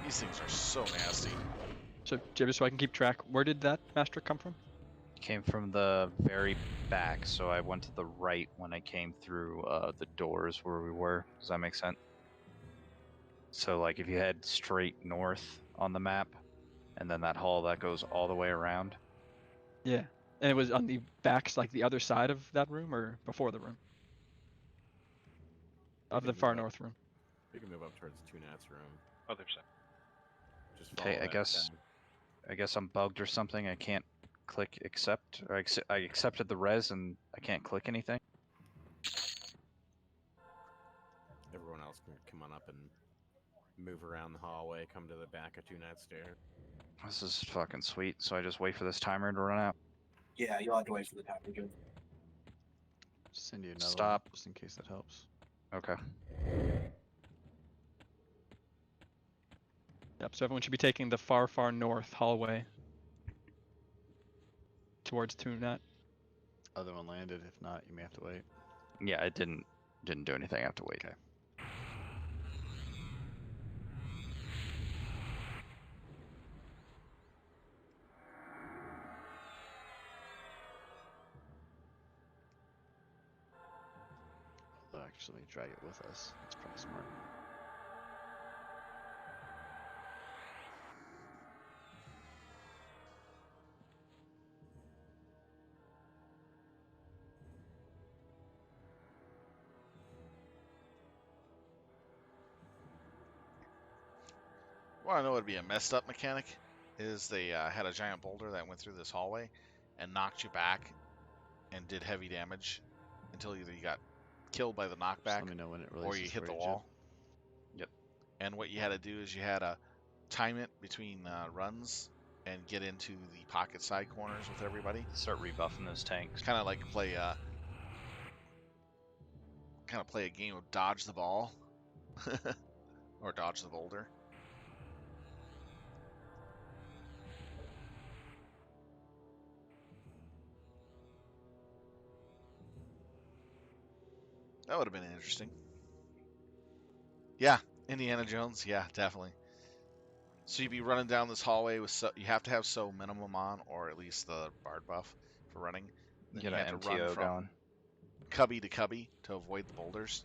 These things are so nasty. So, Jibby, so I can keep track, where did that master come from? Came from the very back, so I went to the right when I came through the doors where we were. Does that make sense? So, like, if you head straight north on the map, and then that hall that goes all the way around. Yeah. And it was on the backs, like the other side of that room, or before the room? Of the far north room. We can move up towards Tunat's room. Other side. Just follow Okay, I that guess. down. I guess I'm bugged or something. I can't click accept. Or I accepted the res and I can't click anything. Everyone else can come on up and move around the hallway, come to the back of Tunat's stair. This is fucking sweet. So I just wait for this timer to run out. Yeah, you'll have to wait for the time to go. Send you another Stop. one, just in case that helps. Okay. Yep, so everyone should be taking the far, far north hallway towards Tunat. Other one landed. If not, you may have to wait. Yeah, it didn't do anything. I have to wait. Okay. They'll actually drag it with us. That's probably smart. Want to know what would be a messed up mechanic? Is they had a giant boulder that went through this hallway and knocked you back and did heavy damage until either you got killed by the knockback Just let me know when it or releases you hit for the you, wall. Yep. And what you had to do is you had to time it between runs and get into the pocket side corners with everybody. Start rebuffing those tanks. Kind of like play a game of dodge the ball or dodge the boulder. That would have been interesting. Yeah, Indiana Jones. Yeah, definitely. So you'd be running down this hallway with you have to have minimum on, or at least the bard buff for running. Then Get you an have to MTO run from going. cubby to cubby to avoid the boulders.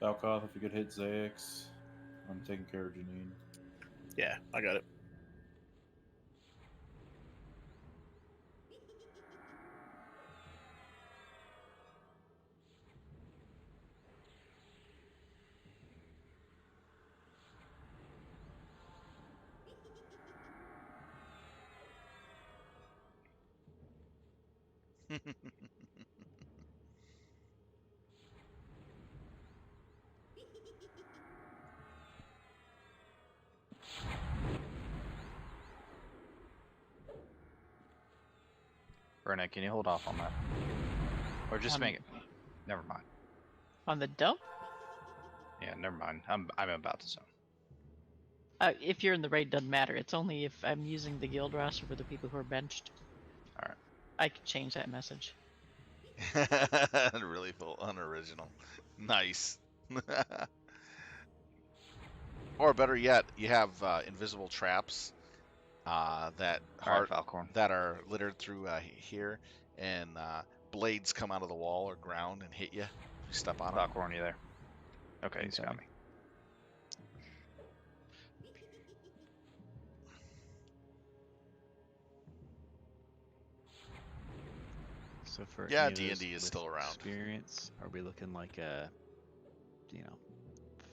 Valkoth, if you could hit Zax, I'm taking care of Janine. Yeah, I got it. Brennan, can you hold off on that? Or just On- make it. Never mind. On the dump? Yeah, never mind. I'm about to zone. If you're in the raid, doesn't matter. It's only if I'm using the guild roster for the people who are benched. Alright. I could change that message. Really feel unoriginal. Nice. Or better yet, you have invisible traps that are littered through here, and blades come out of the wall or ground and hit you if you step on them. Falcorn, you there? Okay, he's got me. So for Yeah, any of those D&D is with still around. Experience, are we looking like a,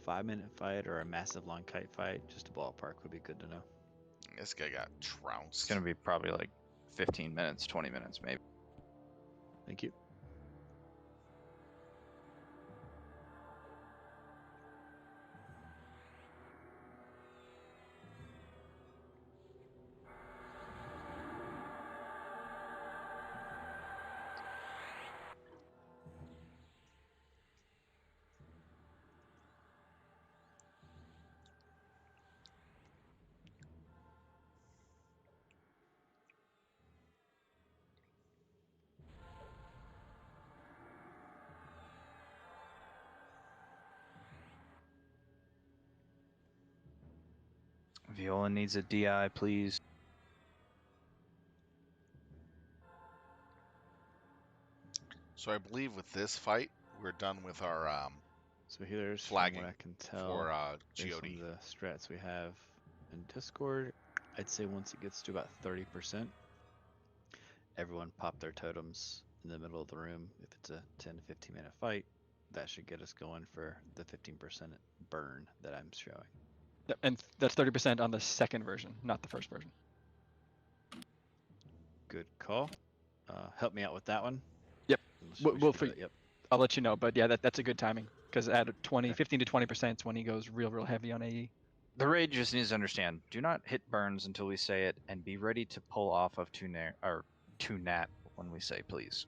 5-minute fight or a massive long kite fight? Just a ballpark would be good to know. This guy got trounced. It's gonna be probably like 15 minutes, 20 minutes, maybe. Thank you. Viola needs a DI, please. So I believe with this fight, we're done with our So healers, flagging from what I can tell, for based GoD. on the strats we have in Discord, I'd say once it gets to about 30%, everyone pop their totems in the middle of the room. If it's a 10 to 15 minute fight, that should get us going for the 15% burn that I'm showing. Yep, and that's 30% on the second version, not the first version. Good call. Help me out with that one. Yep. We'll figure it. Yep. I'll let you know, but yeah, that's a good timing because at 15 to 20% is when he goes real heavy on AE. The raid just needs to understand: do not hit burns until we say it, and be ready to pull off of two nat when we say please.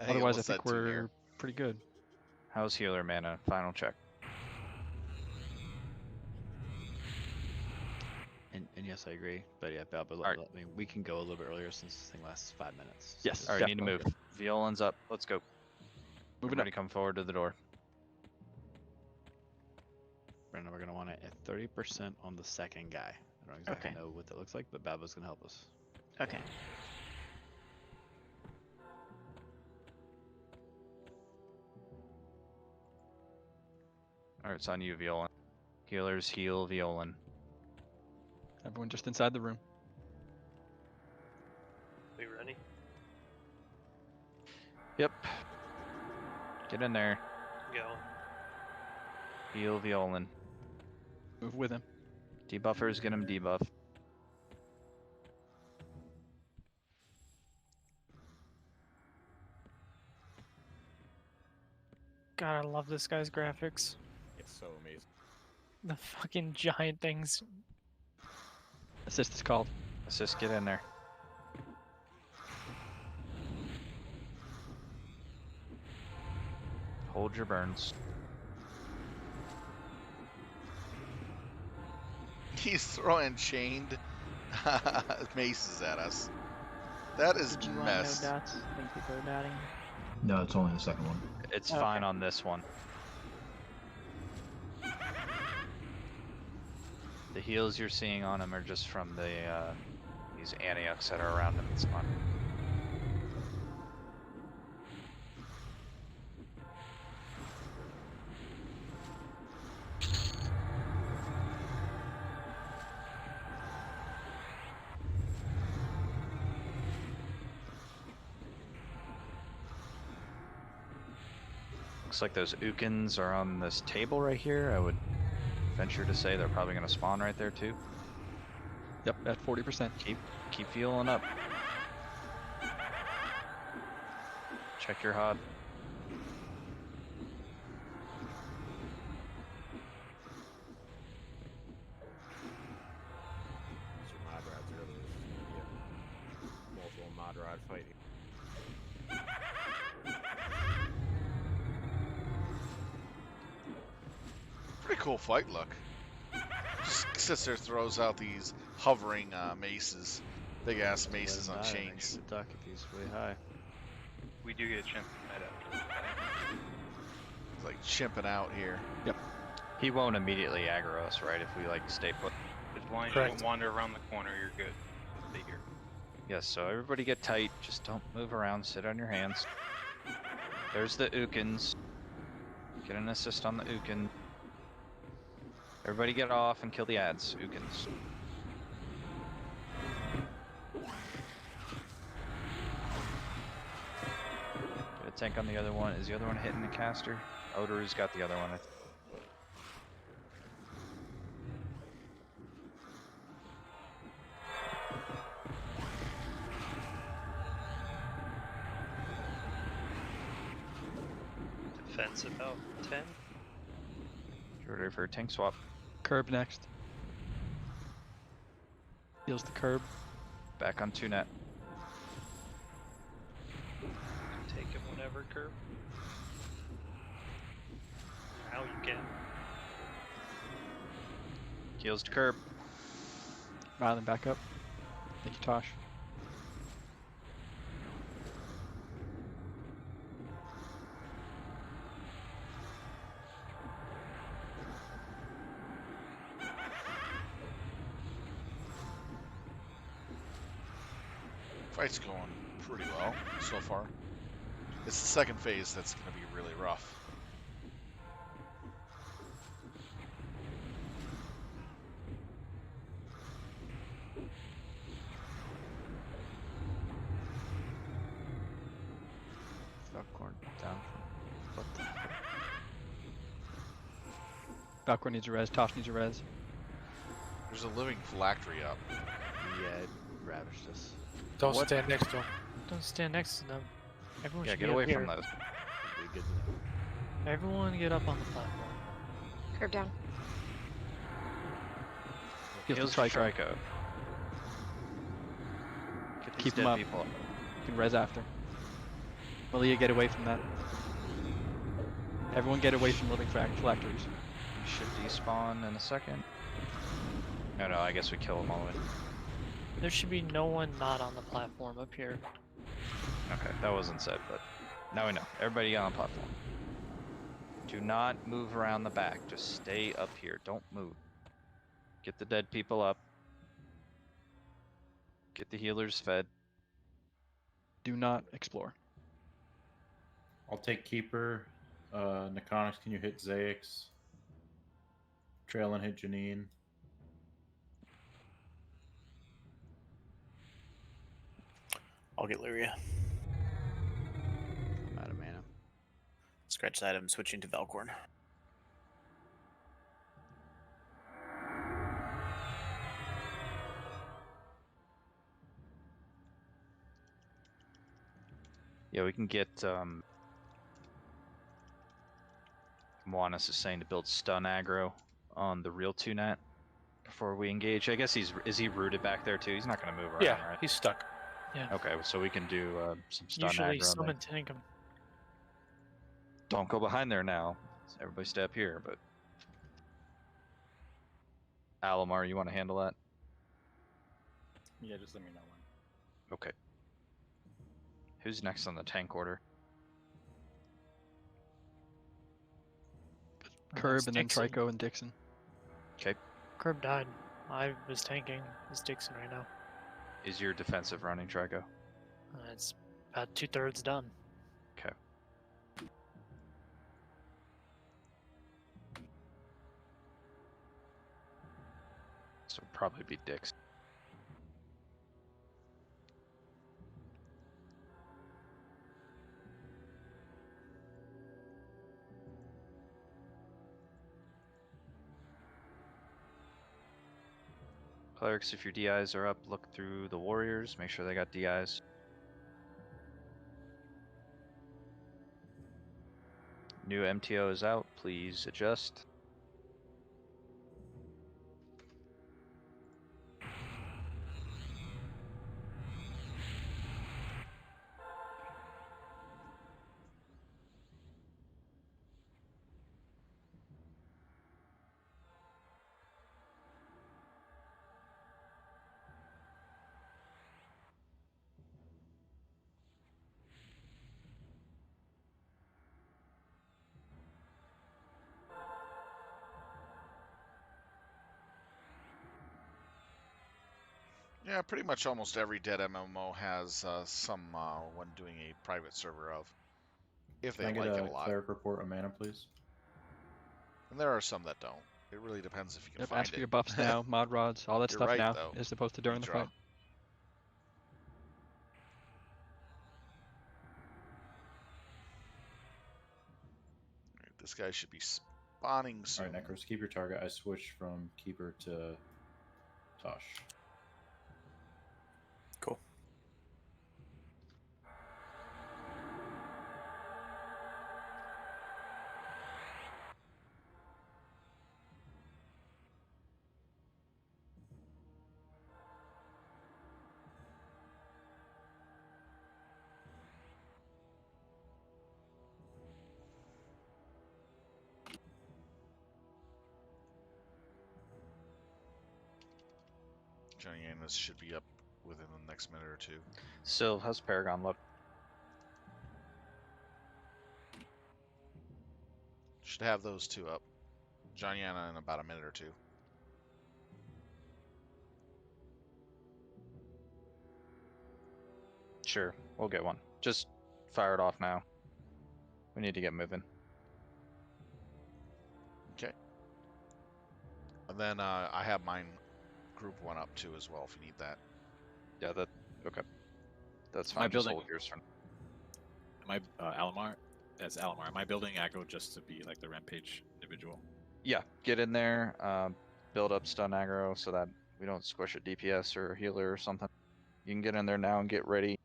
Otherwise, I think we're pretty good. How's healer mana? Final check. And yes, I agree. But yeah, Balbo, we can go a little bit earlier since this thing lasts 5 minutes. Yes. All right, need to move. Violin's up. Let's go. Moving Everybody come forward to the door. Brandon, we're going to want it at 30% on the second guy. I don't exactly know what that looks like, but Balbo's going to help us. Okay. All right, it's on you, Violin. Healers heal Violin. Everyone just inside the room. We ready? Yep. Get in there. Go. Heal Violin. Move with him. Debuffers, get him debuff. God, I love this guy's graphics. It's so amazing. The fucking giant things. Assist is called. Assist, get in there. Hold your burns. He's throwing chained maces at us. That is Did you mess. want no dots? I think people are dotting. No, it's only the second one. It's fine on this one. The heals you're seeing on him are just from the these Antiochs that are around him. It's fine. Looks like those Ukins are on this table right here. I would venture to say they're probably going to spawn right there too. Yep, at 40%. Keep fueling up. Check your HOD. Use your mod rods earlier. This is gonna be a multiple mod rod fight here. Pretty cool fight look. Just sits there, throws out these hovering maces, big ass Let him maces on die, and then chains. shoot the duck if he's really high. We do get a chance to fight after. It's like chimping out here. Yep. He won't immediately aggro us, right? If we like stay put. As long as you don't wander around the corner, you're good. Stay here. Yes, so everybody get tight. Just don't move around. Sit on your hands. There's the Ukins. Get an assist on the Ukin. Everybody get off and kill the ads. Ukins. Get a tank on the other one. Is the other one hitting the caster? Odoru's got the other one. Defense about 10. You're ready for a tank swap. Curb next. Heals the curb. Back on 2-net. Take him whenever, Curb. Now you can. Heals to curb. Violent back up. Thank you, Tosh. Fight's going pretty well so far. It's the second phase that's going to be really rough. Falcorn down. What the heck? Falcor needs a res. Tosh needs a res. There's a living phylactery up. Yeah, it ravished us. Don't stand next to him. Don't stand next to them. Everyone Yeah, should get be away up from here. those. Be good to know. Everyone get up on the platform. Curb down. Heals Trico. Trico. Get these Keep him dead up. people up. You can res after. Malia, get away from that. Everyone get away from living phylacteries. Should despawn in a second. No, I guess we kill them all the way. There should be no one not on the platform up here. Okay, that wasn't said, but now we know. Everybody on the platform. Do not move around the back. Just stay up here. Don't move. Get the dead people up. Get the healers fed. Do not explore. I'll take Keeper. Neconics, can you hit Zaix? Trail and hit Janine. I'll get Lyria. I'm out of mana. Scratch that. I'm switching to Valcorn. Yeah, we can get. Moanis is saying to build stun aggro on the real 2-net before we engage. I guess is he rooted back there too? He's not going to move around, Yeah, right? he's stuck. Yeah. Okay, so we can do some stun Usually aggro. summon tank him. Don't go behind there now. Everybody stay up here, but Alamar, you want to handle that? Yeah, just let me know when. Okay. Who's next on the tank order? Curb It's and then Dixon. Trico and Dixon. Okay. Curb died. I was tanking. It's Dixon right now. Is your defensive running, Trico? It's about 2/3 done. Okay. So probably be Dix. Clerics, if your DIs are up, look through the warriors. Make sure they got DIs. New MTO is out. Please adjust. Yeah, pretty much almost every dead MMO has some when doing a private server of, if Can they I get like it a a lot. cleric report on mana, please? And there are some that don't. It really depends if you can Yep, find ask it. for your buffs now, mod rods, all that You're stuff right, now, though. as opposed to during the Redraw. fight. Alright, this guy should be spawning soon. Alright, Necros, keep your target. I switched from Keeper to Tosh. Cool. Johnny Annis should be up within the next minute or two. So, how's Paragon look? Should have those two up. Johnny Anna in about a minute or two. Sure, we'll get one. Just fire it off now. We need to get moving. Okay. And then I have mine group one up too as well if you need that. Yeah, that okay. That's Am I fine. Just building? hold yours for Am I Alamar? As Alamar, am I building aggro just to be like the rampage individual? Yeah, get in there, build up stun aggro so that we don't squish a DPS or a healer or something. You can get in there now and get ready.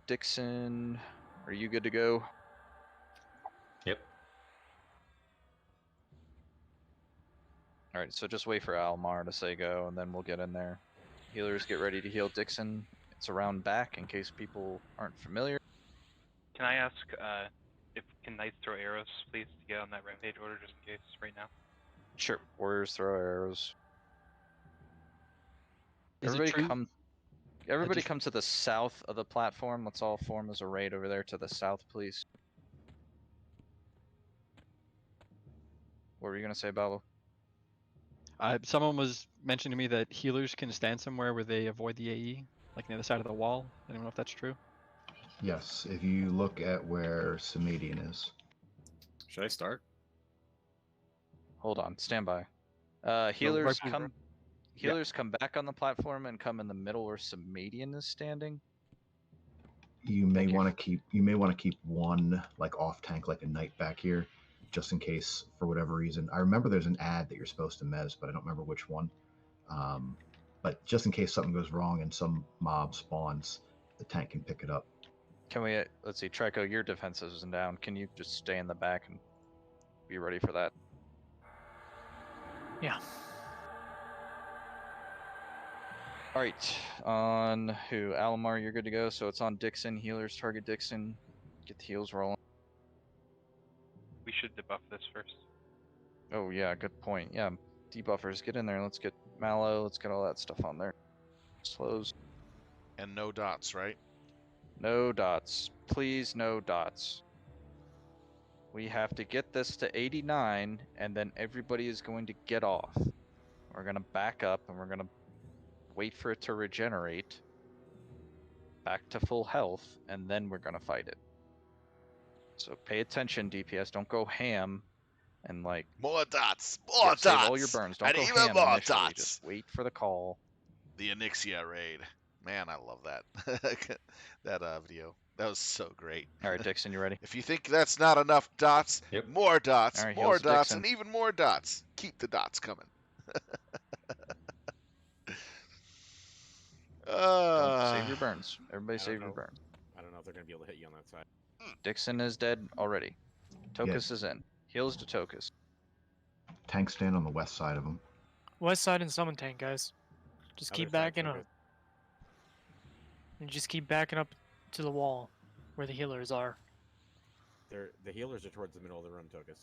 Dixon, are you good to go? Yep. Alright, so just wait for Almar to say go, and then we'll get in there. Healers, get ready to heal Dixon. It's around back in case people aren't familiar. Can I ask if can knights throw arrows, please, to get on that rampage order, just in case right now? Sure, warriors throw arrows. Is it Everybody true? come. Everybody just- come to the south of the platform. Let's all form as a raid over there to the south, please. What were you gonna say, Balo? Someone was mentioning to me that healers can stand somewhere where they avoid the AE, like near the side of the wall. I don't know if that's true. Yes, if you look at where Samedian is. Should I start? Hold on, stand by. Healers come. Healers come back on the platform and come in the middle where Samedian is standing. You may want to keep one like off tank, like a knight back here, just in case for whatever reason. I remember there's an ad that you're supposed to mez, but I don't remember which one. But just in case something goes wrong and some mob spawns, the tank can pick it up. Can we? Let's see, Trico, your defense isn't down. Can you just stay in the back and be ready for that? Yeah. All right, on who? Alomar, you're good to go. So it's on Dixon. Healers target Dixon. Get the heals rolling. We should debuff this first. Oh yeah, good point. Yeah, debuffers, get in there. Let's get Mallow. Let's get all that stuff on there. Slows. And no dots, right? No dots. Please, no dots. We have to get this to 89, and then everybody is going to get off. We're going to back up, and we're going to wait for it to regenerate back to full health, and then we're going to fight it. So pay attention, DPS. Don't go ham and like... More dots! More dots! Save all your burns. Don't and go even ham more initially. dots! Just wait for the call. The Onyxia raid. Man, I love that. that video. That was so great. All right, Dixon, you ready? If you think that's not enough dots, more dots, All right, more heals dots, Dixon. and even more dots. Keep the dots coming. Save your burns. Everybody save your burns. I don't know if they're going to be able to hit you on that side. Dixon is dead already. Tokus is in. Heals to Tokus. Tank stand on the west side of him. West side and summon tank, guys. Just Other keep side backing up. Tokus. And just keep backing up to the wall where the healers are. The healers are towards the middle of the room, Tokus.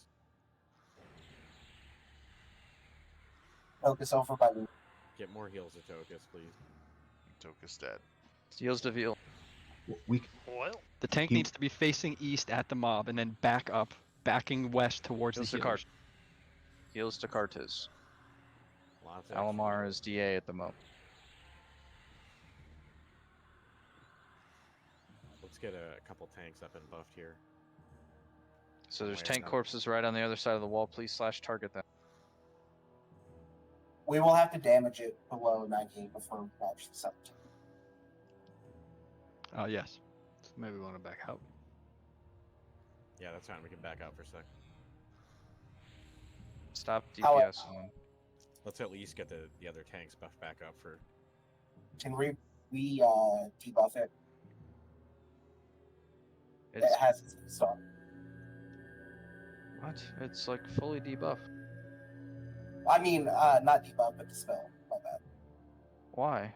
Focus over by me. Get more heals to Tokus, please. Tokus dead. Heals to Veal. We Well, The tank He- needs to be facing east at the mob and then back up, backing west towards Heals the to healers. Heals to Kartiz. Lots of Alamar is DA at the moment. Let's get a couple tanks up and buffed here. So there's Wait, tank no. corpses right on the other side of the wall. Please /target them. We will have to damage it below 19 before we match the 17. Yes. So maybe we want to back out. Yeah, that's fine. We can back out for a sec. Stop How- DPS on. Let's at least get the other tanks buffed back up for. Can we debuff it? It's It has its stop. what? It's like fully debuffed. I mean, not debuff, but dispel. My bad. Why?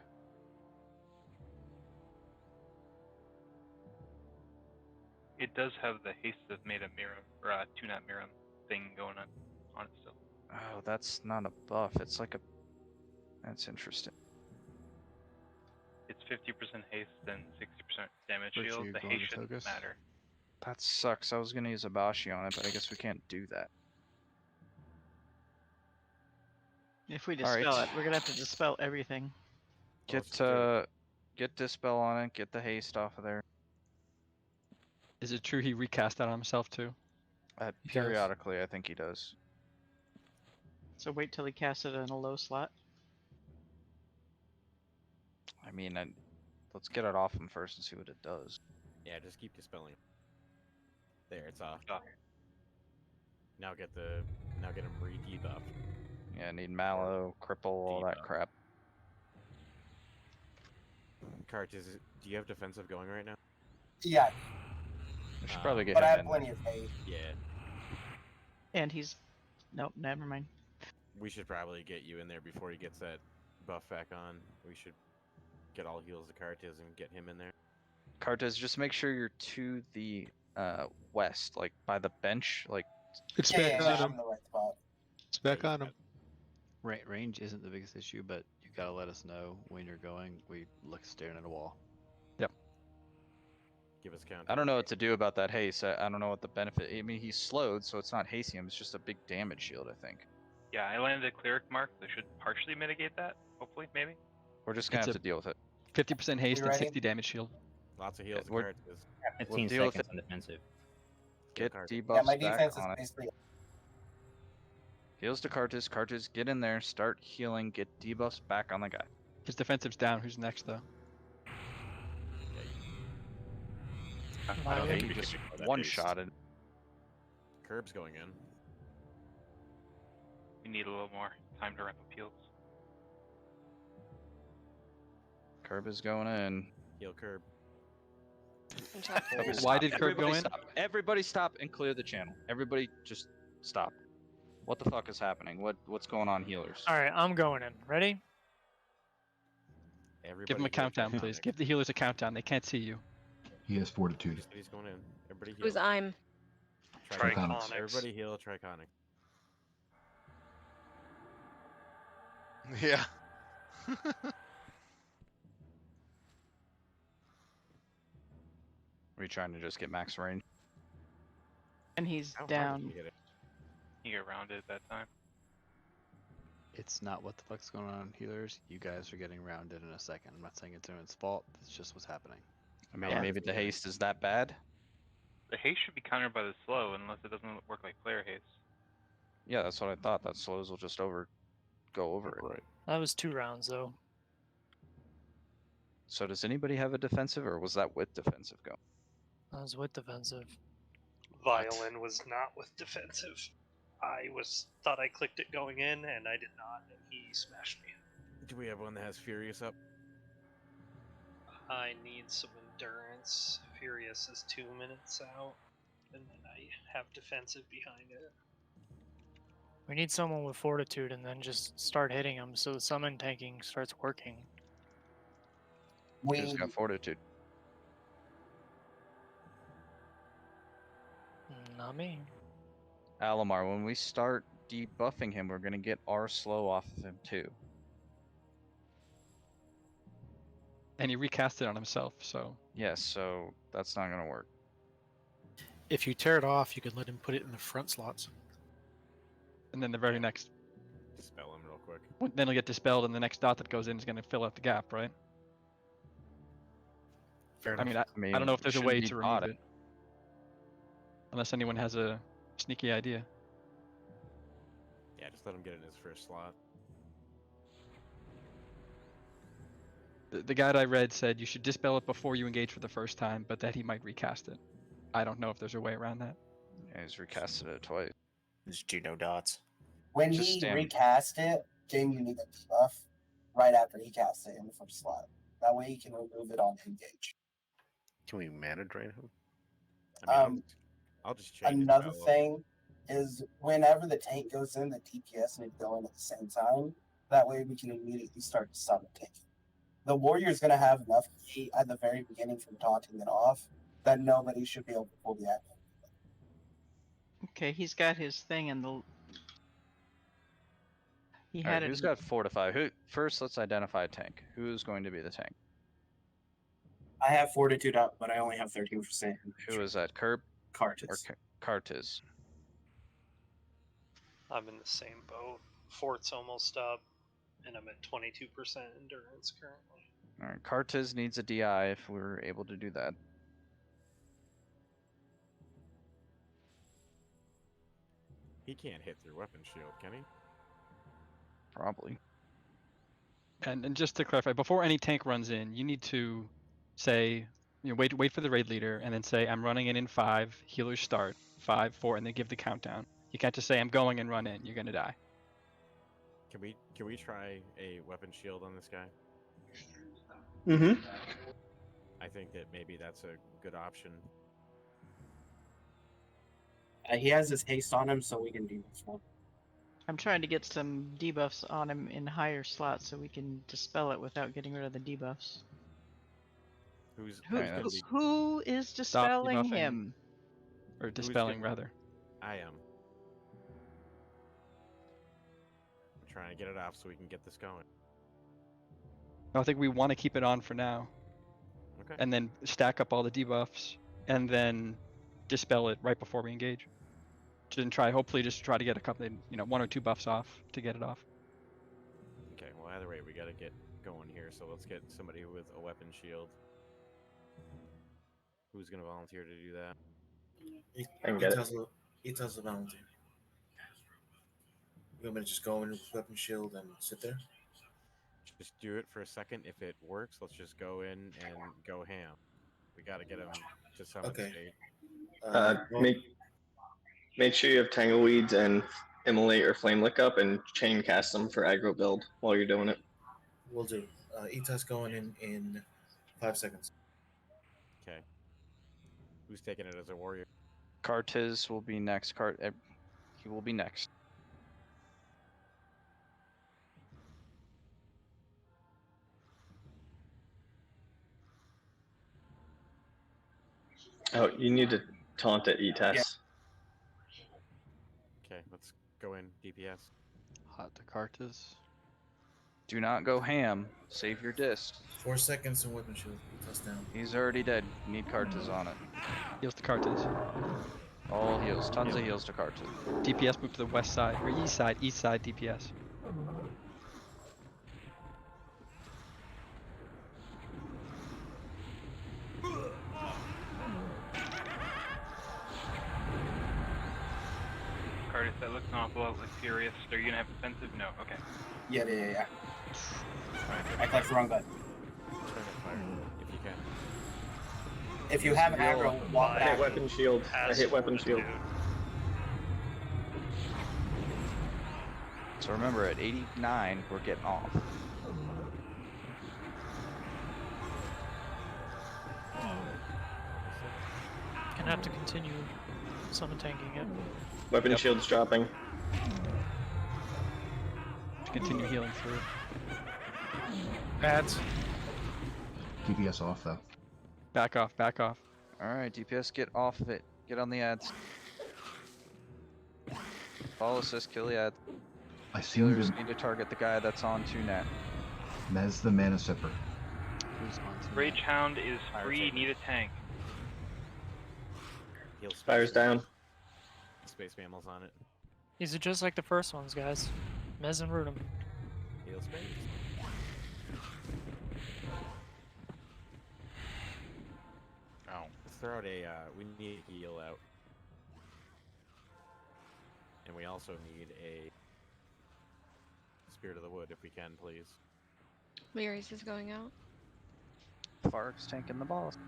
It does have the haste of made a Miram or a Tunat Miram thing going on it still. Oh, that's not a buff. It's like a. That's interesting. It's 50% haste and 60% damage Virtue shield. The going haste to shouldn't Tokus. matter. That sucks. I was gonna use a Bashi on it, but I guess we can't do that. If we All right. dispel it, we're gonna have to dispel everything. Get dispel on it. Get the haste off of there. Is it true he recast that on himself too? He does. Periodically, I think he does. So wait till he casts it in a low slot. I mean, let's get it off him first and see what it does. Yeah, just keep dispelling. There, it's off. Oh. Now get him re-debuffed. Yeah, need Mallow, cripple, all that Debuff. crap. Cart, do you have defensive going right now? Yeah, We should probably get but I him have in. plenty of haste. Yeah. And he's... Nope, never mind. We should probably get you in there before he gets that buff back on. We should get all heals to Cartiz and get him in there. Kartiz, just make sure you're to the west, like by the bench, like. It's Yeah, back yeah, on I'm him. in the right spot. It's back on him. Range isn't the biggest issue, but you gotta let us know when you're going. We look staring at a wall. Give us count. I don't know what to do about that haste. I don't know what the benefit. I mean, he's slowed, so it's not hasting him. It's just a big damage shield, I think. Yeah, I landed a cleric mark that should partially mitigate that. Hopefully, maybe. We're just gonna It's have to deal with it. 50% haste and ready? 60 damage shield. Lots of heals to We're- Cartiz. 15 deal with seconds it. on defensive. Get Kartiz. debuffs Yeah, my back defense is on it. basically. Heals to Kartiz. Kartiz, get in there. Start healing. Get debuffs back on the guy. His defensive's down. Who's next though? I don't think think he we just can ignore that one-shotted. haste. Curb's going in. We need a little more time to ramp up heals. Curb is going in. Heal Curb. Okay, Why stop. did Curb Everybody go in? stop. Everybody stop and clear the channel. Everybody just stop. What the fuck is happening? What's going on, healers? All right, I'm going in. Ready? Everybody Give him a heal countdown, Triconic. please. Give the healers a countdown. They can't see you. He has fortitude. He's going in. Everybody heal. Who's I'm? Triconics. Everybody heal Triconic. Yeah. Are we trying to just get max range? And he's How hard down. did we get it? You get rounded that time. It's not what the fuck's going on, healers. You guys are getting rounded in a second. I'm not saying it's anyone's fault. It's just what's happening. I mean, Yeah. maybe the haste is that bad. The haste should be countered by the slow unless it doesn't work like player haste. Yeah, that's what I thought. That slows will just go over it. Right. That was 2 rounds though. So does anybody have a defensive, or was that with defensive go? That was with defensive. Violin was not with defensive. I thought I clicked it going in, and I did not, and he smashed me. Do we have one that has Furious up? I need some endurance. Furious is 2 minutes out, and then I have defensive behind it. We need someone with fortitude and then just start hitting them so the summon tanking starts working. Who's got fortitude? Not me. Alamar, when we start debuffing him, we're gonna get our slow off of him too. And he recast it on himself, so. Yes, so that's not gonna work. If you tear it off, you could let him put it in the front slots. And then the very next. Dispel him real quick. Then it'll get dispelled, and the next dot that goes in is going to fill out the gap, right? Fair I enough. mean, I don't know if there's a way to remove dotted. it. Unless anyone has a sneaky idea. Yeah, just let him get it in his first slot. The guide I read said you should dispel it before you engage for the first time, but that he might recast it. I don't know if there's a way around that. Yeah, he's recasted it twice. There's Juno dots. When Just he stand- recast it, Jane, you need a debuff right after he casts it in the first slot. That way he can remove it on engage. Can we mana drain him? I mean, I'll just change Another it. thing is whenever the tank goes in, the DPS need to go in at the same time. That way we can immediately start to summon tanking. The warrior's going to have enough heat at the very beginning from taunting it off that nobody should be able to pull the action. Okay, he's got his thing in the. He All had right, it. who's got fortify? Who first? Let's identify a tank. Who's going to be the tank? I have fortitude up, but I only have 13%. Who is that? Curb? Cartis. Or Cartis? I'm in the same boat. Fort's almost up, and I'm at 22% endurance currently. All right, Cartis needs a DI if we're able to do that. He can't hit through weapon shield, can he? Probably. And just to clarify, before any tank runs in, you need to say, wait for the raid leader, and then say, I'm running in 5, healers start, 5, 4, and then give the countdown. You can't just say, I'm going and run in, you're gonna die. Can we try a weapon shield on this guy? Mm-hmm. I think that maybe that's a good option. He has his haste on him, so we can do this one. I'm trying to get some debuffs on him in higher slots so we can dispel it without getting rid of the debuffs. Who is dispelling debuffing. him? Or dispelling, rather. I am. I'm trying to get it off so we can get this going. I think we want to keep it on for now. Okay. And then stack up all the debuffs, and then dispel it right before we engage. Hopefully just try to get a couple, 1 or 2 buffs off to get it off. Okay, well either way we gotta get going here, so let's get somebody with a weapon shield. Who's gonna volunteer to do that? I can get it. Itas a volunteer. You want me to just go in with weapon shield and sit there? Just do it for a second. If it works, let's just go in and go ham. We gotta get him to summon state. Make sure you have Tangleweeds and Immolate or Flame Lick up and chain cast them for aggro build while you're doing it. We'll do. Itas going in 5 seconds. Okay. Who's taking it as a warrior? Cartis will be next. He will be next. Oh, you need to taunt at E-Test. Yeah. Okay, let's go in DPS. Hot to Cartis. Do not go ham. Save your disc. 4 seconds and weapon shield. Itas down. He's already dead. Need Cartis on it. Heals to Cartis. All heals. Tons of heals to Cartis. DPS move to the west side, or east side DPS. Curtis, that looks an awful lot like Furious. Are you gonna have defensive? No. Okay. Yeah. I clicked the wrong button. Turn it fire if you can. If you have aggro, walk I back. hit weapon shield. I hit weapon shield. So remember, at 89, we're getting off. Gonna have to continue summon tanking it. Weapon shields dropping. Continue healing through. Ads. DPS off though. Back off, back off. Alright, DPS, get off of it. Get on the ads. Follow assist, kill the ads. I seem Healers to need to target the guy that's on 2-net. Mez the mana sipper. Who's on to Rage Hound is free, need a tank. Heal space. Fire's down. Space mammals on it. These are just like the first ones, guys. Mez and root 'em. Heal space. Ow. Let's throw out a, we need a heal out. And we also need a Spirit of the Wood if we can, please. Lyris is going out. Fark's tanking the boss.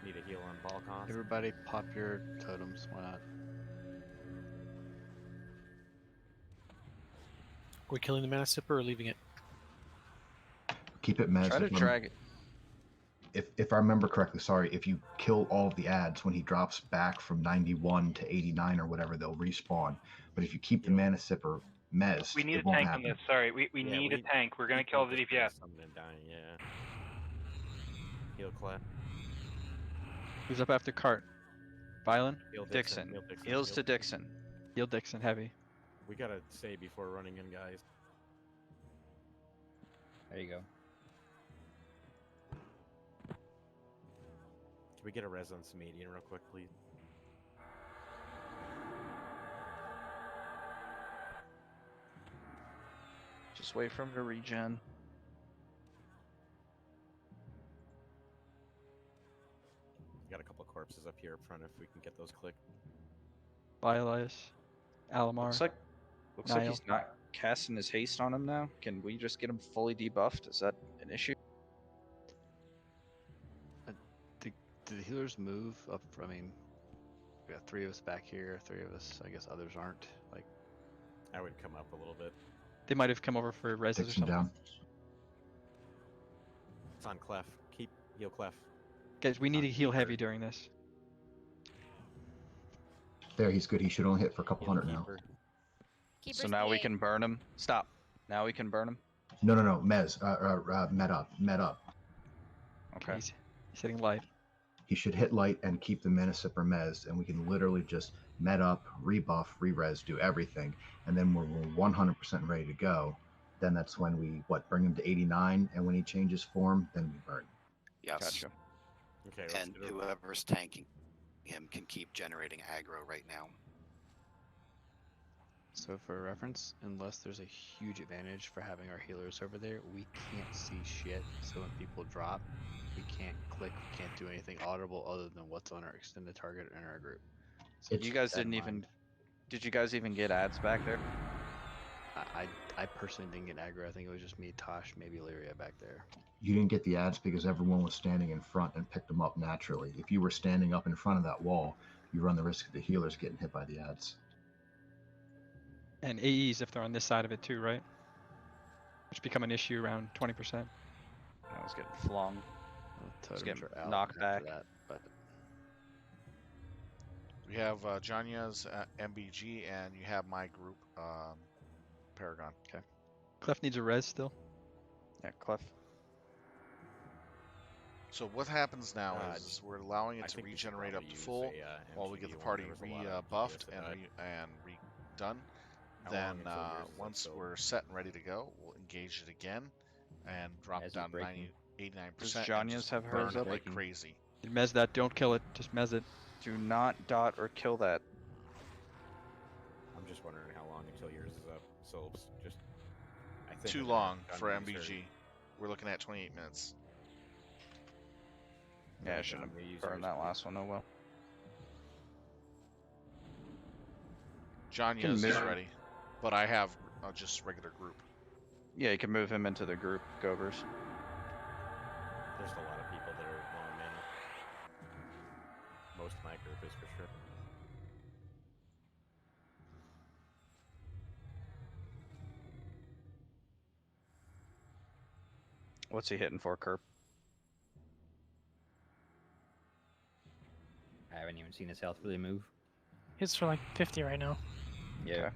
Need a heal on ball con. Everybody pop your totems, why not? We're killing the mana sipper or leaving it? Keep it Mez. Try to drag it. If I remember correctly, sorry, if you kill all of the ads when he drops back from 91 to 89 or whatever, they'll respawn. But if you keep the mana sipper Mez, We need a it won't tank happen. on this. Sorry, we need a tank. We're gonna kill the DPS. Something dying, yeah. Heal Clef. Who's up after Cart? Violin? Heal Dixon. Heal Dixon. Heals Heal to Dixon. Heal Dixon, heavy. We gotta say before running in, guys. There you go. Can we get a res on Samedian real quick, please? Just wait for him to regen. Got a couple corpses up here up front if we can get those clicked. Elias. Alamar. Looks like Niall. he's not casting his haste on him now. Can we just get him fully debuffed? Is that an issue? Do the healers move up? I mean, we got 3 of us back here, 3 of us. I guess others aren't. Like, I would come up a little bit. They might have come over for reses or Dixon something. down. It's on Clef. Keep heal Clef. Guys, we need to heal heavy during this. There, he's good. He should only hit for a couple hundred now. So now we can burn him. Stop. Now we can burn him. No, Mez. Med up. Okay. He's hitting light. He should hit light and keep the mana sipper Mez, and we can literally just med up, rebuff, re-res, do everything, and then when we're 100% ready to go, then that's when we bring him to 89, and when he changes form, then we burn. Yes. Gotcha. Okay. And whoever's tanking him can keep generating aggro right now. so for reference, unless there's a huge advantage for having our healers over there, we can't see shit. So when people drop, we can't click, we can't do anything audible other than what's on our extended target in our group. So You guys keep that in didn't mind. even. Did you guys even get ads back there? I personally didn't get aggro. I think it was just me, Tosh, maybe Lyria back there. You didn't get the ads because everyone was standing in front and picked them up naturally. If you were standing up in front of that wall, you run the risk of the healers getting hit by the ads. And AEs if they're on this side of it too, right? Which become an issue around 20%. I was getting flung. Totems getting are out knocked after back. That, but We have Janya's MBG, and you have my group, Paragon. Okay. Clef needs a res still. Yeah, Clef. So what happens now Uh, is we're allowing I it to think we should regenerate up probably to use full a, while we get the MGD1. party There was a lot of buffed DPS and that redone. How Then long until yours is once up, we're set and ready to go, we'll engage it again and drop As down it's breaking. 89%. Does and Janya's just have hers burn it up? like crazy. You mez that, don't kill it, just mez it. Do not dot or kill that. I'm just wondering how long until yours is up. So just. I think Too I'm long gonna for use her. MBG. We're looking at 28 minutes. Yeah, I should have burned that last one. Oh well. Janya's is move- ready, but I have just regular group. Yeah, you can move him into the group, Govers. There's a lot of people that are low on mana. Most of my group is for sure. What's he hitting for, Kerp? I haven't even seen his health really move. Hits for like 50 right now. Yeah.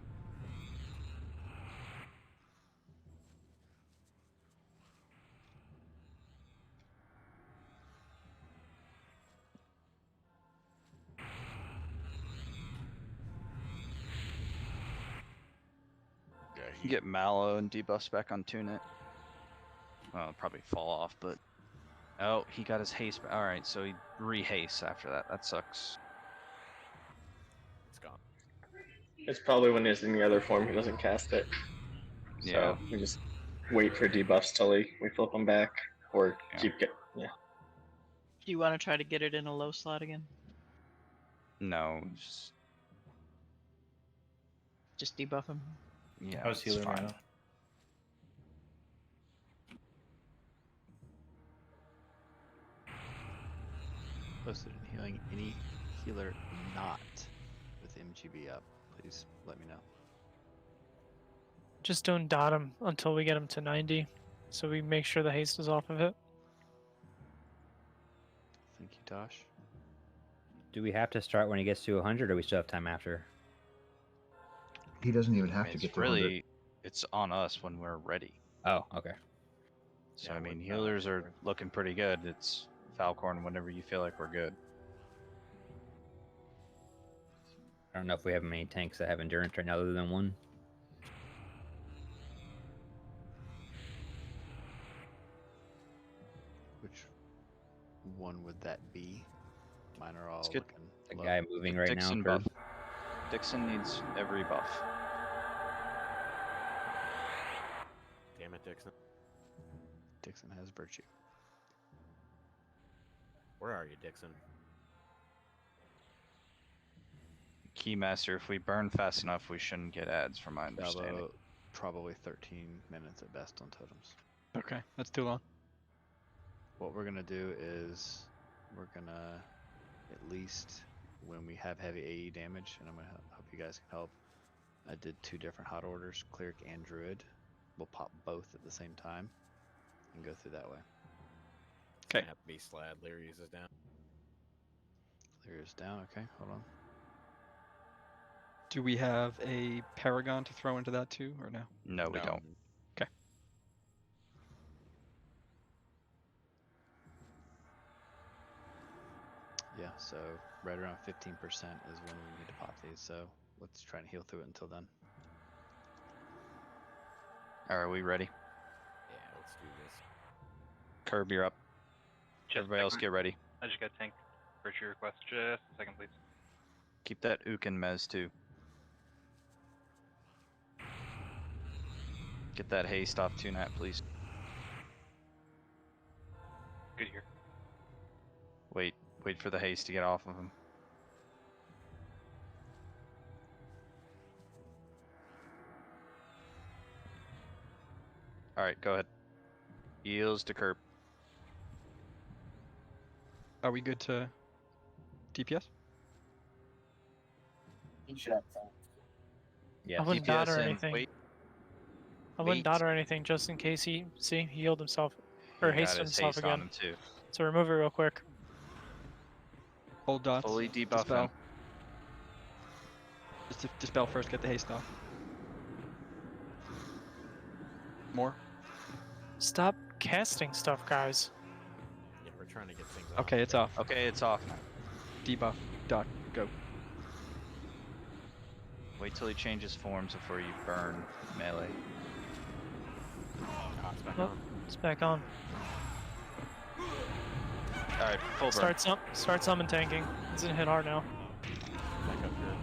Yeah, Get Mallow and debuffs back on Tunic. Well, it'll probably fall off, but oh, he got his haste. All right, so he re-haste after that. That sucks. It's gone. It's probably when he's in the other form he doesn't cast it. So Yeah. we just wait for debuffs till we flip them back, or keep get yeah. Do you want to try to get it in a low slot again? No, Just debuff him. yeah. How's it's healer fine. now? Posted in healing. Any healer not with MGB up, please let me know. Just don't dot him until we get him to 90, so we make sure the haste is off of it. Thank you, Tosh. Do we have to start when he gets to 100, or we still have time after? He doesn't even I have mean, to it's get to 100. really, it's on us when we're ready. Oh, okay. So Yeah, I mean, with, healers are looking pretty good. It's Falcorn whenever you feel like we're good. I don't know if we have many tanks that have endurance right now other than one. Which one would that be? Mine are all Let's get looking The low. guy moving right Dixon now. buff. Dixon needs every buff. Damn it, Dixon. Dixon has virtue. Where are you, Dixon? Keymaster, if we burn fast enough, we shouldn't get ads from my understanding. About probably 13 minutes at best on totems. Okay, that's too long. What we're gonna do is we're gonna at least when we have heavy AE damage, and I'm gonna hope you guys can help. I did 2 different hot orders, cleric and druid. We'll pop both at the same time and go through that way. Okay. Yeah, Beastlord, Lyrius is down. Lyrius down. Okay, hold on. Do we have a Paragon to throw into that too, or no? No, we don't. Okay. Yeah, so right around 15% is when we need to pop these. So let's try and heal through it until then. Are we ready? Yeah, let's do this. Curb, you're up. Just Everybody else get ready. I just got tank virtue request. Just a second, please. Keep that Ook and Mez too. Get that haste off Tunat, please. Good here. Wait for the haste to get off of him. Alright, go ahead. Heals to Curb. Are we good to DPS? He should have that. Yeah. I wouldn't dot or DPS in. anything. Wait. I wouldn't Wait. dot or anything just in case he healed himself or He got hasted his himself haste on again. him too. So remove it real quick. Hold dots. Fully debuff dispel. him. Just to dispel first, get the haste off. More. Stop casting stuff, guys. Yeah, we're trying to get things off. Okay, it's off. Okay, it's off now. Debuff. Dot. Go. Wait till he changes forms before you burn melee. Oh, it's back Oh, on. it's back on. Alright, full burn. Start summon tanking. It's gonna hit hard now. Back up here.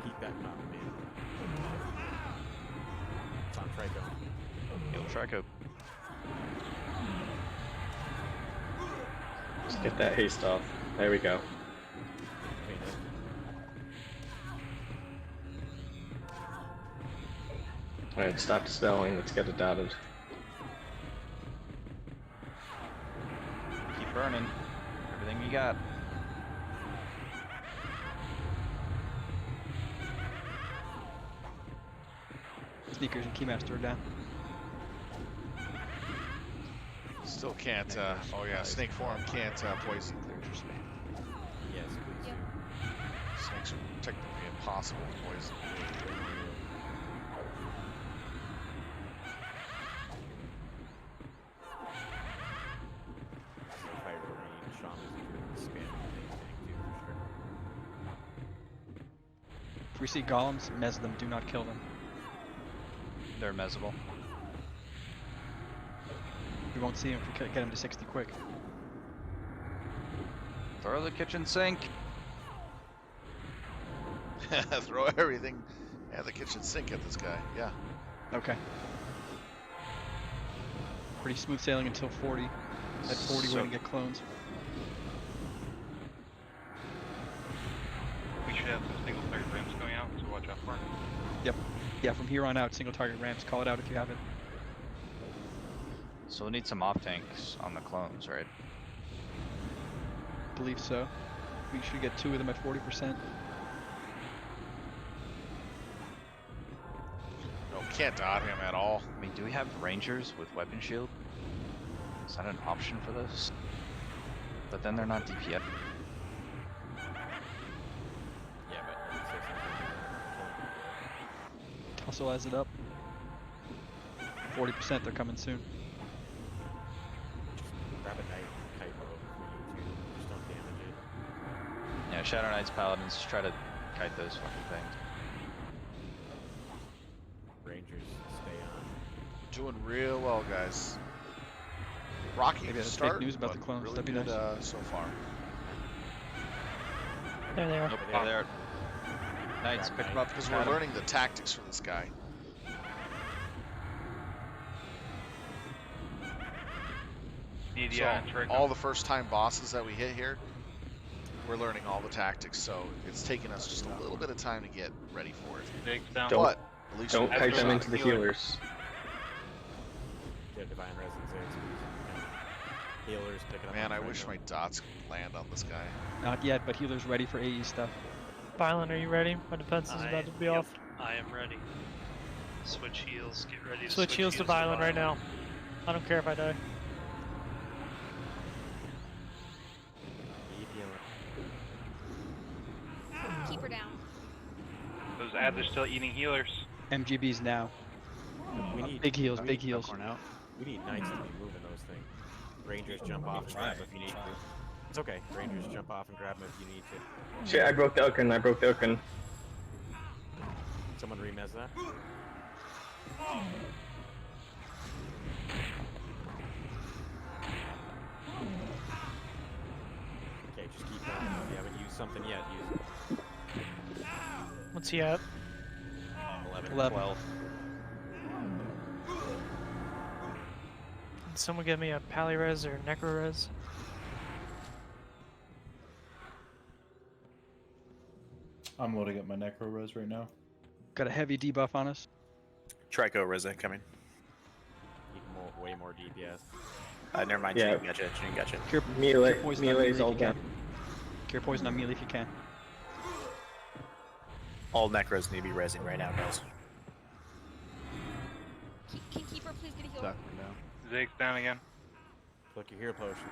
Keep that copy, man. It's on Trico. Heal Trico. Just get that haste off. There we go. Alright, stop dispelling. Let's get it dotted. Keep burning. Everything you got. Sneakers and Keymaster are down. Still can't. Oh yeah, snake form can't poison. Clears your spam. technically a possible poison wave. If I were reading Shaman's spam tank too, for sure. If we see golems, mez them. Do not kill them. They're mezzable. We won't see him if we get him to 60 quick. Throw the kitchen sink. Throw everything at the kitchen sink at this guy. Yeah. Okay. Pretty smooth sailing until 40. At 40, we're gonna get clones. We should have some single target rams going out, so watch out for it. Yep. Yeah, from here on out, single target ramps. Call it out if you have it. So we'll need some off tanks on the clones, right? Believe so. We should get 2 of them at 40%. No, can't dot him at all. I mean, do we have rangers with weapon shield? Is that an option for this? But then they're not DPS. Yeah, but I would say something. Tussle it up. 40%, they're coming soon. Grab a knight, kite over if we need to. Just don't damage it. Yeah, Shadow Knights, Paladins, just try to kite those fucking things. Rangers stay on. Doing real well, guys. Rocky Maybe to that's start, fake news about but the clones. really That'd be good nice. so far. There they are. Nope, there they are. Knights, pick them up. Because we're learning the tactics for this guy. So, all the first-time bosses that we hit here, we're learning all the tactics. So it's taking us just a little bit of time to get ready for it. But at least Don't we've kite them got into the healers. Yeah, divine resonance there. Healers picking up. Man, on I wish my dots could land on this guy. Not yet, but healer's ready for AE stuff. Violent, are you ready? My defense is about to be off. I am ready. Switch heals. Get ready to Switch heals to Violent right now. I don't care if I die. Keep her down. Those ads are still eating healers. MGBs now. We need Big heals, big heals. Out. We need knights to be moving those things. Rangers jump off and grab if you need to. It's okay. Rangers jump off and grab them if you need to. Shit, I broke the Ukin. I broke the Ukin. Someone remez that. Okay, just keep going. If you haven't used something yet, use it. What's he at? 11. 12. Can someone give me a Palyrez or Necrorez? I'm loading up my Necro Res right now. Got a heavy debuff on us. Trico Reza coming. Need way more DPS. Never mind. Yeah. Gotcha. Gotcha. Cure poison on Melee's melee all if you can. down. Cure poison on melee if you can. All Necros need to be rezzing right now, guys. Can Keeper please get a heal? Zake's down again. Click your heal potion.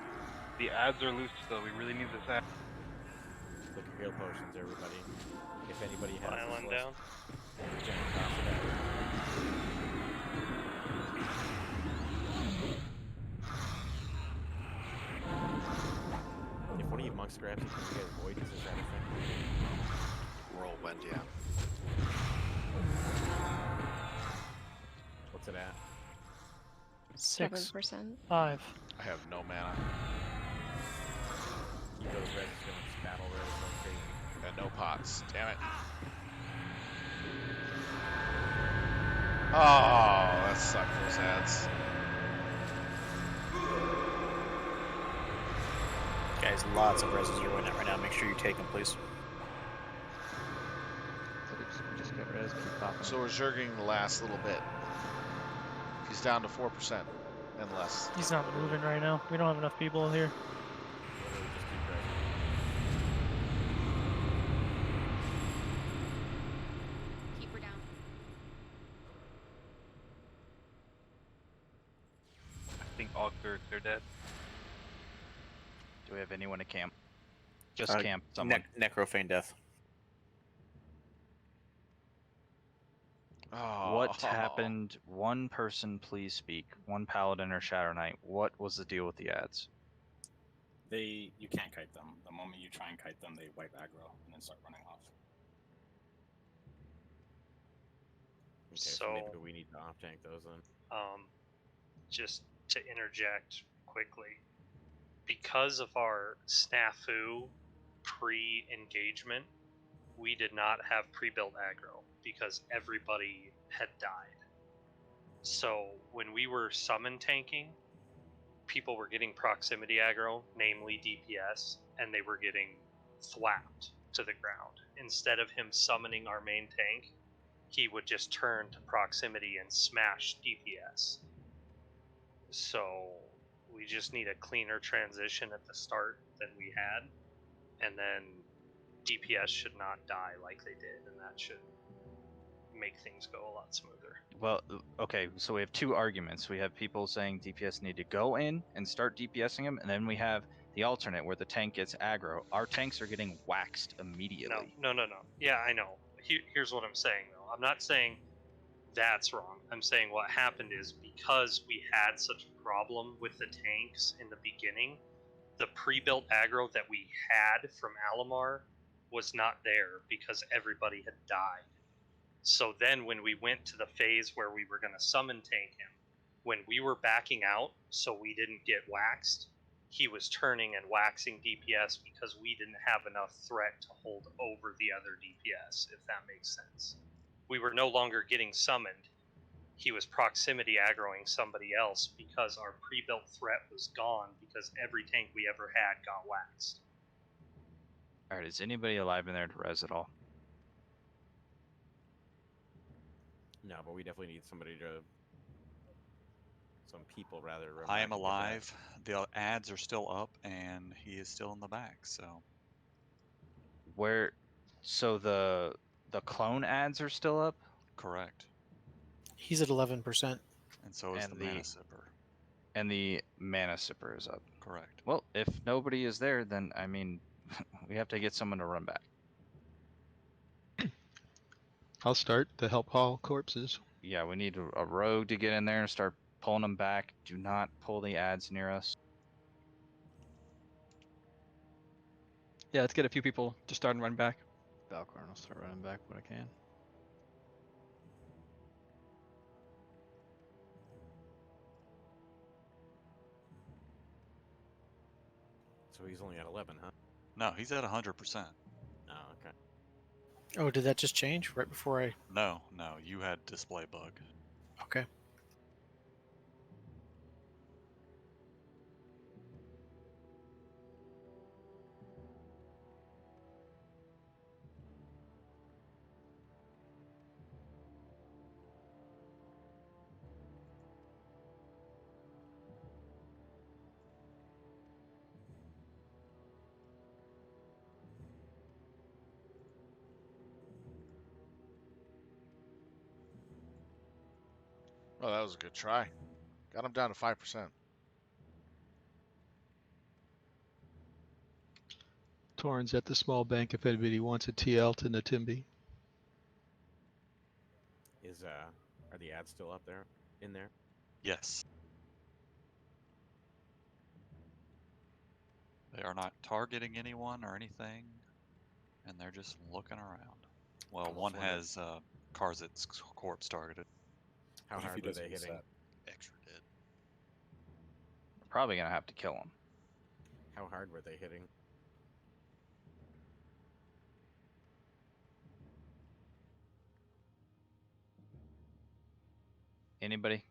The ads are loose still. We really need this ad. Click your heal potions, everybody. If anybody has Violent this down. list. Jump across it. If one of you monks grabs it, can you get avoidance? Is that a thing? Whirlwind, yeah. What's it at? 6. 7%. 5. I have no mana. Keep those res going. Just battle res going crazy. Got no pots. Damn it. Oh, that sucked, those ads. Guys, lots of rezzes are going out right now. Make sure you take them, please. Just get res, keep popping. So we're zerging the last little bit. He's down to 4% and less. He's not moving right now. We don't have enough people here. Literally just keep res. Keep her down. I think all clerics are dead. Do we have anyone to camp? Just camp someone. Necro feign death. What Oh. happened? One person, please speak. One paladin or shadow knight. What was the deal with the ads? You can't kite them. The moment you try and kite them, they wipe aggro and then start running off. Okay, so maybe we need to off tank those then. Just to interject quickly, because of our snafu pre-engagement, we did not have pre-built aggro because everybody had died. So when we were summon tanking, people were getting proximity aggro, namely DPS, and they were getting flapped to the ground. Instead of him summoning our main tank, he would just turn to proximity and smash DPS. So we just need a cleaner transition at the start than we had, and then DPS should not die like they did, and that should make things go a lot smoother. Well, okay, so we have two arguments. We have people saying DPS need to go in and start DPSing him, and then we have the alternate where the tank gets aggro. Our tanks are getting waxed immediately. No. Yeah, I know. Here's what I'm saying, though. I'm not saying that's wrong. I'm saying what happened is because we had such a problem with the tanks in the beginning, the pre-built aggro that we had from Alamar was not there because everybody had died. So then when we went to the phase where we were going to summon tank him, when we were backing out so we didn't get waxed, he was turning and waxing DPS because we didn't have enough threat to hold over the other DPS, if that makes sense. We were no longer getting summoned. He was proximity aggroing somebody else because our pre-built threat was gone because every tank we ever had got waxed. Alright, is anybody alive in there to res at all? No, but we definitely need some people rather. I am alive. The ads are still up, and he is still in the back. So So the clone ads are still up? Correct. He's at 11%. And so is the mana sipper. And the mana sipper is up. Correct. Well, if nobody is there, then I mean, we have to get someone to run back. I'll start to help haul corpses. Yeah, we need a rogue to get in there and start pulling them back. Do not pull the ads near us. Yeah, let's get a few people to start and run back. Valkorn will start running back when I can. So he's only at 11, huh? No, he's at 100%. Oh, okay. Oh, did that just change right before I... No, you had display bug. Okay. Oh, that was a good try. Got him down to 5%. Torrens at the small bank if anybody wants a TL to Natimbi. Are the ads still up there? In there? Yes. They are not targeting anyone or anything, and they're just looking around. Well, one has Karzit's corpse targeted. How hard were they hitting? Extra did. We're probably gonna have to kill him. How hard were they hitting? Anybody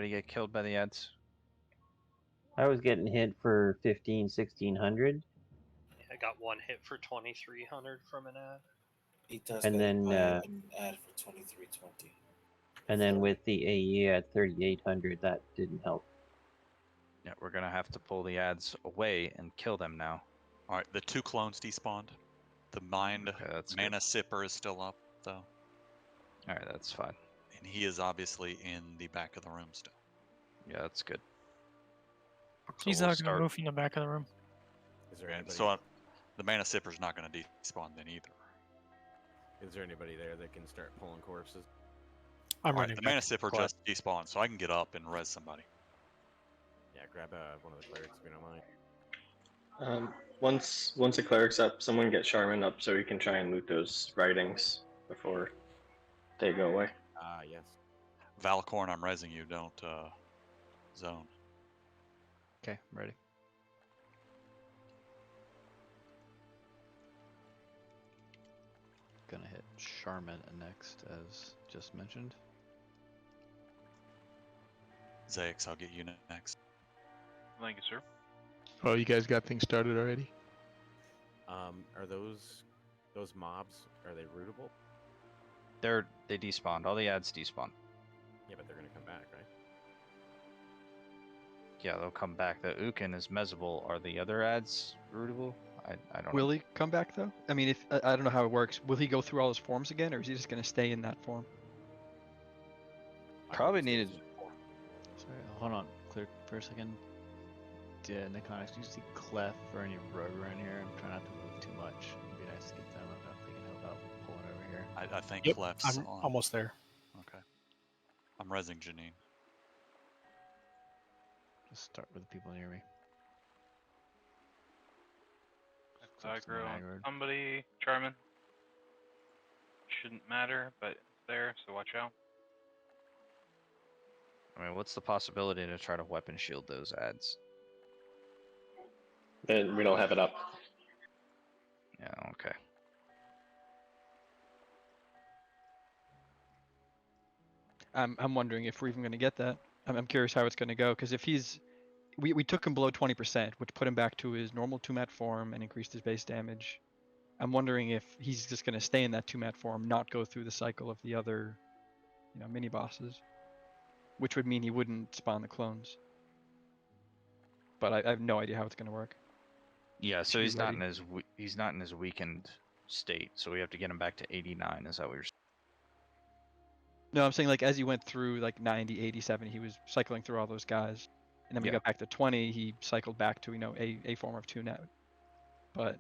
get killed by the ads? I was getting hit for 15, 1600. I got one hit for 2300 from an ad. And then an ad for 2320. And then with the AE at 3800, that didn't help. Yeah, we're gonna have to pull the ads away and kill them now. All right, the 2 clones despawned. The mana sipper is still up, though. All right, that's fine. And he is obviously in the back of the room still. Yeah, that's good. So He's not going to move from the back of the room. Is there And anybody? so the mana sipper's not going to despawn then either. Is there anybody there that can start pulling corpses? I'm Alright, running the back mana to sipper Clef. just despawned, so I can get up and res somebody. Yeah, grab one of the clerics if you don't mind. Once the cleric's up, someone get Charmin up so we can try and loot those writings before they go away. Ah, yes. Valcorn, I'm resing you. Don't zone. Okay, I'm ready. Gonna hit Charmin next, as just mentioned. Zax, I'll get you next. Thank you, sir. Oh, you guys got things started already? Are those mobs, are they rootable? They despawned. All the ads despawn. Yeah, but they're gonna come back, right? Yeah, they'll come back. The Ukin is mezzable. Are the other ads rootable? I don't Will know. he come back though? I mean, if I don't know how it works. Will he go through all his forms again, or is he just gonna stay in that form? Probably needed. Sorry, hold on. Clear for a second. Nikonix, do you see Clef or any rogue around here? I'm trying not to move too much. It'd be nice to get them. I don't know if they can help out pulling over here. I think Yep, Clef's I'm on. almost there. Okay. I'm resing Janine. Just start with the people near me. Aggro on somebody. Charmin. Shouldn't matter, but it's there, so watch out. I mean, what's the possibility to try to weapon shield those ads? Then we don't have it up. Yeah, okay. I'm wondering if we're even gonna get that. I'm curious how it's gonna go, because if we took him below 20%, which put him back to his normal 2-mat form and increased his base damage. I'm wondering if he's just going to stay in that 2-mat form, not go through the cycle of the other, mini bosses, which would mean he wouldn't spawn the clones. But I have no idea how it's going to work. Yeah, so Should he's be not ready. in his weakened state, so we have to get him back to 89. Is that what you're saying? No, I'm saying like as he went through like 90, 80, 70, he was cycling through all those guys, and then when he Yeah. got back to 20, he cycled back to a form of 2-net. But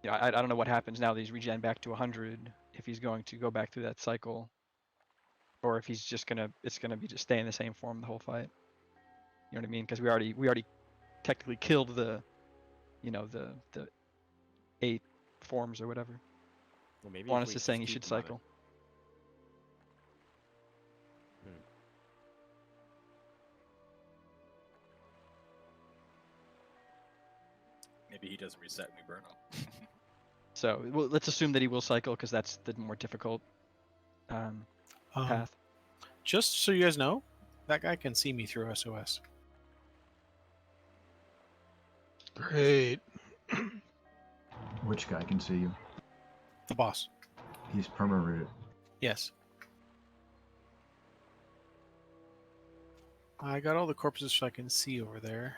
I don't know what happens now that he's regen back to 100, if he's going to go back through that cycle, or if he's just it's gonna be just stay in the same form the whole fight. You know what I mean? Because we already technically killed the 8 forms or whatever. Well, maybe Juan if is we just saying he keep should him on cycle. Maybe he doesn't reset and we burn him. So let's assume that he will cycle, because that's the more difficult path. Just so you guys know, that guy can see me through SOS. Great. Which guy can see you? The boss. He's perma-rooted. Yes. I got all the corpses so I can see over there.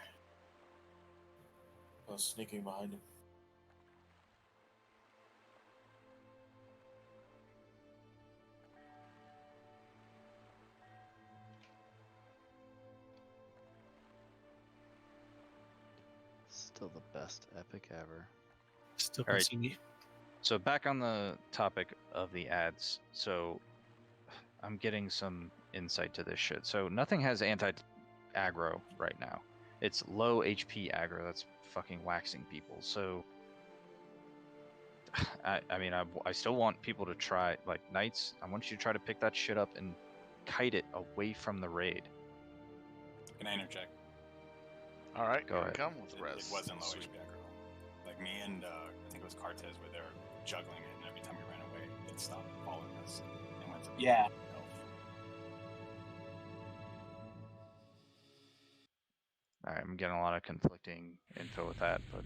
I was sneaking behind him. Still the best epic ever. Still All can right. see me. So back on the topic of the ads. So I'm getting some insight to this shit. So nothing has anti-aggro right now. It's low HP aggro that's fucking waxing people. So I mean, I still want people to try, like, Knights, I want you to try to pick that shit up and kite it away from the raid. Can I interject? All right, Go here we ahead. come with It res. wasn't low Sweet. HP aggro. Like me and I think it was Cartez were there juggling it, and every time we ran away, it stopped following us and went to the Yeah. health. I'm getting a lot of conflicting info with that, but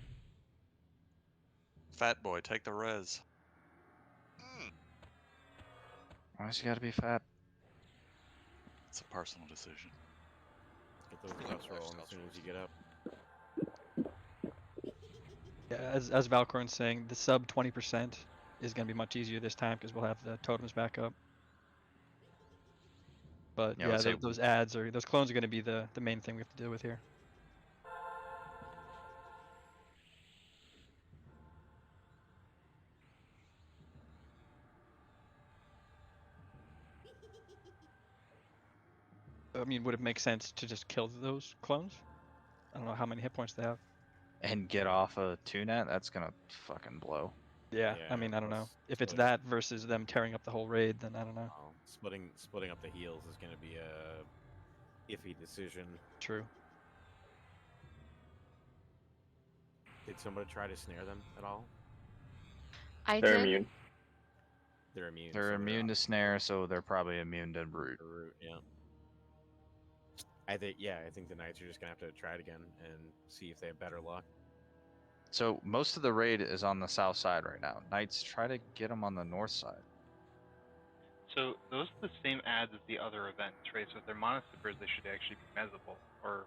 Fat boy, take the res. why's he gotta be fat? It's a personal decision. Get those buffs rolling as soon as you get up. Yeah, as Valcorn's saying, the sub 20% is going to be much easier this time, because we'll have the totems back up. But Yeah, I would say- those clones are going to be the main thing we have to deal with here. I mean, would it make sense to just kill those clones? I don't know how many hit points they have. And get off a two-net? That's gonna fucking blow. Yeah, I mean, I don't know. If it's split- that versus them tearing up the whole raid, then I don't know. Splitting up the heals is going to be a iffy decision. True. Did somebody try to snare them at all? They're immune. They're immune. They're immune to snare, so they're probably immune to root. Yeah. I think the Knights are just gonna have to try it again and see if they have better luck. So most of the raid is on the south side right now. Knights, try to get them on the north side. So those are the same ads as the other events, right? So if they're monosippers, they should actually be mezzable or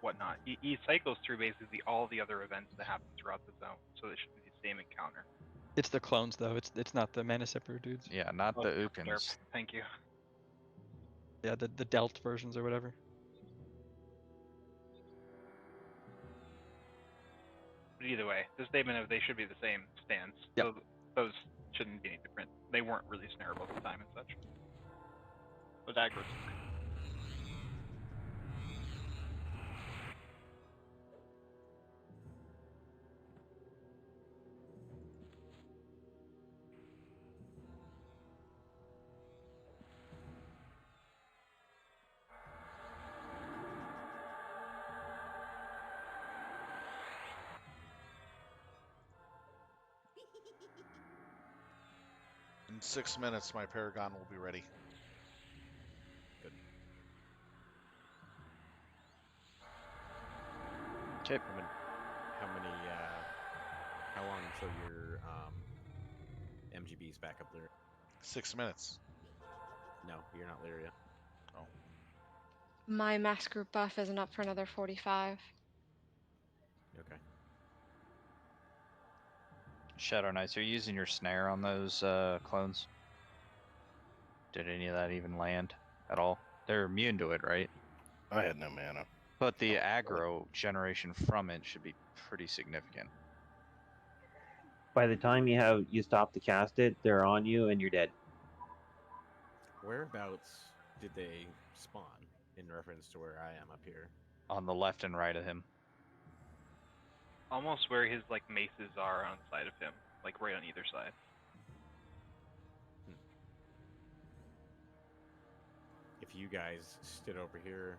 whatnot. He cycles through basically all the other events that happen throughout the zone, so it should be the same encounter. It's the clones though. It's not the Mana Sipper dudes. Yeah, not Oh, the derp. Ukins. Thank you. Yeah, the Delt versions or whatever. But either way, the statement of they should be the same stands. Yep. So those shouldn't be any different. They weren't really snareable at the time and such. But aggro. In 6 minutes, my Paragon will be ready. Good. Okay. How long until your MGB's back up there? 6 minutes. No, you're not Lyria. Oh. My max group buff isn't up for another 45. Okay. Shadow Knights, are you using your snare on those clones? Did any of that even land at all? They're immune to it, right? I had no mana. But the aggro generation from it should be pretty significant. By the time you stop to cast it, they're on you and you're dead. Whereabouts did they spawn in reference to where I am up here? On the left and right of him. Almost where his like maces are on the side of him, like right on either side. If you guys stood over here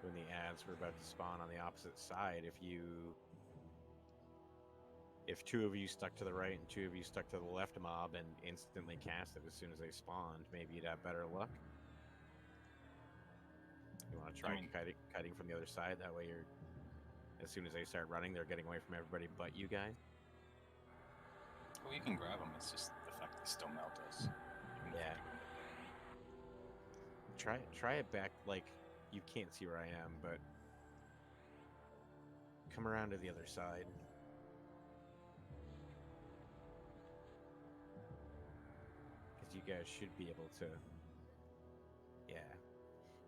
when the ads were about to spawn on the opposite side, if two of you stuck to the right and two of you stuck to the left mob and instantly cast it as soon as they spawned, maybe you'd have better luck. You want to try kiting from the other side? That way you're, as soon as they start running, they're getting away from everybody but you guys. Well, you can grab them. It's just the fact they still melt us. Yeah. Try it back like you can't see where I am, but come around to the other side. Because you guys should be able to. Yeah.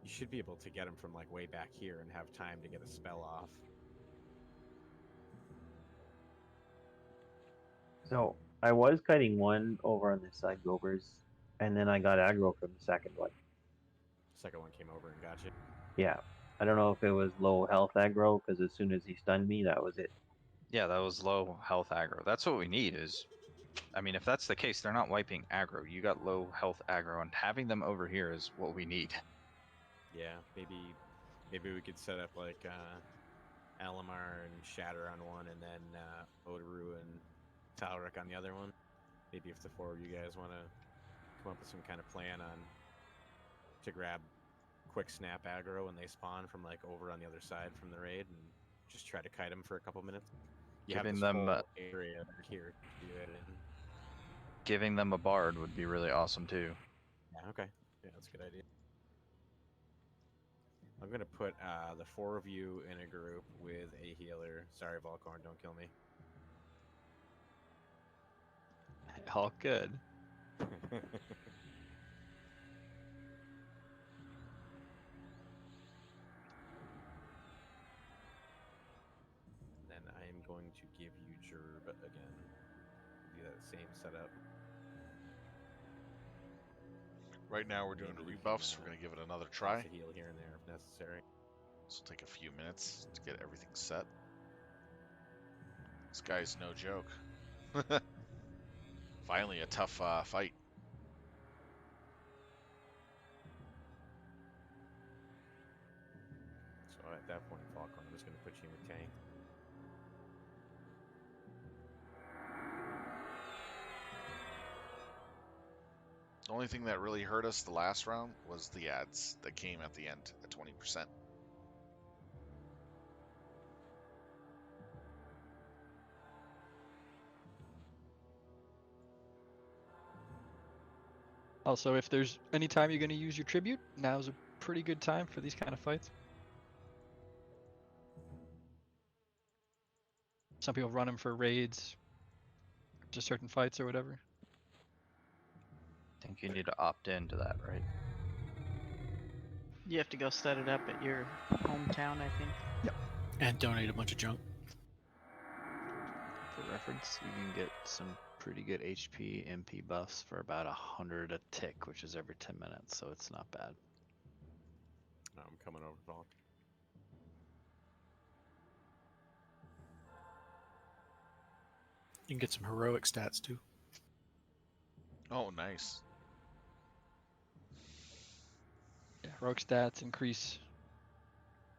You should be able to get them from like way back here and have time to get a spell off. So I was kiting one over on this side, Gobers, and then I got aggro from the second one. Second one came over and got you. Yeah. I don't know if it was low health aggro, because as soon as he stunned me, that was it. Yeah, that was low health aggro. That's what we need is, I mean, if that's the case, they're not wiping aggro. You got low health aggro, and having them over here is what we need. Yeah, maybe we could set up like Alamar and Shatter on one, and then Odoru and Talric on the other one. Maybe if the four of you guys want to come up with some kind of plan on to grab quick snap aggro when they spawn from like over on the other side from the raid, and just try to kite them for a couple minutes. You Giving have this them whole area here to do it in. Giving them a bard would be really awesome too. Yeah, okay. Yeah, that's a good idea. I'm gonna put the four of you in a group with a healer. Sorry, Volcorn, don't kill me. All good. Then I am going to give you Gerb again. Do that same setup. Right now we're doing Maybe you rebuffs. can, We're going to give it another toss try. a heal here and there if necessary. This will take a few minutes to get everything set. This guy's no joke. Finally, a tough fight. So at that point, Falcon, I'm just going to put you in the tank. The only thing that really hurt us the last round was the ads that came at the end at 20%. Also, if there's any time you're going to use your tribute, now's a pretty good time for these kind of fights. Some people run them for raids, just certain fights or whatever. I think you need to opt into that, right? You have to go set it up at your hometown, I think. Yep. And donate a bunch of junk. For reference, you can get some pretty good HP MP buffs for about 100 a tick, which is every 10 minutes, so it's not bad. I'm coming over, Falcon. You can get some heroic stats too. Oh, nice. Yeah, rogue stats increase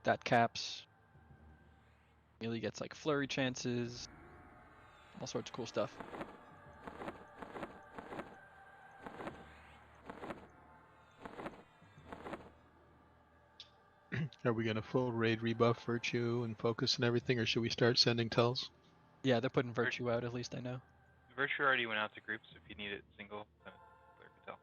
that caps. Melee gets like flurry chances, all sorts of cool stuff. Are we gonna full raid rebuff virtue and focus and everything, or should we start sending tells? Yeah, they're putting virtue out, at least I know. Virtue already went out to groups. If you need it single, clear could tell.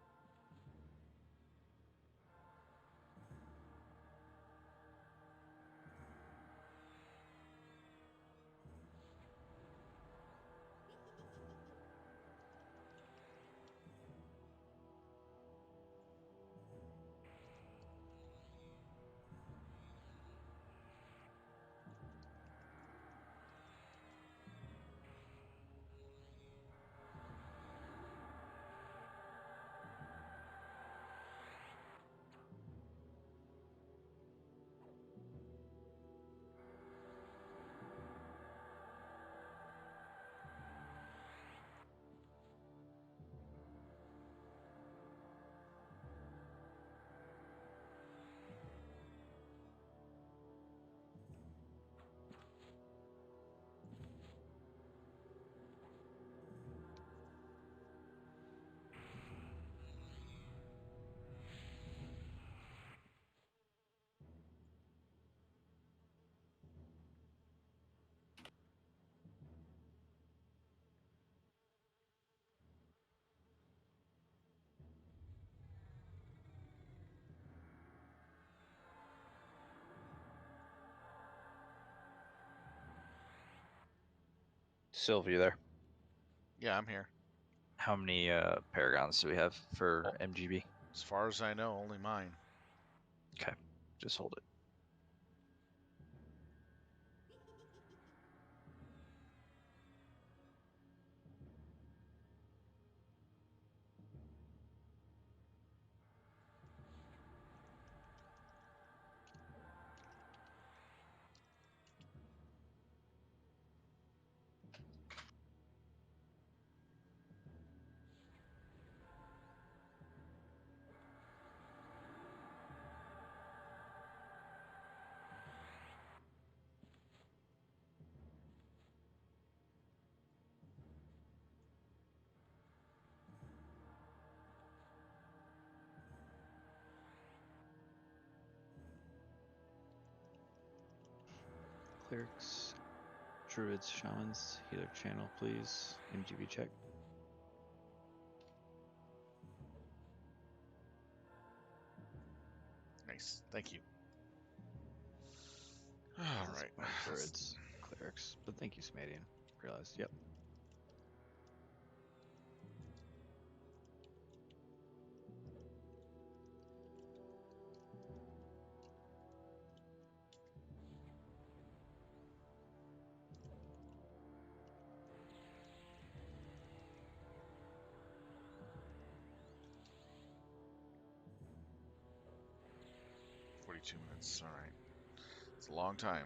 Sylvia there. Yeah, I'm here. How many paragons do we have for MGB? As far as I know, only mine. Okay, just hold it. Clerics, druids, shamans, healer channel, please. MGB check. Nice. Thank you. This All is right. more druids, clerics, but thank you, Smadian. Realized, yep. 42 minutes. All right. It's a long time.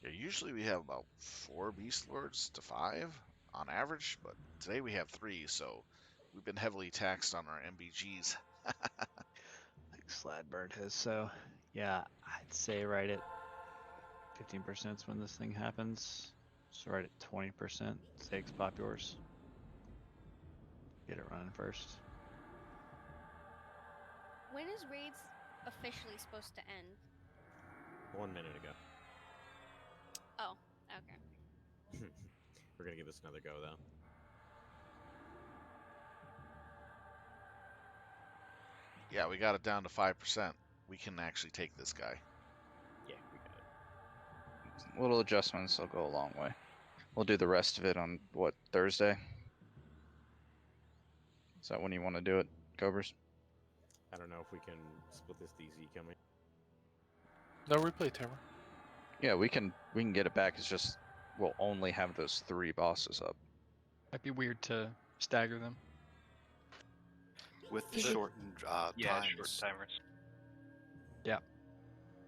Yeah, usually we have about 4 Beastlords to 5 on average, but today we have 3, so we've been heavily taxed on our MBGs. Like Sladbird has. So, yeah, I'd say right at 15% is when this thing happens. So right at 20%, Zake's pop yours. Get it running first. When is raids officially supposed to end? 1 minute ago. Oh, okay. We're gonna give this another go though. Yeah, we got it down to 5%. We can actually take this guy. Yeah, we got it. Little adjustments will go a long way. We'll do the rest of it on, what, Thursday? Is that when you want to do it, Cobras? I don't know if we can split this DZ coming. No replay timer. Yeah, we can get it back. It's just we'll only have those 3 bosses up. Might be weird to stagger them. With the shortened Yeah, times. short timers. Yeah.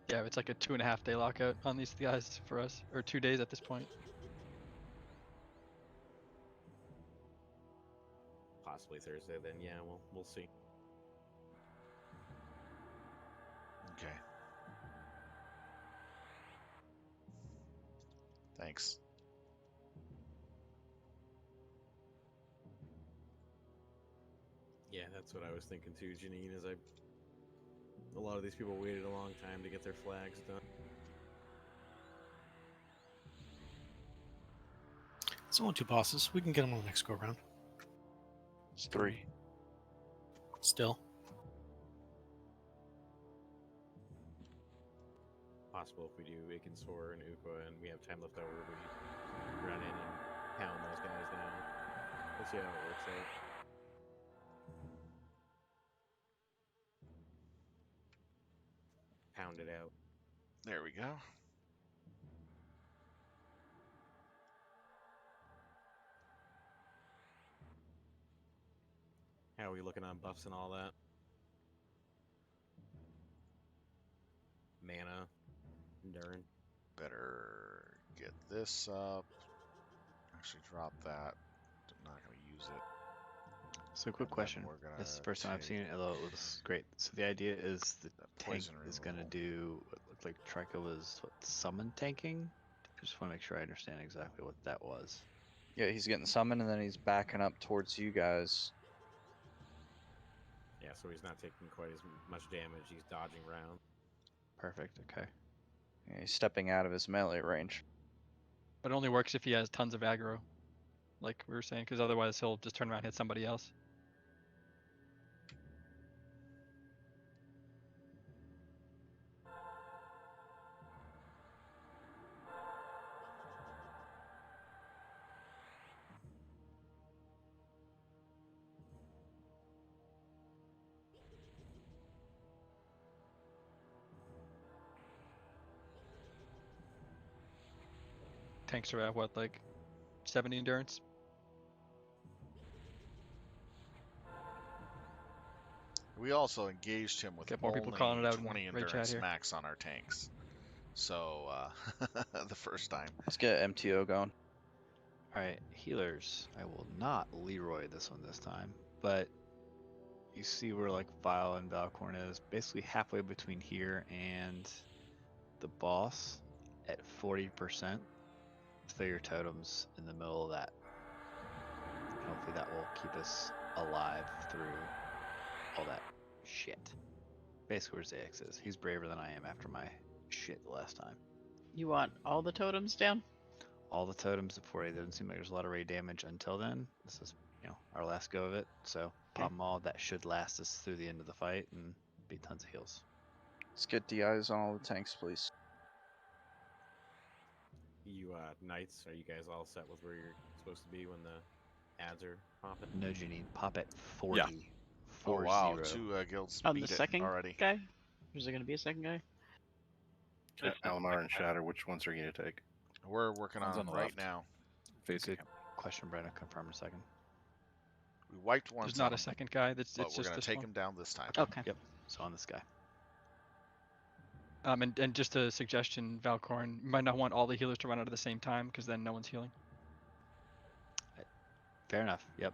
Yeah, it's like a 2.5 day lockout on these guys for us, or 2 days at this point. Possibly Thursday then, yeah, we'll see. Okay. Thanks. Yeah, that's what I was thinking too, Janine, is a lot of these people waited a long time to get their flags done. It's only 2 bosses. We can get them on the next go round. It's 3. Still. Possible if we do Ikinsor and Ukwa and we have time left over, we run in and pound those guys down. We'll see how it works out. Pound it out. There we go. How are we looking on buffs and all that? Mana, endurance. Better get this up. Actually, drop that. I'm not going to use it. So, quick question. This is the first time I've seen it, although it looks great. So, the idea is the tank is going to do what looked like Trico was summon tanking. I just want to make sure I understand exactly what that was. Yeah, he's getting summoned and then he's backing up towards you guys. Yeah, so he's not taking quite as much damage. He's dodging around. Perfect, okay. Yeah, he's stepping out of his melee range. But it only works if he has tons of aggro, like we were saying, because otherwise he'll just turn around and hit somebody else. Tanks are at what, like 70 endurance? We also engaged him with Get more people only calling it out in 20 the raid chat endurance here. max on our tanks. So, the first time. Let's get MTO going. Alright, healers. I will not Leroy this one this time, but you see where like Vile and Valcorn is basically halfway between here and the boss at 40%. Throw your totems in the middle of that. And hopefully that will keep us alive through all that shit. Basically where Zax is. He's braver than I am after my shit the last time. You want all the totems down? All the totems at 40. Doesn't seem like there's a lot of raid damage until then. This is, our last go of it. So pop them all. That should last us through the end of the fight and be tons of heals. Let's get DIs on all the tanks, please. You knights, are you guys all set with where you're supposed to be when the ads are popping? No, Janine, pop at 40. Yeah. 40. Oh wow, 2 guilds On beat the it second already. guy? Is there going to be a second guy? Almar and Shatter, which ones are you going to take? We're working One's on on the right left. now. Facing him. question Brandon, confirm in a second. We wiped one. There's not a second guy. That's but it's we're just gonna this take one. him down this time. Okay. Yep. So on this guy. And just a suggestion, Valcorn, you might not want all the healers to run out at the same time because then no one's healing. Fair enough. Yep.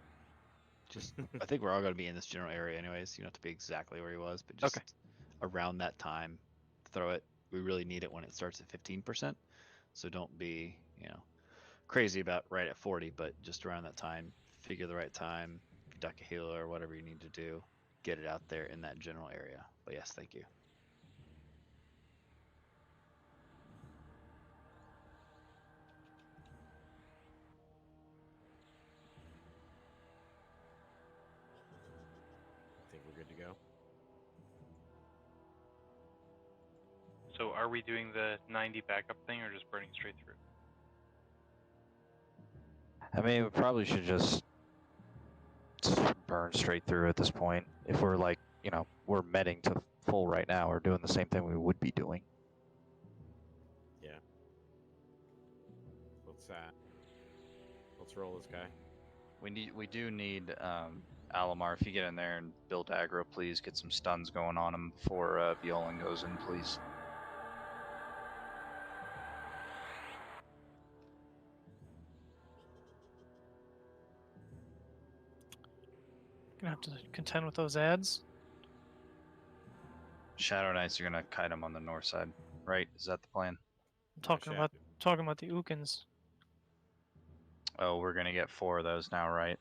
Just I think we're all gonna be in this general area anyways. You don't have to be exactly where he was, but just around that time, throw it. We really need it when it starts at 15%. So don't be, crazy about right at 40, but just around that time, figure the right time, duck a healer or whatever you need to do, get it out there in that general area. But yes, thank you. I think we're good to go. So are we doing the 90 backup thing or just burning straight through? I mean, we probably should just burn straight through at this point. If we're like, we're meting to full right now, we're doing the same thing we would be doing. Yeah. Let's roll this guy. We do need Alamar. If you get in there and build aggro, please get some stuns going on him before Violan goes in, please. Gonna have to contend with those ads. Shadow Knights are gonna kite him on the north side, right? Is that the plan? I'm talking about the Ukins. Oh, we're gonna get 4 of those now, right?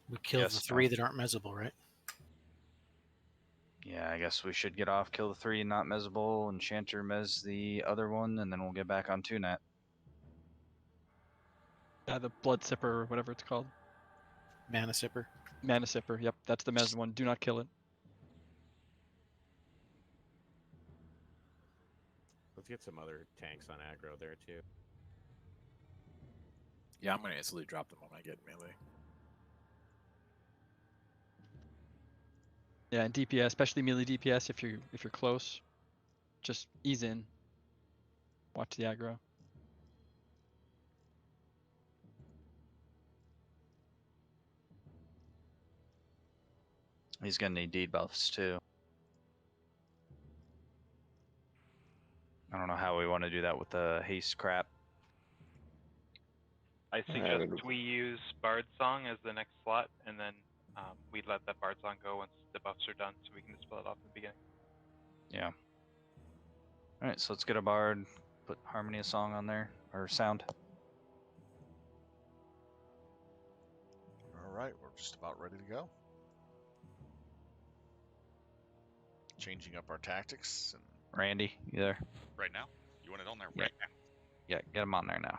We killed the 3 that aren't mezzable, right? Yeah, I guess we should get off, kill the 3 not mezzable, and Enchanter mez the other one, and then we'll get back on 2-net. The Blood Sipper or whatever it's called. Mana Sipper. Mana Sipper, yep, that's the mez one. Do not kill it. Let's get some other tanks on aggro there too. Yeah, I'm gonna instantly drop them when I get melee. Yeah, and DPS, especially melee DPS, if you're close, just ease in. Watch the aggro. He's gonna need debuffs too. I don't know how we want to do that with the haste crap. I suggest we use Bard Song as the next slot, and then we let that Bard Song go once the buffs are done, so we can dispel it off in the beginning. Yeah. Alright, so let's get a Bard, put Harmony of Song on there, or Sound. Alright, we're just about ready to go. Changing up our tactics. And Randy, you there? Right now? You want it on there Yeah. right now? Yeah, get him on there now.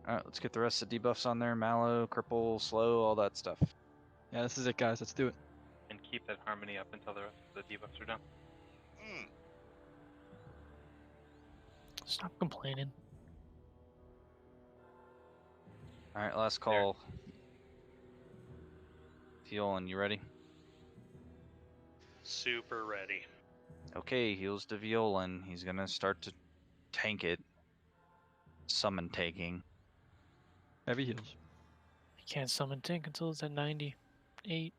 Alright, let's get the rest of the debuffs on there. Mallow, Cripple, Slow, all that stuff. Yeah, this is it, guys. Let's do it. And keep that Harmony up until the rest of the debuffs are done. Stop complaining. Alright, last call. Violan, you ready? Super ready. Okay, heals to Violan. He's gonna start to tank it. Summon taking. Heavy heals. I can't summon Tink until it's at 98.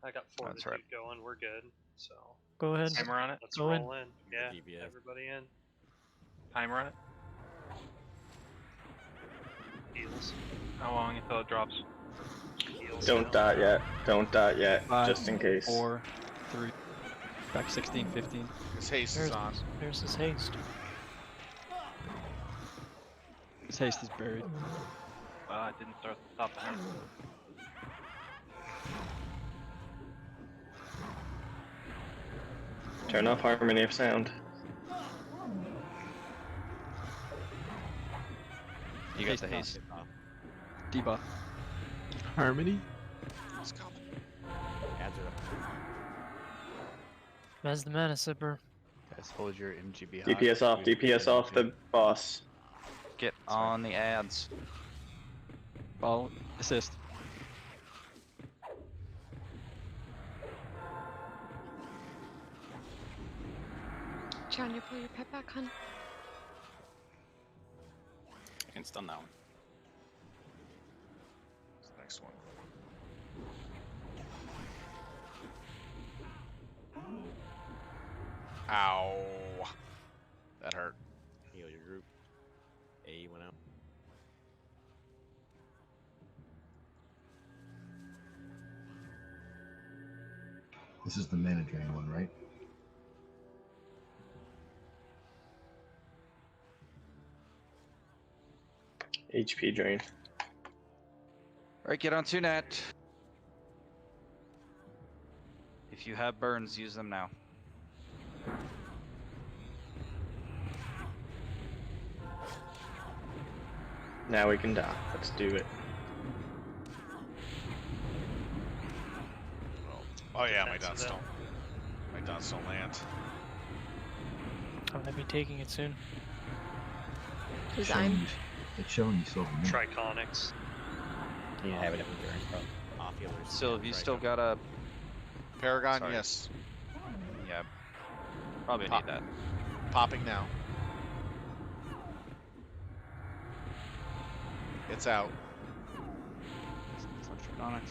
I got Fortitude going. We're good. So Go ahead. Timer on it. let's Go in. roll in. Yeah, DPS. everybody in. Timer on it. Heals. How long until it drops? Heals. Don't dot yet. Don't dot yet. 5, Just in case. 4, 3, back 16, 15. his haste is on. There's his haste. His haste is buried. It didn't stop the hammer. Turn off Harmony of Sound. You got the haste. Debuff. Harmony? It's coming. Ads are up. Mez the Mana Sipper. Guys, hold your MGB high. DPS off. DPS off the boss. Get on the ads. Ball assist. John, you pull your pet back, hun. I can stun that one. What's the next one? Ow. That hurt. Heal your group. A went out. This is the mana drain one, right? HP drain. Alright, get on Tunat. If you have burns, use them now. Now we can dock. Let's do it. Oh yeah, my dots don't. My dots don't land. I'm gonna be taking it soon. Who's I'm? It's showing you silver. Triconics. You have it in endurance, probably. So have you still got a Paragon? Sorry. Yes. Yeah. Probably Pop. need that. Popping now. It's out. Triconics.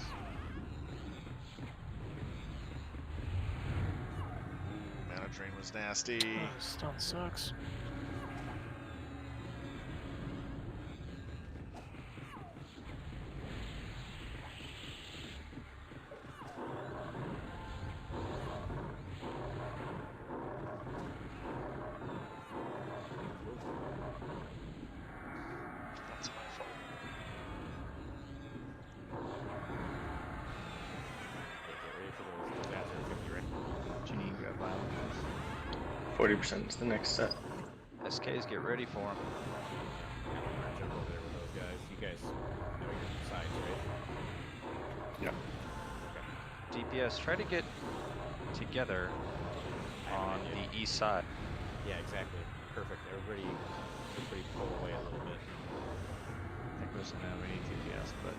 Mana drain was nasty. Oh, stun sucks. That's my fault. Janine, grab violence. 40% is the next set. SKs, get ready for them. Jump over there with those guys. You guys know your sides, right? DPS, try to get together on the east side. Yeah, exactly. Perfect. Everybody pull away a little bit. I think there's no any TPS, but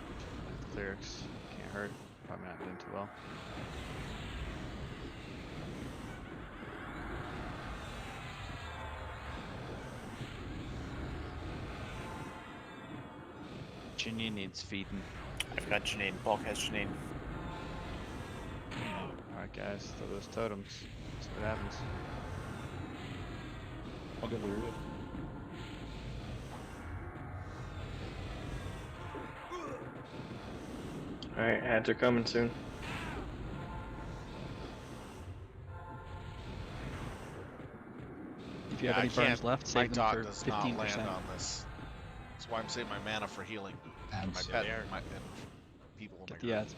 clerics can't hurt. Probably not doing too well. Janine needs feeding. I've got Janine. Bulk has Janine. Alright guys, throw those totems. See what happens. I'll get the root. Alright, ads are coming soon. If you have I any burns can't. left, My save them dot for does not 15%. land on this. That's why I'm saving my mana for healing. And my Ads. pet, they are. and people in my Get the group. ads.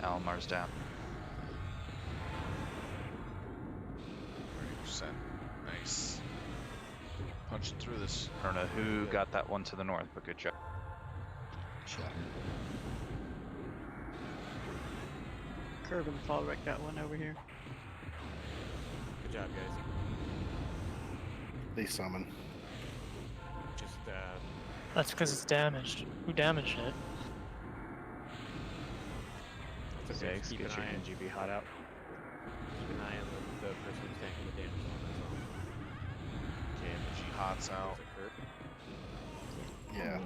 Almar's down. 30%. Nice. Punching through this. I don't know who got that one to the north, but good job. Curb and fall wreck that one over here. Good job, guys. They summon. Just That's because it's damaged. Who damaged it? it's okay. Zags, Keep get an your eye on NGB hot out. Keep an eye on the person who's taking the damage on this one. Okay, energy hots out. Yeah.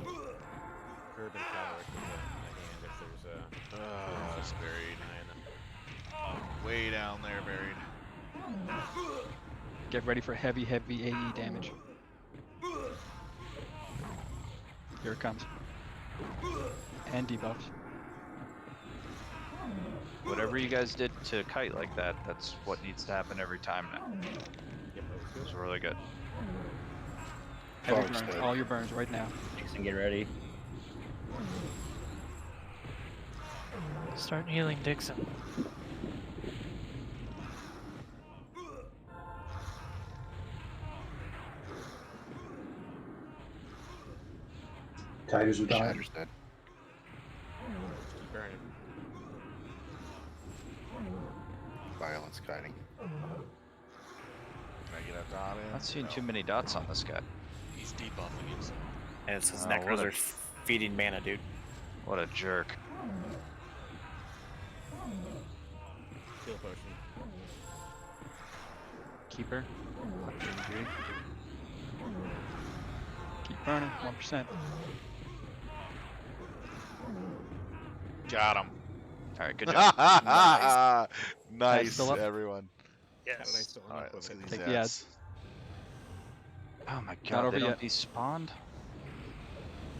Curb and Caloric with a hand if there's a. It's buried. Keep an eye on them. Way down there, buried. Get ready for heavy AE damage. Here it comes. And debuffs. Whatever you guys did to Kite like that, that's what needs to happen every time now. Yep, It was really good. Heavy Bark's burns, dead. all your burns right now. Dixon, get ready. Start healing Dixon. Tigers are dying. Shatter's dead. Keep burning. Violence guiding. Can I get a dot in? Not seeing No. too many dots on this guy. He's debuffing himself. And it's his Oh, necros what a- are feeding mana, dude. What a jerk. potion. Keeper. Keep burning. 1%. Got him. All right, good job. Nice, nice still up? everyone. Yes. How did I still end All up right, let's with get it? these Take the ads. Oh my Not god, over they yet. don't despawned?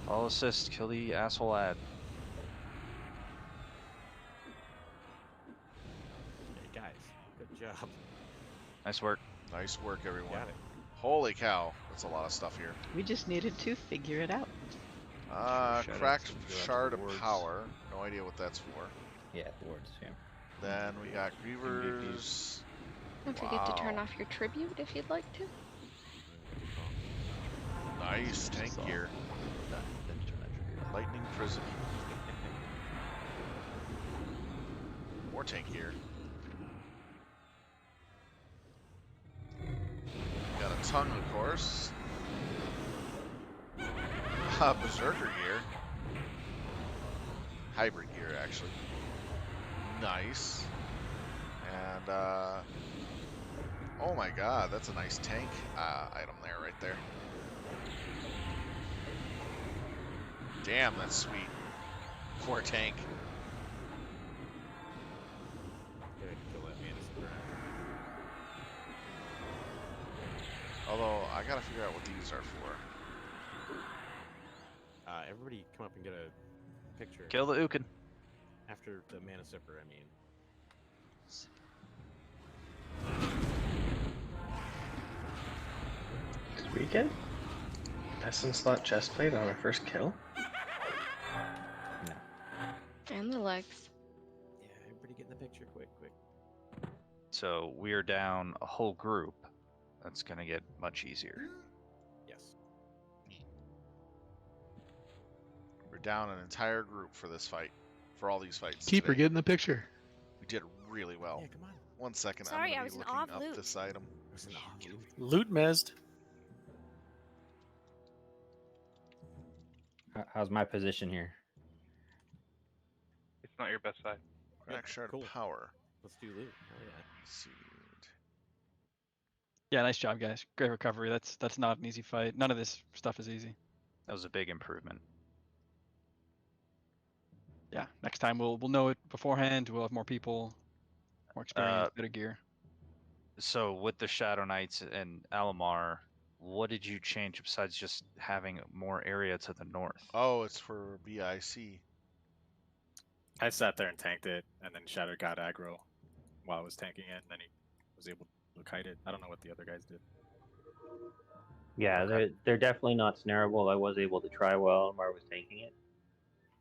Follow assist, kill the asshole ad. Hey guys, good job. Nice work. Nice work, everyone. Got it. Holy cow, that's a lot of stuff here. We just needed to figure it out. Sure, Cracked shout-outs and go out to shard the of wards. power. No idea what that's for. Yeah, wards. Yeah. Then we got Grievers. Don't forget to turn Wow. off your tribute if you'd like to. Nice tank gear. Then turn that trigger off. Lightning Prism. More tank gear. Got a tongue, of course. Berserker gear. Hybrid gear, actually. Nice. And, oh my god, that's a nice tank item there, right there. Damn, that's sweet. For a tank. Gotta kill that man as a Although, I gotta figure out what these are for. Everybody come up and get a picture. Kill the Ukin. After the mana sipper, I mean. Did we get Essence Slot Chestplate on our first kill? And the legs. Yeah, everybody get in the picture quick. So we're down a whole group. That's gonna get much easier. Yes. We're down an entire group for this fight. For all these fights. Keeper, today. get in the picture. We did really well. Yeah, come on. 1 second, Sorry, I I'm was gonna in be awe looking of up loot. this item. Loot mezzed. How's my position here? It's not your best side. Crack shard of power. Let's do loot. Oh yeah. Seed. Yeah, nice job, guys. Great recovery. That's not an easy fight. None of this stuff is easy. That was a big improvement. Yeah, next time we'll know it beforehand. We'll have more people, more experience, better gear. So with the Shadow Knights and Alamar, what did you change besides just having more area to the north? Oh, it's for BIC. I sat there and tanked it, and then Shadow got aggro while I was tanking it, and then he was able to kite it. I don't know what the other guys did. Yeah, they're definitely not snareable. I was able to try while Elmar was taking it.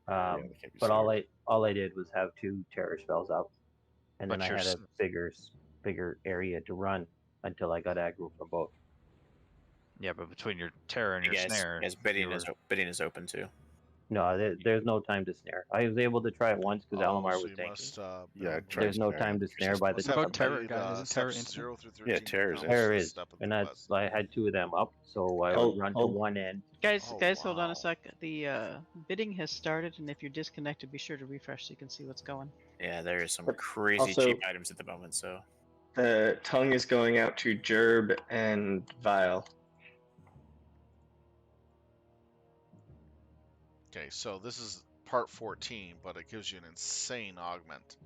they can't be But all I did was have 2 terror spells up, and then But I you're had a bigger area to run until I got aggro from both. Yeah, but between your terror and your snare, Yes, bidding is open too. No, there's no time to snare. I was able to try it once because Alamar so was you tanking. must, Yeah, try There's no snare. time to snare by the must What have about terror, played, guys? Isn't terror steps instant? 0 through 13. Yeah, terror's counts Terror as a is, step of and the that's quest. I had 2 of them up, so I would run to one end. Guys, Oh, hold on wow. a sec. The bidding has started, and if you're disconnected, be sure to refresh so you can see what's going. Yeah, there is some But crazy also- cheap items at the moment. So The tongue is going out to Gerb and Vile. Okay, so this is part 14, but it gives you an insane augment.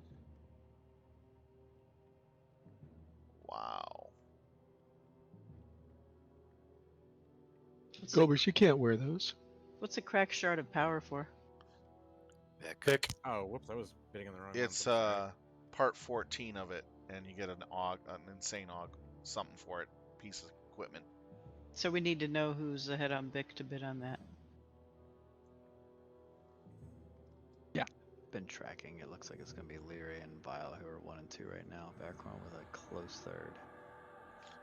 Wow. Gobers, you can't wear those. What's a crack shard of power for? Yeah, cook. Oh, whoops! I was bidding on the wrong It's one. so sorry. part 14 of it, and you get an insane something for it, piece of equipment. So we need to know who's ahead on Bic to bid on that. Been tracking. It looks like it's going to be Leary and Vile who are 1 and 2 right now. Background with a close third.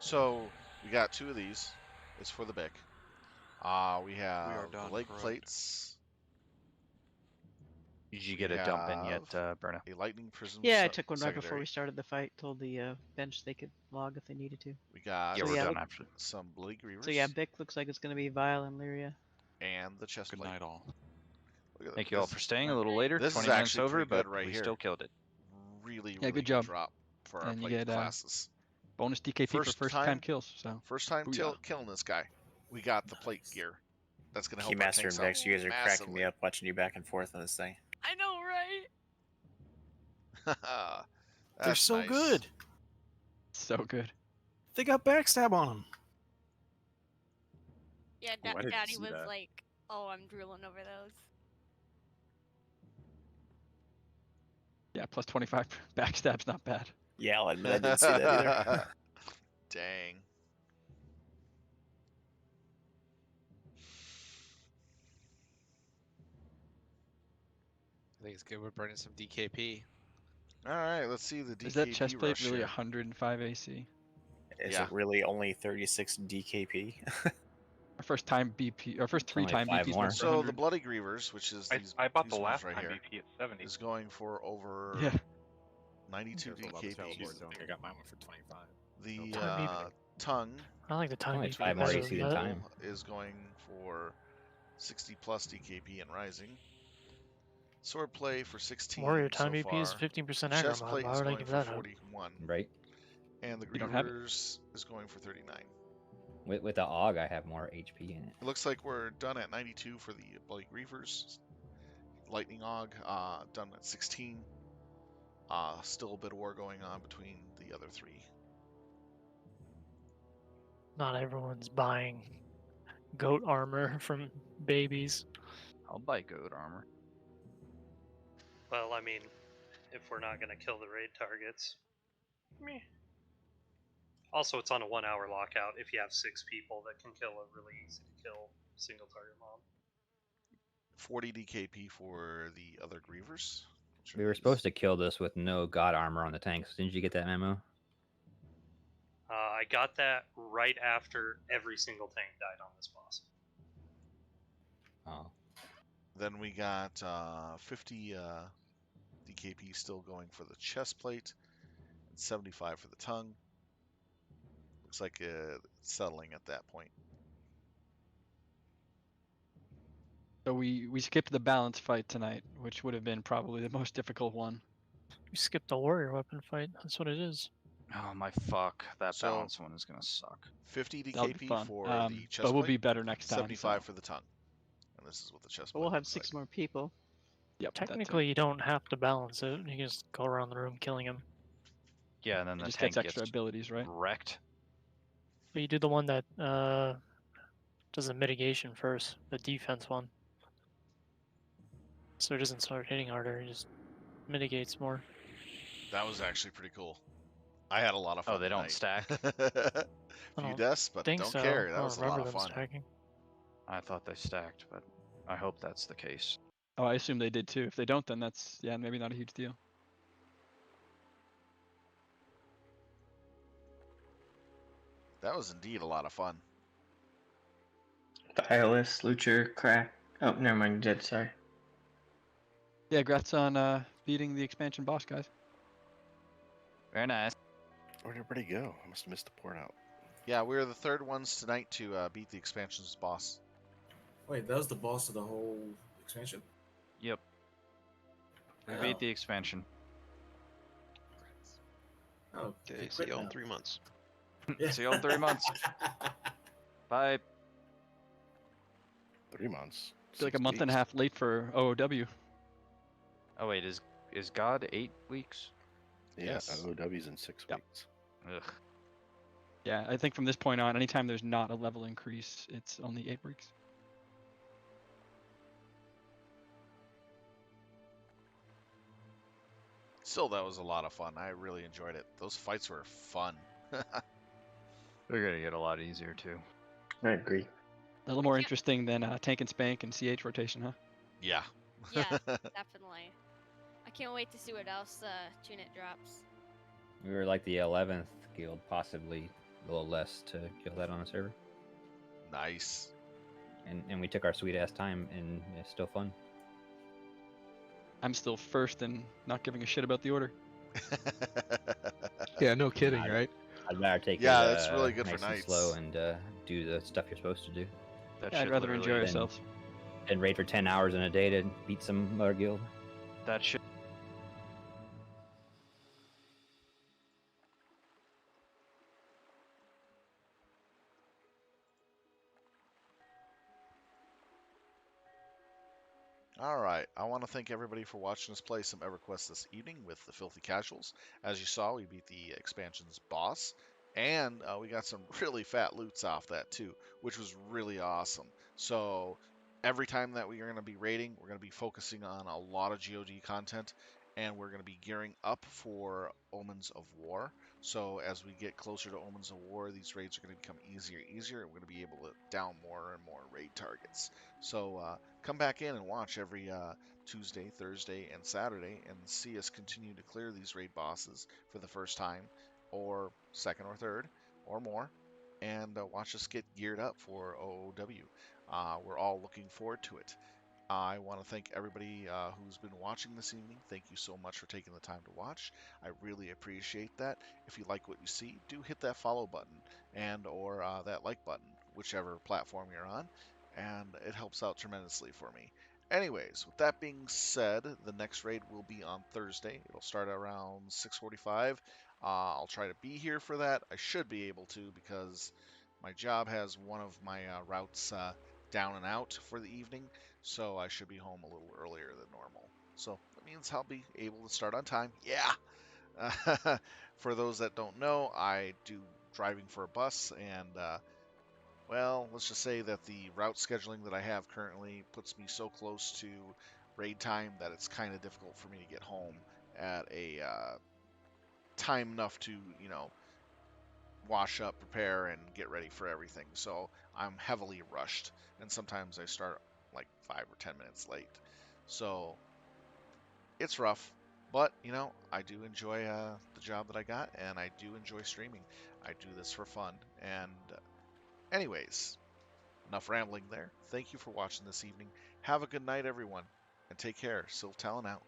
So we got 2 of these. It's for the Bic. We have done the leg correct. plates. Did you get a dump in yet, Berna? A lightning prism. Yeah, I took one right before secondary. we started the fight. Told the bench they could log if they needed to. We got Yeah, So we're yeah, done look- after. some bloody grievers. So yeah, Bic looks like it's going to be Vile and Lyria. And the chest Good plate. night, all. Look at Thank you all this. for staying a little later. This is 20 minutes actually over, pretty good but right we here. still killed it. Really, Yeah, really good job. drop for our And you plate get classes. bonus DKP for first time kills. So First time booyah. killing this guy. We got the plate gear. That's gonna help our Keymaster tanks and Dex, out you guys are cracking me massively. up watching you back and forth on this thing. I know, right? They're That's so nice. good. So good. They got backstab on them. Yeah, Ooh, I didn't Daddy see was that. like, "Oh, I'm drooling over those." Yeah, plus 25 backstab's not bad. Yeah, I'll admit I didn't see that either. Dang. I think it's good we're burning some DKP. All right, let's see the DKP Is that chest plate rush really here. 105 AC? Is it really only 36 DKP? Our first time BP, our first It's only 3-time 5 BP's more. went for So the 100. Bloody Grievers, which is these I bought these the ones last right time here, BP at 70. is going for over Yeah. 92 Careful about the DKP. teleport, don't think I got mine one for 25. The Time BP. tongue I like the time Only BP 5 more better AC than than that. time. is going for 60 plus DKP and rising. Sword play for 16 Warrior so time BP far. is 15% The aggro chest mod. plate Why is would I going give for that up? 41. Right. And the You don't have it? Grievers is going for 39. With the AUG, I have more HP in it. It looks like we're done at 92 for the Bloody Grievers. Lightning Og done at 16. Still a bit of war going on between the other three. Not everyone's buying goat armor from babies. I'll buy GoD armor. Well, I mean, if we're not going to kill the raid targets. Meh. Also, it's on a 1 hour lockout if you have 6 people that can kill a really easy to kill single target mob. 40 DKP for the other Grievers. We were supposed to kill this with no God armor on the tanks. Didn't you get that memo? I got that right after every single tank died on this boss. Oh. Then we got 50 DKP still going for the chest plate, and 75 for the tongue. Looks like it's settling at that point. So we skipped the balance fight tonight, which would have been probably the most difficult one. We skipped the warrior weapon fight. That's what it is. Oh my fuck! That So- balance one is gonna suck. 50 That'll be DKP fun. for But the chest we'll plate. be better next time. 75 so- for the tongue. And this is what the chest But plate we'll have looks 6 like. more people. Yep. that's it. Technically, you don't have to balance it. You can just go around the room killing him. Yeah, and then It the just tank gets extra gets abilities, right? wrecked. But you do the one that does the mitigation first, the defense one. So it doesn't start hitting harder, it just mitigates more. That was actually pretty cool. I had a lot of fun. Oh, they don't tonight. stack? I Few don't deaths, but think don't so. care. I That don't was a lot remember of them fun. stacking. I thought they stacked, but I hope that's the case. Oh, I assume they did too. If they don't, then that's, yeah, maybe not a huge deal. That was indeed a lot of fun. Tireless, Lucher, Crack. Oh, never mind, you did, sorry. Yeah, congrats on beating the expansion boss, guys. Very nice. Where'd everybody go? I must have missed the port out. Yeah, we were the third ones tonight to beat the expansion's boss. Wait, that was the boss of the whole expansion? Yep. We Oh. beat the expansion. Oh, Okay, he see quit y'all in now. 3 months. See you in 3 months. Bye. 3 months. Feel like a 6 month and a weeks. half late for OOW. Oh wait, is GoD 8 weeks? Yeah, Yes. OW's in 6 weeks. Ugh. Yeah, I think from this point on, anytime there's not a level increase, it's only 8 weeks. Still, that was a lot of fun. I really enjoyed it. Those fights were fun. They're gonna get a lot easier too. I agree. A little more interesting than tank and spank and CH rotation, huh? Yeah. Yeah, definitely. I can't wait to see what else Tunit drops. We were like the 11th guild, possibly a little less to kill that on the server. Nice. And we took our sweet ass time, and it's still fun. I'm still first and not giving a shit about the order. Yeah, no kidding, right? I'd rather take Yeah, it that's really good for nice and nights. slow and do the stuff you're supposed to do. Yeah, I'd rather enjoy ourselves. And raid for 10 hours in a day to beat some other guild. That shit. All right, I want to thank everybody for watching us play some EverQuest this evening with the Filthy Casuals. As you saw, we beat the expansion's boss, and we got some really fat loots off that too, which was really awesome. So every time that we are going to be raiding, we're going to be focusing on a lot of GoD content, and we're going to be gearing up for Omens of War. So as we get closer to Omens of War, these raids are going to become easier and easier, and we're going to be able to down more and more raid targets. So come back in and watch every Tuesday, Thursday, and Saturday and see us continue to clear these raid bosses for the first time, or second or third, or more, and watch us get geared up for OOW. We're all looking forward to it. I want to thank everybody who's been watching this evening. Thank you so much for taking the time to watch. I really appreciate that. If you like what you see, do hit that follow button and or that like button, whichever platform you're on, and it helps out tremendously for me. Anyways, with that being said, the next raid will be on Thursday. It'll start around 6:45. I'll try to be here for that. I should be able to because my job has one of my routes down and out for the evening, so I should be home a little earlier than normal. So that means I'll be able to start on time. Yeah! For those that don't know, I do driving for a bus, and well, let's just say that the route scheduling that I have currently puts me so close to raid time that it's kind of difficult for me to get home at a time enough to, wash up, prepare, and get ready for everything. So I'm heavily rushed, and sometimes I start like 5 or 10 minutes late. So it's rough, but I do enjoy the job that I got, and I do enjoy streaming. I do this for fun. And anyways, enough rambling there. Thank you for watching this evening. Have a good night, everyone, and take care. Sylv Talon out.